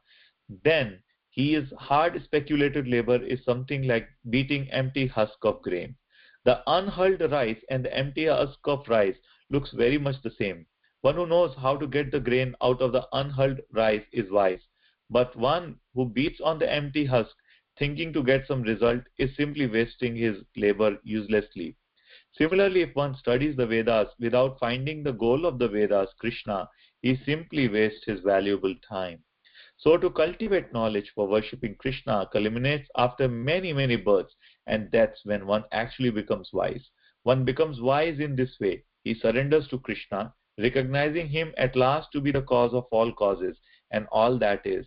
then his hard speculative labor is something like beating empty husk of grain. The unhulled rice and the empty husk of rice looks very much the same. One who knows how to get the grain out of the unhulled rice is wise, but one who beats on the empty husk thinking to get some result is simply wasting his labor uselessly. Similarly, if one studies the Vedas without finding the goal of the Vedas, Krishna, he simply wastes his valuable time. So to cultivate knowledge for worshipping Krishna culminates after many, many births and deaths when one actually becomes wise. One becomes wise in this way He surrenders to Krishna, recognizing him at last to be the cause of all causes and all that is.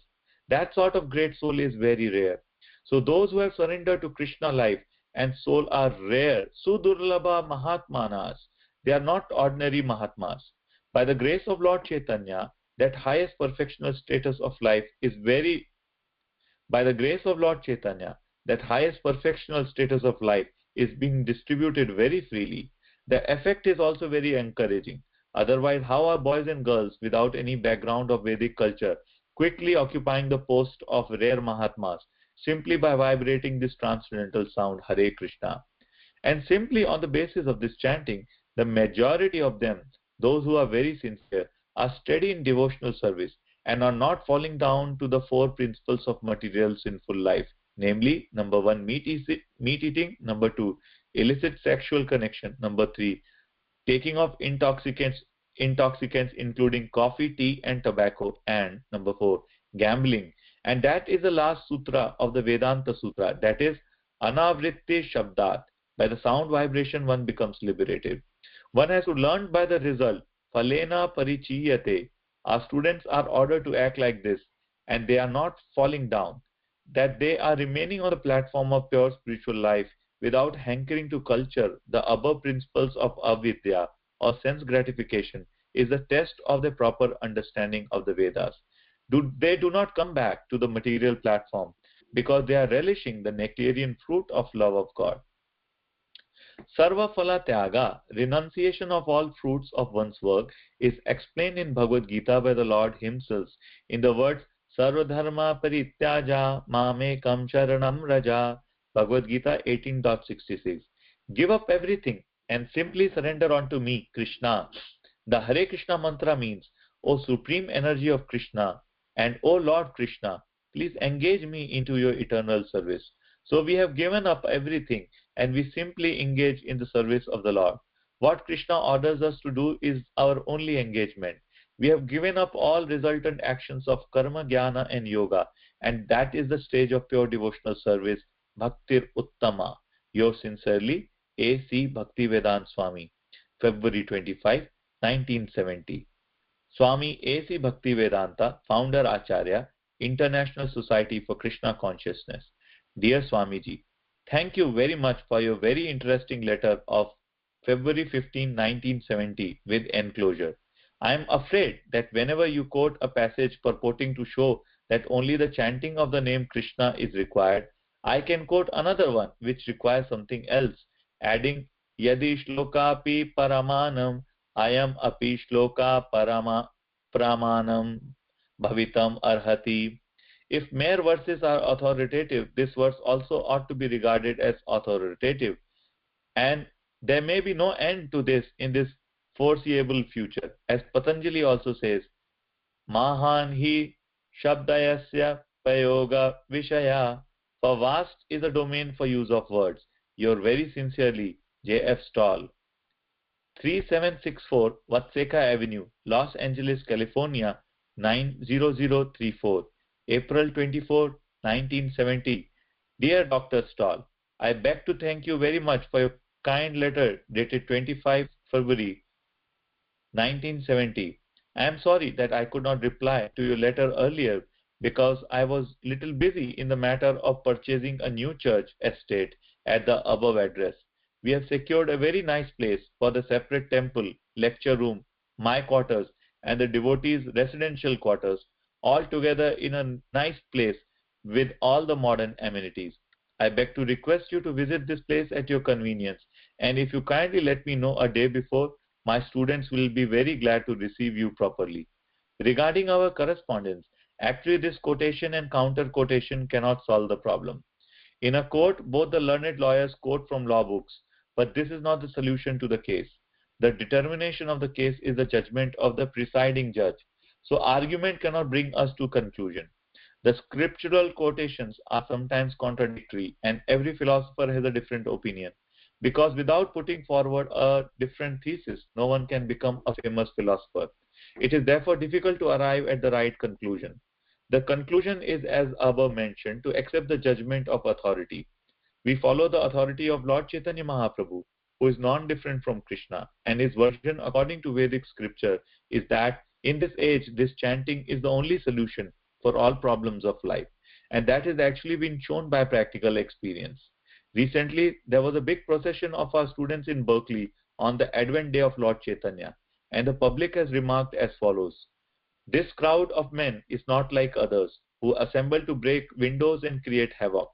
That sort of great soul is very rare. So those who have surrendered to Krishna life and soul are rare. Sudurlabha Mahatmanas. They are not ordinary Mahatmas. By the grace of Lord Chaitanya, that highest perfectional status of life is very by the grace of Lord Chaitanya, that highest perfectional status of life is being distributed very freely. The effect is also very encouraging. Otherwise, how are boys and girls without any background of Vedic culture quickly occupying the post of rare Mahatmas simply by vibrating this transcendental sound, Hare Krishna? And simply on the basis of this chanting, the majority of them, those who are very sincere, are steady in devotional service and are not falling down to the four principles of material sinful life, namely, number one, meat eating, number two, illicit sexual connection, number three, taking of intoxicants including coffee, tea, and tobacco, and number four, gambling. And that is the last sutra of the Vedanta Sutra, that is Anavritti Shabdat. By the sound vibration, one becomes liberated. One has to learn by the result. Phalena parichiyate. Our students are ordered to act like this, and they are not falling down. That they are remaining on the platform of pure spiritual life without hankering to culture, the above principles of avidya or sense gratification is the test of the proper understanding of the Vedas. They do not come back to the material platform because they are relishing the nectarian fruit of love of God. Sarva Phala Tyaga, renunciation of all fruits of one's work, is explained in Bhagavad Gita by the Lord Himself in the words Sarva Dharma Parityaja Mamekam Sharanam Raja. Bhagavad Gita 18.66. Give up everything and simply surrender unto me, Krishna. The Hare Krishna mantra means, O Supreme Energy of Krishna and O Lord Krishna, please engage me into your eternal service. So we have given up everything and we simply engage in the service of the Lord. What Krishna orders us to do is our only engagement. We have given up all resultant actions of karma, jnana and yoga, and that is the stage of pure devotional service, Bhaktir Uttama. Yours sincerely, A.C. Bhaktivedanta Swami, February 25, 1970. Swami A.C. Bhaktivedanta, founder Acharya, International Society for Krishna Consciousness. Dear Swamiji, thank you very much for your very interesting letter of February 15, 1970 with enclosure. I am afraid that whenever you quote a passage purporting to show that only the chanting of the name Krishna is required, I can quote another one which requires something else, adding Yadi shlokapi paramanam ayam api shloka pramanam bhavitam arhati. If mere verses are authoritative, this verse also ought to be regarded as authoritative. And there may be no end to this in this foreseeable future. As Patanjali also says, Mahan hi shabdayasya payoga vishaya. For vast is the domain for use of words. Yours very sincerely, J.F. Stall. 3764 Vatseka Avenue, Los Angeles, California, 90034. April 24, 1970. Dear Dr. Stall, I beg to thank you very much for your kind letter dated 25 February 1970. I am sorry that I could not reply to your letter earlier because I was little busy in the matter of purchasing a new church estate at the above address. We have secured a very nice place for the separate temple, lecture room, my quarters, and the devotees' residential quarters, all together in a nice place with all the modern amenities. I beg to request you to visit this place at your convenience, and if you kindly let me know a day before, my students will be very glad to receive you properly. Regarding our correspondence, actually this quotation and counter quotation cannot solve the problem. In a court, both the learned lawyers quote from law books, but this is not the solution to the case. The determination of the case is the judgment of the presiding judge. So argument cannot bring us to conclusion. The scriptural quotations are sometimes contradictory, and every philosopher has a different opinion. Because without putting forward a different thesis, no one can become a famous philosopher. It is therefore difficult to arrive at the right conclusion. The conclusion is, as above mentioned, to accept the judgment of authority. We follow the authority of Lord Chaitanya Mahaprabhu. who is non-different from Krishna, and his version according to Vedic scripture is that in this age, this chanting is the only solution for all problems of life, and that has actually been shown by practical experience. Recently, there was a big procession of our students in Berkeley on the Advent Day of Lord Chaitanya, and the public has remarked as follows: "This crowd of men is not like others, who assemble to break windows and create havoc."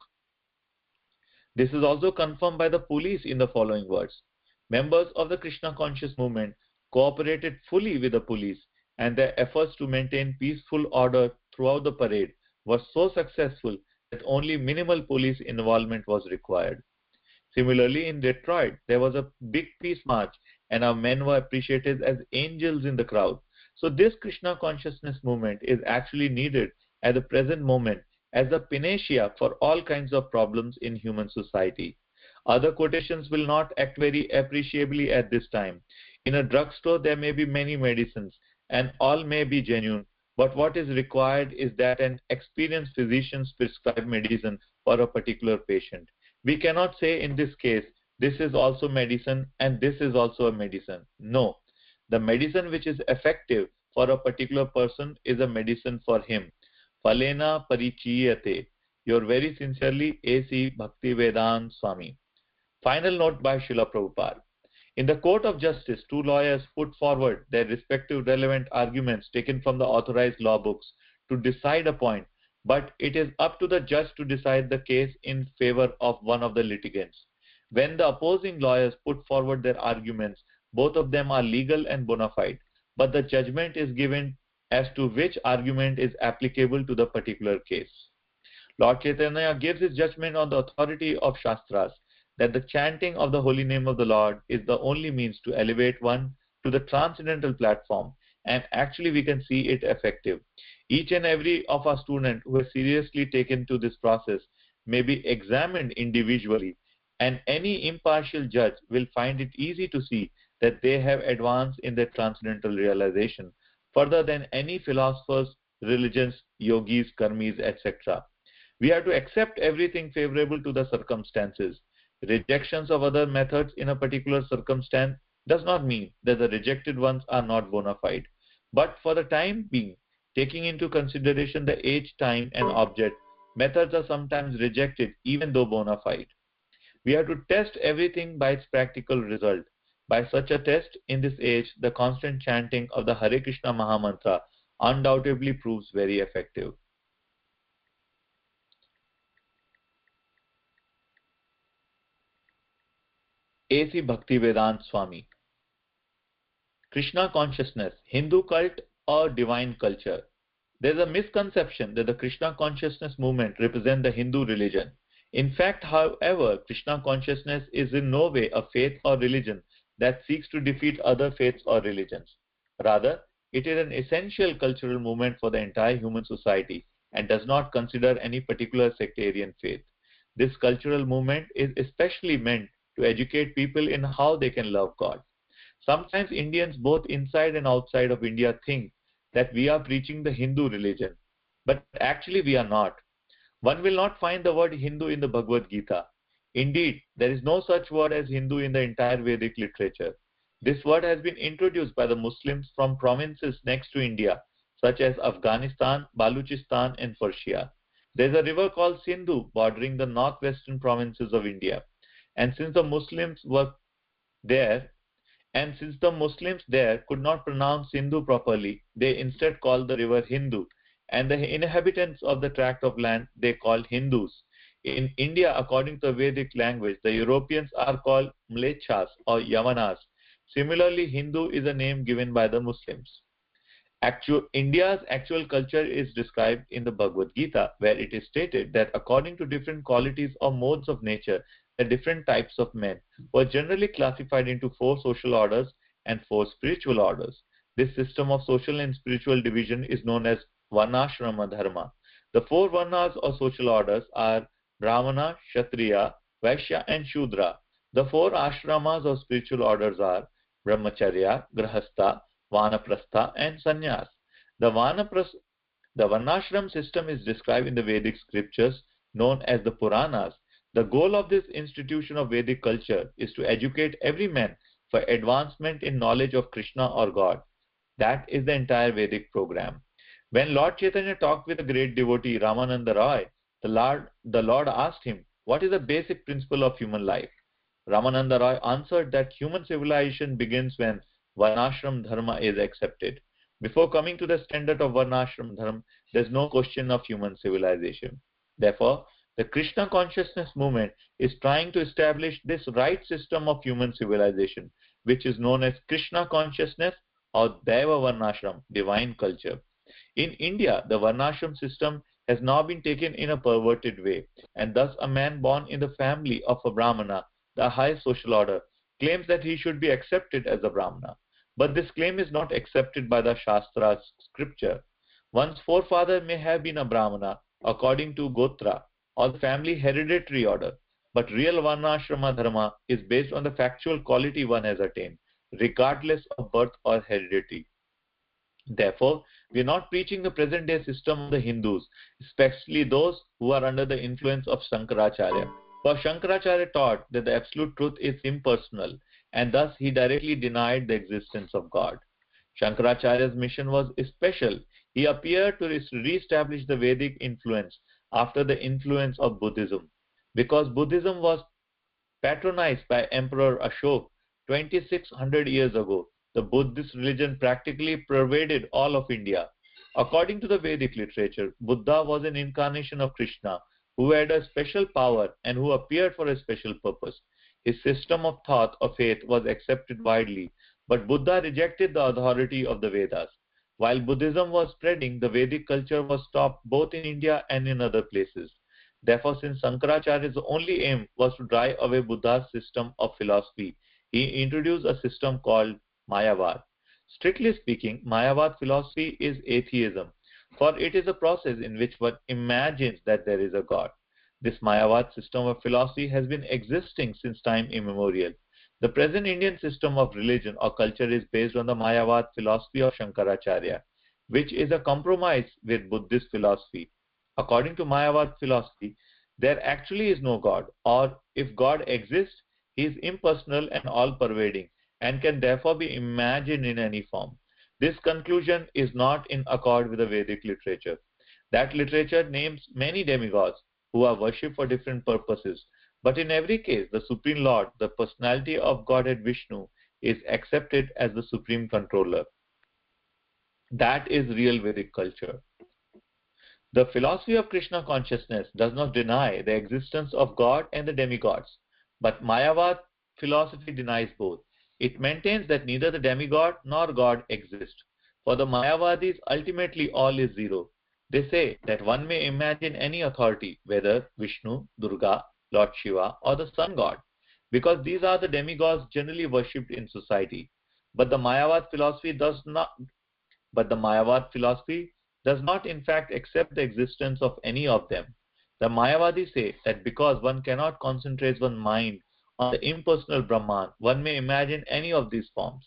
This is also confirmed by the police in the following words: "Members of the Krishna conscious movement cooperated fully with the police, and their efforts to maintain peaceful order throughout the parade were so successful that only minimal police involvement was required." Similarly, in Detroit, there was a big peace march, and our men were appreciated as angels in the crowd. So this Krishna consciousness movement is actually needed at the present moment as a panacea for all kinds of problems in human society. Other quotations will not act very appreciably at this time. In a drugstore, there may be many medicines, and all may be genuine, but what is required is that an experienced physician prescribe medicine for a particular patient. We cannot say in this case, this is also medicine and this is also a medicine. No, the medicine which is effective for a particular person is a medicine for him. Phalena parichiyate. Your very sincerely, A.C. Bhaktivedanta Swami. Final note by Srila Prabhupada. In the court of justice, two lawyers put forward their respective relevant arguments taken from the authorized law books to decide a point, but it is up to the judge to decide the case in favor of one of the litigants. When the opposing lawyers put forward their arguments, both of them are legal and bona fide, but the judgment is given as to which argument is applicable to the particular case. Lord Chaitanya gives his judgment on the authority of Shastras, that the chanting of the holy name of the Lord is the only means to elevate one to the transcendental platform, and actually we can see it effective. Each and every of our students who is seriously taken to this process may be examined individually, and any impartial judge will find it easy to see that they have advanced in their transcendental realization further than any philosophers, religions, yogis, karmis, etc. We have to accept everything favorable to the circumstances. Rejections of other methods in a particular circumstance does not mean that the rejected ones are not bona fide. But for the time being, taking into consideration the age, time, and object, methods are sometimes rejected even though bona fide. We have to test everything by its practical result. By such a test, in this age, the constant chanting of the Hare Krishna Mahamantra undoubtedly proves very effective. A.C. Bhaktivedanta Swami. Krishna consciousness, Hindu cult or divine culture? There is a misconception that the Krishna consciousness movement represents the Hindu religion. In fact, however, Krishna consciousness is in no way a faith or religion that seeks to defeat other faiths or religions. Rather, it is an essential cultural movement for the entire human society and does not consider any particular sectarian faith. This cultural movement is especially meant to educate people in how they can love God. Sometimes Indians both inside and outside of India think that we are preaching the Hindu religion, but actually we are not. One will not find the word Hindu in the Bhagavad Gita. Indeed, there is no such word as Hindu in the entire Vedic literature. This word has been introduced by the Muslims from provinces next to India, such as Afghanistan, Baluchistan, and Persia. There is a river called Sindhu bordering the northwestern provinces of India. And since the Muslims there could not pronounce Sindhu properly, they instead called the river Hindu, and the inhabitants of the tract of land they called Hindus. In India, according to the Vedic language, the Europeans are called Mlechas or Yavanas. Similarly, Hindu is a name given by the Muslims. India's actual culture is described in the Bhagavad Gita, where it is stated that according to different qualities or modes of nature, the different types of men were generally classified into 4 social orders and 4 spiritual orders. This system of social and spiritual division is known as Varnashrama Dharma. The 4 Varnas or social orders are Brahmana, Kshatriya, Vaishya, and Shudra. The 4 ashramas or spiritual orders are Brahmacharya, Grahastha, Vanaprastha, and Sannyas. The Varnashram system is described in the Vedic scriptures known as the Puranas. The goal of this institution of Vedic culture is to educate every man for advancement in knowledge of Krishna or God. That is the entire Vedic program. When Lord Chaitanya talked with the great devotee Ramananda Roy, the Lord asked him, "What is the basic principle of human life?" Ramananda Roy answered that human civilization begins when Varnashram Dharma is accepted. Before coming to the standard of Varnashram Dharma, there is no question of human civilization. Therefore, the Krishna consciousness movement is trying to establish this right system of human civilization, which is known as Krishna consciousness or Deva Varnashram, divine culture. In India, the Varnashram system has now been taken in a perverted way, and thus a man born in the family of a Brahmana, the highest social order, claims that he should be accepted as a Brahmana. But this claim is not accepted by the Shastra's scripture. One's forefather may have been a Brahmana according to Gotra or the family hereditary order, but real Varnashrama Dharma is based on the factual quality one has attained, regardless of birth or heredity. Therefore, we are not preaching the present day system of the Hindus, especially those who are under the influence of Shankaracharya. For Shankaracharya taught that the absolute truth is impersonal, and thus he directly denied the existence of God. Shankaracharya's mission was special. He appeared to re-establish the Vedic influence after the influence of Buddhism. Because Buddhism was patronized by Emperor Ashok 2600 years ago, the Buddhist religion practically pervaded all of India. According to the Vedic literature, Buddha was an incarnation of Krishna who had a special power and who appeared for a special purpose. His system of thought or faith was accepted widely, but Buddha rejected the authority of the Vedas. While Buddhism was spreading, the Vedic culture was stopped both in India and in other places. Therefore, since Shankaracharya's only aim was to drive away Buddha's system of philosophy, he introduced a system called Mayavad. Strictly speaking, Mayavad philosophy is atheism, for it is a process in which one imagines that there is a God. This Mayavad system of philosophy has been existing since time immemorial. The present Indian system of religion or culture is based on the Mayavad philosophy of Shankaracharya, which is a compromise with Buddhist philosophy. According to Mayavad philosophy, there actually is no God, or if God exists, he is impersonal and all-pervading, and can therefore be imagined in any form. This conclusion is not in accord with the Vedic literature. That literature names many demigods who are worshipped for different purposes, but in every case, the Supreme Lord, the personality of Godhead Vishnu, is accepted as the supreme controller. That is real Vedic culture. The philosophy of Krishna consciousness does not deny the existence of God and the demigods, but Mayavad philosophy denies both. It maintains that neither the demigod nor God exist. For the Mayavadis, ultimately all is zero. They say that one may imagine any authority, whether Vishnu, Durga, Lord Shiva, or the sun god, because these are the demigods generally worshipped in society. But the Mayavad philosophy does not in fact accept the existence of any of them. The Mayavadis say that because one cannot concentrate one's mind on the impersonal Brahman, one may imagine any of these forms.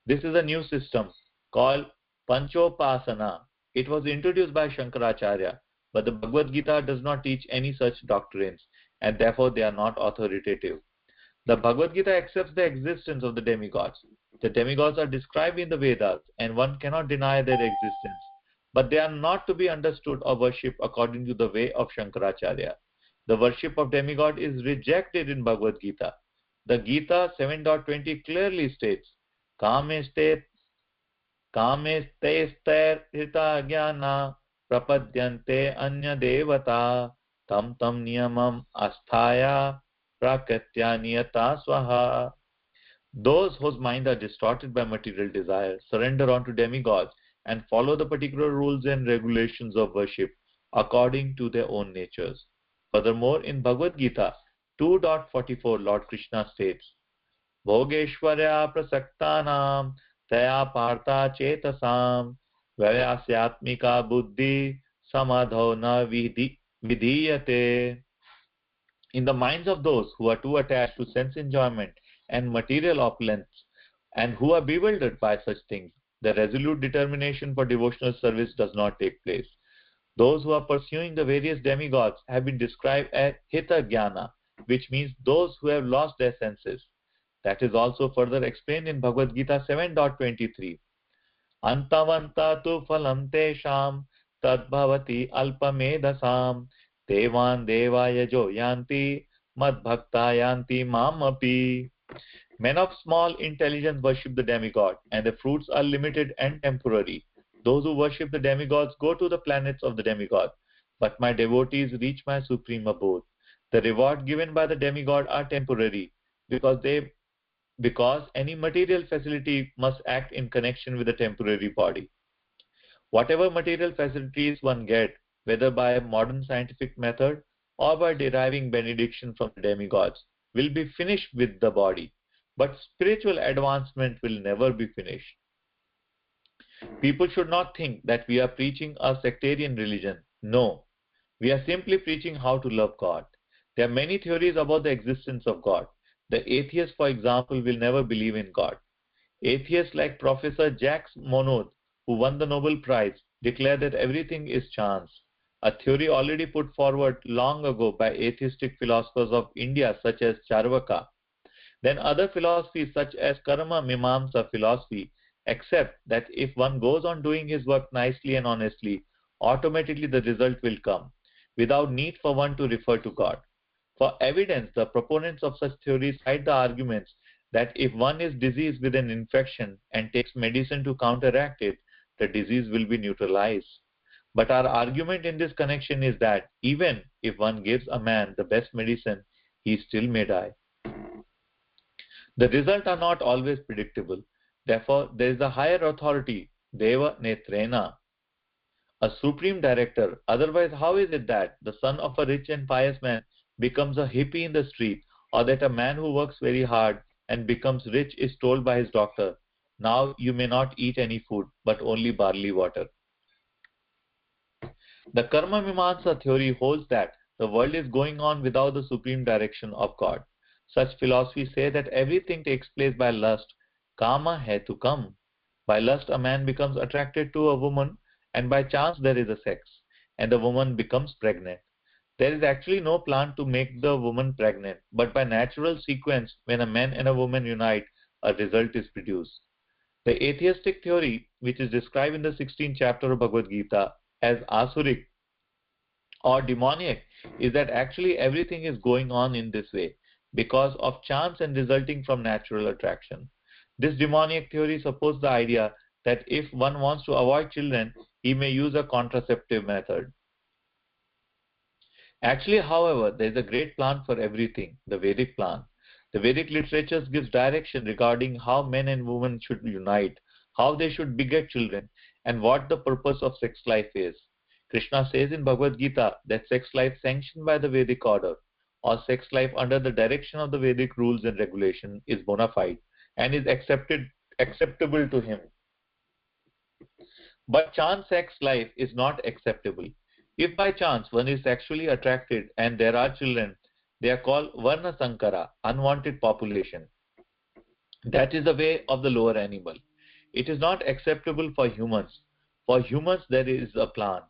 This is a new system called Panchopasana. It was introduced by Shankaracharya, but the Bhagavad Gita does not teach any such doctrines, and therefore they are not authoritative. The Bhagavad Gita accepts the existence of the demigods. The demigods are described in the Vedas, and one cannot deny their existence, but they are not to be understood or worshipped according to the way of Shankaracharya. The worship of demigod is rejected in Bhagavad Gita. The Gita 7.20 clearly states, Kameste hita jnana prapadyante anya devata tam niyamam asthaya prakritya niyata swaha. Those whose minds are distorted by material desire surrender unto demigods and follow the particular rules and regulations of worship according to their own natures. Furthermore, in Bhagavad Gita 2.44, Lord Krishna states, Bhogeshwarya prasaktanam taya partha chetasam vyasyatmika buddhi samadho na vidhiyate. In the minds of those who are too attached to sense enjoyment and material opulence and who are bewildered by such things, the resolute determination for devotional service does not take place. Those who are pursuing the various demigods have been described as Hita Jnana, which means those who have lost their senses. That is also further explained in Bhagavad Gita 7.23. Antavanta tu phalam tesham tadbhavati alpamedasam devan devayajo yanti madbhakta yanti mamapi. Men of small intelligence worship the demigod, and the fruits are limited and temporary. Those who worship the demigods go to the planets of the demigod, but my devotees reach my supreme abode. The reward given by the demigod are temporary, because any material facility must act in connection with a temporary body. Whatever material facilities one gets, whether by a modern scientific method or by deriving benediction from the demigods, will be finished with the body. But spiritual advancement will never be finished. People should not think that we are preaching a sectarian religion. No, we are simply preaching how to love God. There are many theories about the existence of God. The atheist, for example, will never believe in God. Atheists like Professor Jacques Monod, who won the Nobel Prize, declare that everything is chance, a theory already put forward long ago by atheistic philosophers of India such as Charvaka. Then other philosophies such as Karma Mimamsa philosophy accept that if one goes on doing his work nicely and honestly, automatically the result will come, without need for one to refer to God. For evidence, the proponents of such theories cite the arguments that if one is diseased with an infection and takes medicine to counteract it, the disease will be neutralized. But our argument in this connection is that even if one gives a man the best medicine, he still may die. The results are not always predictable. Therefore, there is a higher authority, Deva Netrena, a supreme director. Otherwise, how is it that the son of a rich and pious man becomes a hippie in the street, or that a man who works very hard and becomes rich is told by his doctor, now you may not eat any food, but only barley water? The Karma Mimamsa theory holds that the world is going on without the supreme direction of God. Such philosophies say that everything takes place by lust. Kama hai to come. By lust, a man becomes attracted to a woman, and by chance there is a sex, and the woman becomes pregnant. There is actually no plan to make the woman pregnant, but by natural sequence, when a man and a woman unite, a result is produced. The atheistic theory, which is described in the 16th chapter of Bhagavad Gita as asuric or demoniac, is that actually everything is going on in this way because of chance and resulting from natural attraction. This demoniac theory supports the idea that if one wants to avoid children, he may use a contraceptive method. Actually, however, there is a great plan for everything, the Vedic plan. The Vedic literature gives direction regarding how men and women should unite, how they should beget children, and what the purpose of sex life is. Krishna says in Bhagavad Gita that sex life sanctioned by the Vedic order, or sex life under the direction of the Vedic rules and regulation, is bona fide and is acceptable to him. But chance sex life is not acceptable. If by chance one is sexually attracted and there are children, they are called Varna Sankara, unwanted population. That is the way of the lower animal. It is not acceptable for humans. For humans, there is a plan.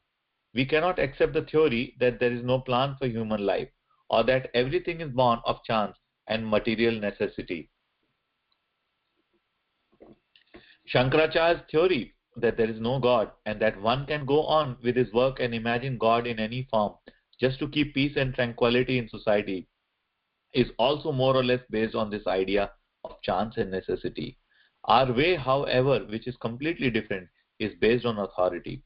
We cannot accept the theory that there is no plan for human life, or that everything is born of chance and material necessity. Shankaracharya's theory that there is no God and that one can go on with his work and imagine God in any form just to keep peace and tranquility in society is also more or less based on this idea of chance and necessity. Our way, however, which is completely different, is based on authority.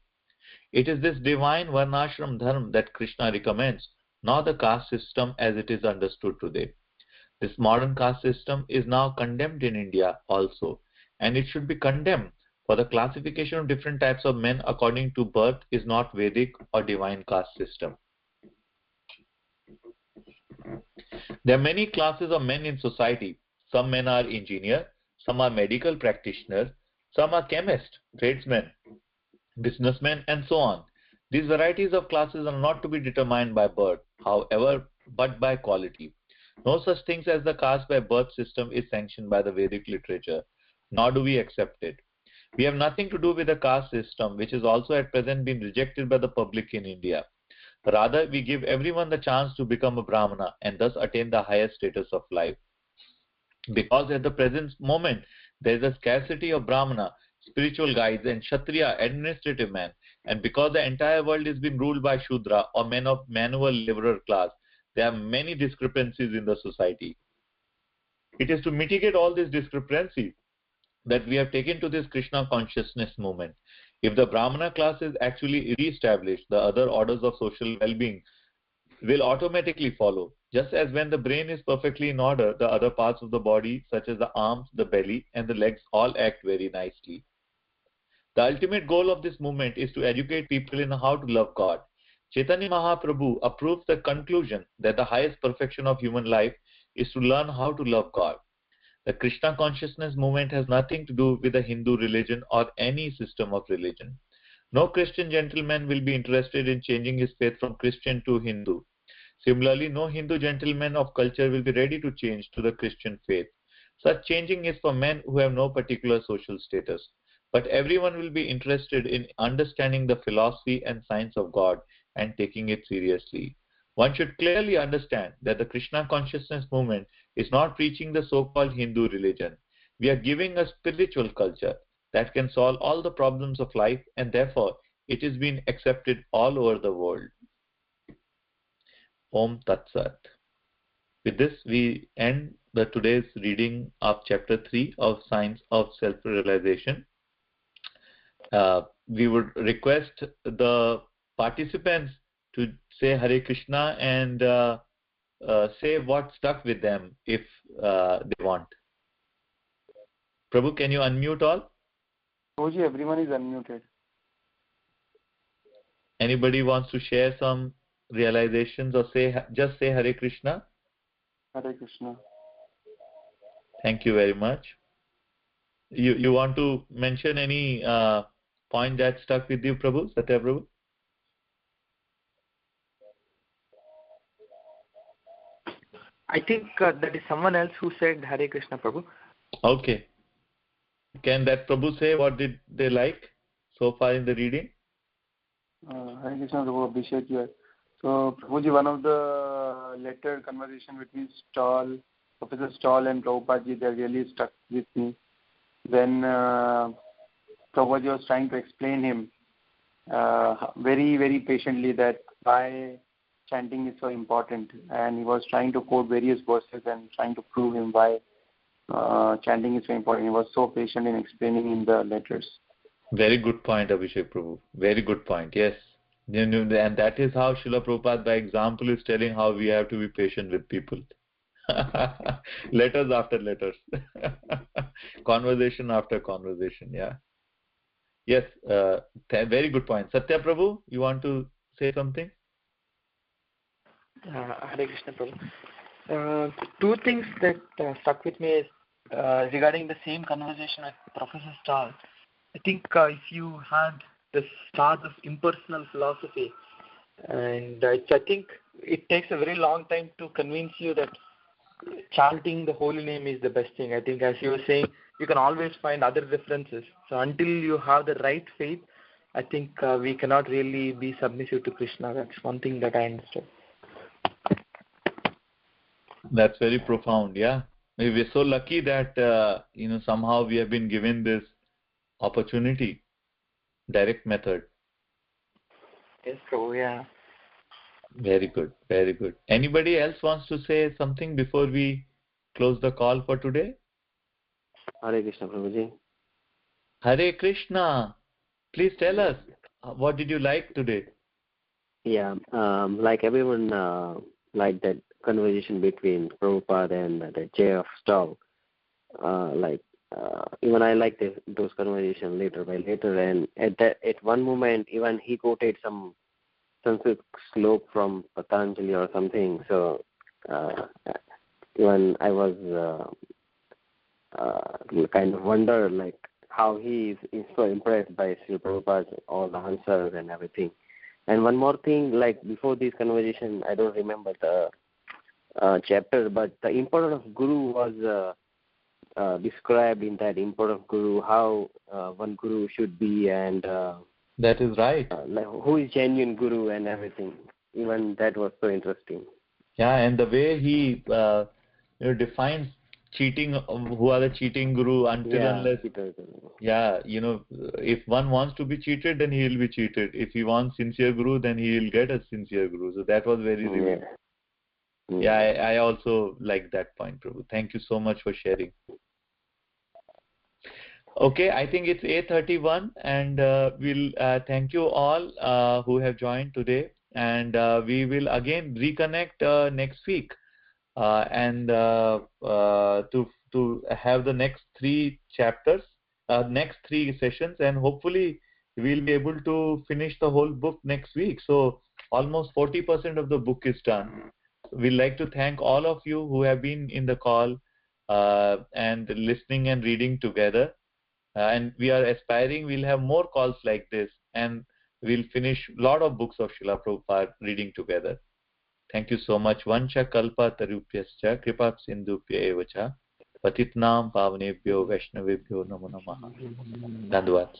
It is this divine Varnashram Dharma that Krishna recommends, not the caste system as it is understood today. This modern caste system is now condemned in India also, and it should be condemned, for the classification of different types of men according to birth is not Vedic or divine caste system. There are many classes of men in society. Some men are engineers, some are medical practitioners, some are chemists, tradesmen, businessmen, and so on. These varieties of classes are not to be determined by birth, however, but by quality. No such things as the caste by birth system is sanctioned by the Vedic literature, nor do we accept it. We have nothing to do with the caste system, which is also at present being rejected by the public in India. Rather, we give everyone the chance to become a Brahmana and thus attain the highest status of life. Because at the present moment, there is a scarcity of Brahmana, spiritual guides, and Kshatriya, administrative men, and because the entire world is being ruled by Shudra or men of manual laborer class, there are many discrepancies in the society. It is to mitigate all these discrepancies that we have taken to this Krishna consciousness movement. If the Brahmana class is actually re-established, the other orders of social well-being will automatically follow. Just as when the brain is perfectly in order, the other parts of the body, such as the arms, the belly, and the legs, all act very nicely. The ultimate goal of this movement is to educate people in how to love God. Chaitanya Mahaprabhu approves the conclusion that the highest perfection of human life is to learn how to love God. The Krishna consciousness movement has nothing to do with the Hindu religion or any system of religion. No Christian gentleman will be interested in changing his faith from Christian to Hindu. Similarly, no Hindu gentleman of culture will be ready to change to the Christian faith. Such changing is for men who have no particular social status. But everyone will be interested in understanding the philosophy and science of God and taking it seriously. One should clearly understand that the Krishna consciousness movement is not preaching the so-called Hindu religion. We are giving a spiritual culture that can solve all the problems of life, and therefore it is being accepted all over the world. Om Tat Sat. With this, we end today's reading of chapter 3 of Science of Self-Realization. We would request the participants to say Hare Krishna and say what stuck with them if they want. Prabhu, can you unmute all? Prabhuji, everyone is unmuted. Anybody wants to share some realizations or just say Hare Krishna? Hare Krishna. Thank you very much. You want to mention any point that stuck with you, Prabhu? Satya Prabhu? I think that is someone else who said Hare Krishna, Prabhu. Okay. Can that Prabhu say what did they like so far in the reading? Hare Krishna, Prabhu Abhishek here. So, Prabhuji, one of the later conversation between Professor Stoll and Prabhupada, that really stuck with me. When Prabhuji was trying to explain him very, very patiently that why chanting is so important, and he was trying to quote various verses and trying to prove him why chanting is so important. He was so patient in explaining in the letters. Very good point, Abhishek Prabhu. Very good point, yes. And that is how Srila Prabhupada, by example, is telling how we have to be patient with people. Letters after letters. Conversation after conversation, yeah. Yes, very good point. Satya Prabhu, you want to say something? Hare Krishna, Prabhu. Two things that stuck with me is regarding the same conversation with Professor Stahl. I think if you had the start of impersonal philosophy, and I think it takes a very long time to convince you that chanting the holy name is the best thing. I think, as you were saying, you can always find other references. So until you have the right faith, I think we cannot really be submissive to Krishna. That's one thing that I understood. That's very profound, yeah. We're so lucky that somehow we have been given this opportunity, direct method. Yes, Prabhu, yeah. Very good, very good. Anybody else wants to say something before we close the call for today? Hare Krishna, Prabhuji. Hare Krishna. Please tell us, what did you like today? Yeah, like everyone liked that conversation between Prabhupada and the J of Stahl. Even I liked those conversations later by later, and at one moment even he quoted some Sanskrit slok from Patanjali or something. So even I was kind of wonder like how he is so impressed by Sri Prabhupada's all the answers and everything. And one more thing, like before this conversation, I don't remember the chapter, but the importance of Guru was described in that importance of Guru, how one Guru should be, and that is right. like who is genuine Guru and everything. even that was so interesting. Yeah, and the way he defines cheating, who are the cheating guru, until unless, yeah, if one wants to be cheated, then he will be cheated. If he wants sincere guru, then he will get a sincere guru. So that was very revealing. Yeah, I also like that point, Prabhu. Thank you so much for sharing. Okay, I think it's 8:31, and we'll thank you all who have joined today, and we will again reconnect next week, and to have the next 3 chapters, next 3 sessions, and hopefully we'll be able to finish the whole book next week. So almost 40% of the book is done. We'd like to thank all of you who have been in the call and listening and reading together. And we are aspiring, we'll have more calls like this, and we'll finish a lot of books of Srila Prabhupada reading together. Thank you so much. Vancha kalpa tarupyascha kripa sindhupya evacha patitnam pavanebhyo vaishnavebhyo namo namaha. Dandavad.